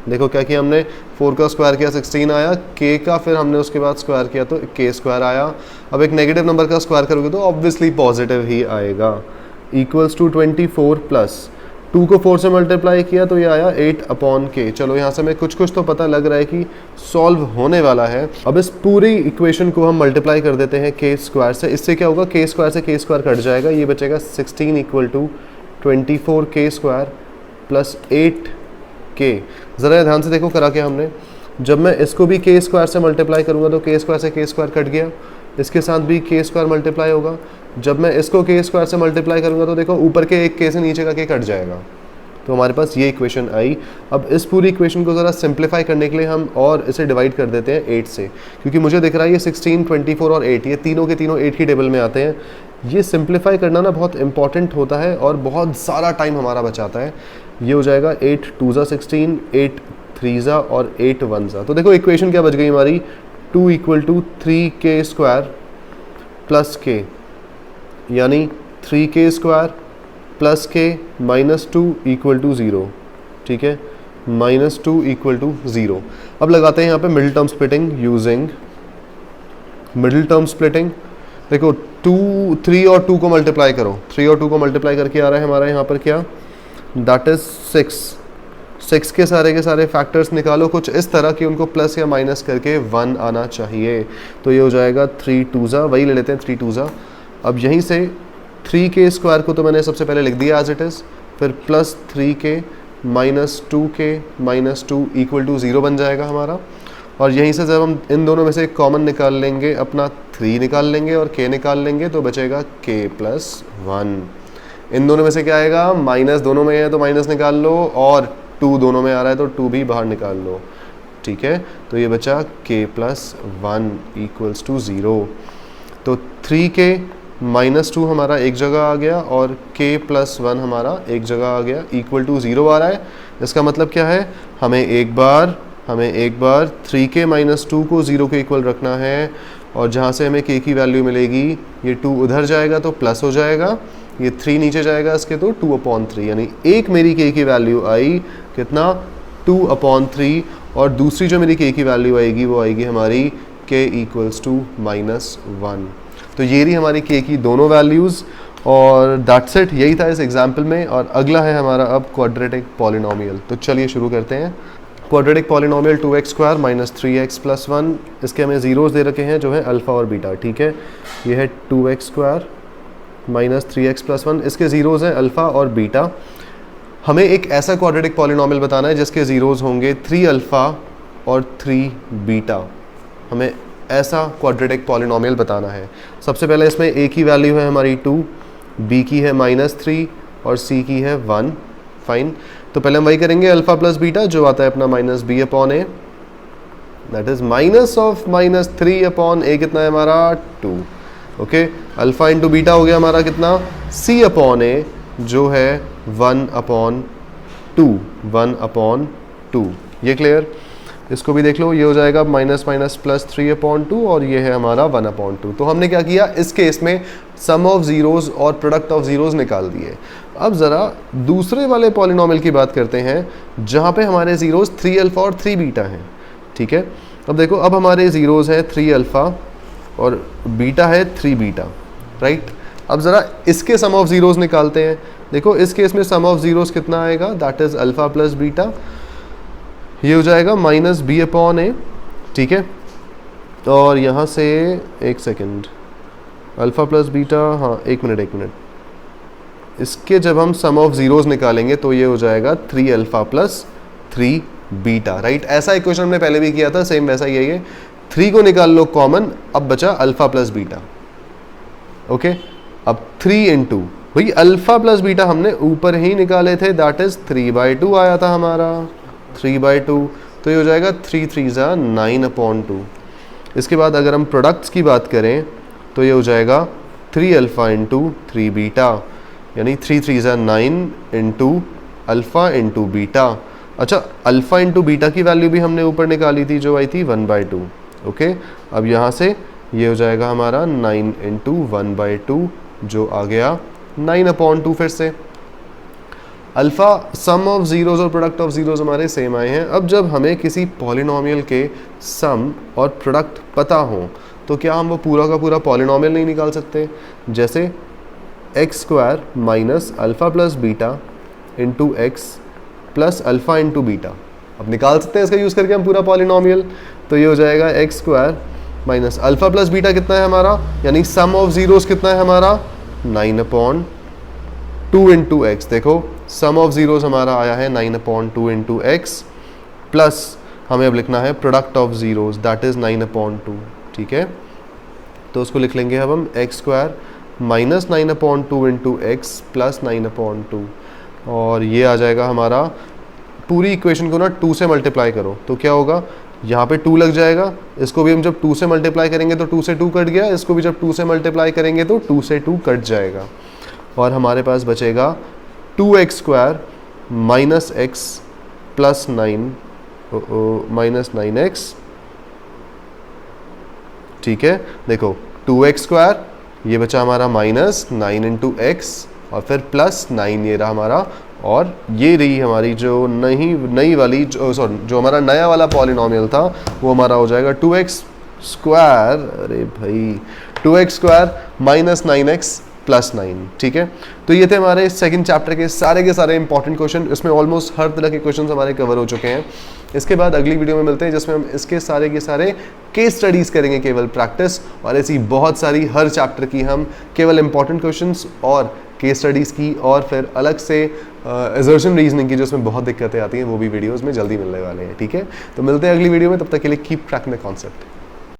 देखो क्या किया हमने, 4 का स्क्वायर किया 16 आया, k का फिर हमने उसके बाद स्क्वायर किया तो k स्क्वायर आया। अब एक नेगेटिव नंबर का स्क्वायर करोगे तो ऑब्वियसली पॉजिटिव ही आएगा, इक्वल्स टू 24 प्लस 2 को 4 से मल्टीप्लाई किया तो ये आया 8/k। चलो यहाँ से हमें कुछ तो पता लग रहा है कि सॉल्व होने वाला है। अब इस पूरी इक्वेशन को हम मल्टीप्लाई कर देते हैं k स्क्वायर से, इससे क्या होगा k स्क्वायर से k स्क्वायर कट जाएगा, ये बचेगा 16 equal to 24k square plus 8k। ज़रा ध्यान से देखो करा क्या हमने, जब मैं इसको भी k स्क्वायर से मल्टीप्लाई करूँगा तो k स्क्वायर से k स्क्वायर कट गया, इसके साथ भी k स्क्वायर मल्टीप्लाई होगा, जब मैं इसको k स्क्वायर से मल्टीप्लाई करूँगा तो देखो ऊपर के एक k से नीचे का k कट जाएगा, तो हमारे पास ये इक्वेशन आई। अब इस पूरी इक्वेशन को ज़रा सिंप्लीफाई करने के लिए हम और इसे डिवाइड कर देते हैं 8 से, क्योंकि मुझे दिख रहा है ये 16, 24 और 8 ये तीनों के तीनों 8 की टेबल में आते हैं। ये सिंप्लीफाई करना ना बहुत इंपॉर्टेंट होता है और बहुत सारा टाइम हमारा बचाता है। ये हो जाएगा 8 2 16, 8 3 और 8 1। तो देखो इक्वेशन क्या बच गई हमारी, 2 equal to 3k square plus k, यानी 3k square plus k -2 equal to 0, ठीक है, -2 इक्वल टू 0। अब लगाते हैं यहाँ पे middle term splitting using middle term splitting. देखो 3 और 2 को मल्टीप्लाई करो, 3 और 2 को मल्टीप्लाई करके आ रहा है हमारा यहाँ पर क्या, दैट इज 6 के सारे फैक्टर्स निकालो कुछ इस तरह कि उनको प्लस या माइनस करके 1 आना चाहिए, तो ये हो जाएगा 3 2 वही ले लेते हैं 3 2। अब यहीं से 3k स्क्वायर को तो मैंने सबसे पहले लिख दिया एज इट इज़, फिर plus 3k -2k -2 equal to 0 बन जाएगा हमारा, और यहीं से जब हम इन दोनों में से कॉमन निकाल लेंगे, अपना 3 निकाल लेंगे और k निकाल लेंगे तो बचेगा k + 1। इन दोनों में से क्या आएगा, माइनस दोनों में है तो माइनस निकाल लो, और 2 दोनों में आ रहा है तो 2 भी बाहर निकाल लो, ठीक है। तो ये बचा k + 1 = 0। तो 3k - 2 हमारा एक जगह आ गया और k + 1 हमारा एक जगह आ गया, = 0 आ रहा है। इसका मतलब क्या है, हमें एक बार 3k - 2 को 0 के इक्वल रखना है, और जहाँ से हमें k की वैल्यू मिलेगी ये 2 उधर जाएगा तो प्लस हो जाएगा, ये 3 नीचे जाएगा इसके तो 2/3, यानी एक मेरी k की वैल्यू आई कितना, 2/3, और दूसरी जो मेरी k की वैल्यू आएगी वो आएगी हमारी k = -1। तो ये रही हमारी k की दोनों वैल्यूज़, और दैट्स इट, यही था इस एग्जाम्पल में। और अगला है हमारा अब क्वाड्रेटिक पॉलिनोमियल। तो चलिए शुरू करते हैं। क्वाड्रेटिक पॉलिनोमियल 2x² - 3x + 1, इसके हमें ज़ीरोज़ दे रखे हैं जो है अल्फ़ा और बीटा, ठीक है। ये है 2x² - 3x + 1, इसके ज़ीरोज़ हैं अल्फ़ा और बीटा। हमें एक ऐसा क्वाड्रेटिक पॉलिनोमियल बताना है जिसके ज़ीरोज़ होंगे 3 अल्फ़ा और 3 बीटा। हमें ऐसा क्वाड्रेटिक पॉलिनोमियल बताना है। सबसे पहले इसमें a की वैल्यू है हमारी 2, b की है -3 और c की है 1। फाइन, तो पहले हम वही करेंगे, अल्फ़ा + बीटा जो आता है अपना -b/a, दैट इज -3/a, कितना है हमारा 2। ओके, अल्फ़ा × बीटा हो गया हमारा कितना, c/a जो है 1/2। ये क्लियर। इसको भी देख लो, ये हो जाएगा -−+3/2 और ये है हमारा 1/2। तो हमने क्या किया, इस केस में सम ऑफ ज़ीरोज़ और प्रोडक्ट ऑफ ज़ीरोज़ निकाल दिए। अब ज़रा दूसरे वाले पॉलिनोमियल की बात करते हैं जहाँ पे हमारे ज़ीरोज़ 3 अल्फ़ा और 3 बीटा हैं, ठीक है। अब देखो, अब हमारे ज़ीरोज़ हैं 3 अल्फ़ा और बीटा है 3 बीटा, राइट। अब ज़रा इसके सम ऑफ ज़ीरोज़ निकालते हैं। देखो इस केस में सम ऑफ ज़ीरोज़ कितना आएगा, दैट इज़ अल्फ़ा + बीटा, ये हो जाएगा -b/a, ठीक है। और यहाँ से एक सेकेंड, अल्फ़ा + बीटा, हाँ एक मिनट, इसके जब हम सम ऑफ ज़ीरोज़ निकालेंगे तो ये हो जाएगा 3 अल्फ़ा + 3 बीटा, राइट। ऐसा इक्वेशन हमने पहले भी किया था, सेम वैसा ही है ये। 3 को निकाल लो कॉमन, अब बचा अल्फ़ा + बीटा। ओके, अब 3 × भाई अल्फ़ा + बीटा हमने ऊपर ही निकाले थे, दैट इज़ 3/2 आया था हमारा, 3/2। तो ये हो जाएगा 3 × 3 = 9/2। इसके बाद अगर हम प्रोडक्ट्स की बात करें तो ये हो जाएगा 3 अल्फ़ा × 3 बीटा, यानी 3 × 3 = 9 × अल्फ़ा × बीटा। अच्छा, अल्फ़ा × बीटा की वैल्यू भी हमने ऊपर निकाली थी जो आई थी 1/2। ओके, अब यहाँ से ये हो जाएगा हमारा 9 × 1/2 जो आ गया 9/2। फिर से अल्फ़ा, सम ऑफ ज़ीरोज़ और प्रोडक्ट ऑफ ज़ीरोज़ हमारे सेम आए हैं। अब जब हमें किसी पॉलिनोमियल के सम और प्रोडक्ट पता हो तो क्या हम वो पूरा का पूरा पॉलिनोमियल नहीं निकाल सकते? जैसे x² - alpha + beta × x + alpha × beta, अब निकाल सकते हैं इसका यूज़ करके हम पूरा पॉलिनोमियल। तो ये हो जाएगा x² - अल्फ़ा + बीटा कितना है हमारा, यानी सम ऑफ ज़ीरोज़ कितना है हमारा 9/2 × x। देखो सम ऑफ ज़ीरोज़ हमारा आया है 9/2 × x, प्लस हमें अब लिखना है product of zeros, that is 9/2, ठीक है। तो उसको लिख लेंगे अब हम x² - 9/2 × x + 9/2, और ये आ जाएगा हमारा, पूरी इक्वेशन को ना 2 से मल्टीप्लाई करो तो क्या होगा, यहाँ पे 2 लग जाएगा, इसको भी हम जब 2 से मल्टीप्लाई करेंगे तो 2 से 2 कट गया, इसको भी जब 2 से मल्टीप्लाई करेंगे तो 2 से 2 कट जाएगा, और हमारे पास बचेगा 2x² - x + 9x, ठीक है। देखो 2x², ये बचा हमारा -9 × x और फिर +9, ये रहा हमारा, और ये रही हमारी जो नई वाली जो हमारा नया वाला पॉलिनोमियल था वो हमारा हो जाएगा 2x², अरे भाई 2x² - 9x + 9, ठीक है। तो ये थे हमारे सेकंड चैप्टर के सारे इंपॉर्टेंट क्वेश्चन। इसमें ऑलमोस्ट हर तरह के क्वेश्चन हमारे कवर हो चुके हैं। इसके बाद अगली वीडियो में मिलते हैं जिसमें हम इसके सारे के सारे केस स्टडीज़ करेंगे, केवल प्रैक्टिस, और ऐसी बहुत सारी हर चैप्टर की हम केवल इंपॉर्टेंट क्वेश्चंस और केस स्टडीज़ की और फिर अलग से असर्शन रीजनिंग की जो उसमें बहुत दिक्कतें आती हैं, वो भी वीडियोज़ में जल्दी मिलने वाले हैं। ठीक है, तो मिलते हैं अगली वीडियो में, तब तक के लिए कीप ट्रैकिंग द कॉन्सेप्ट।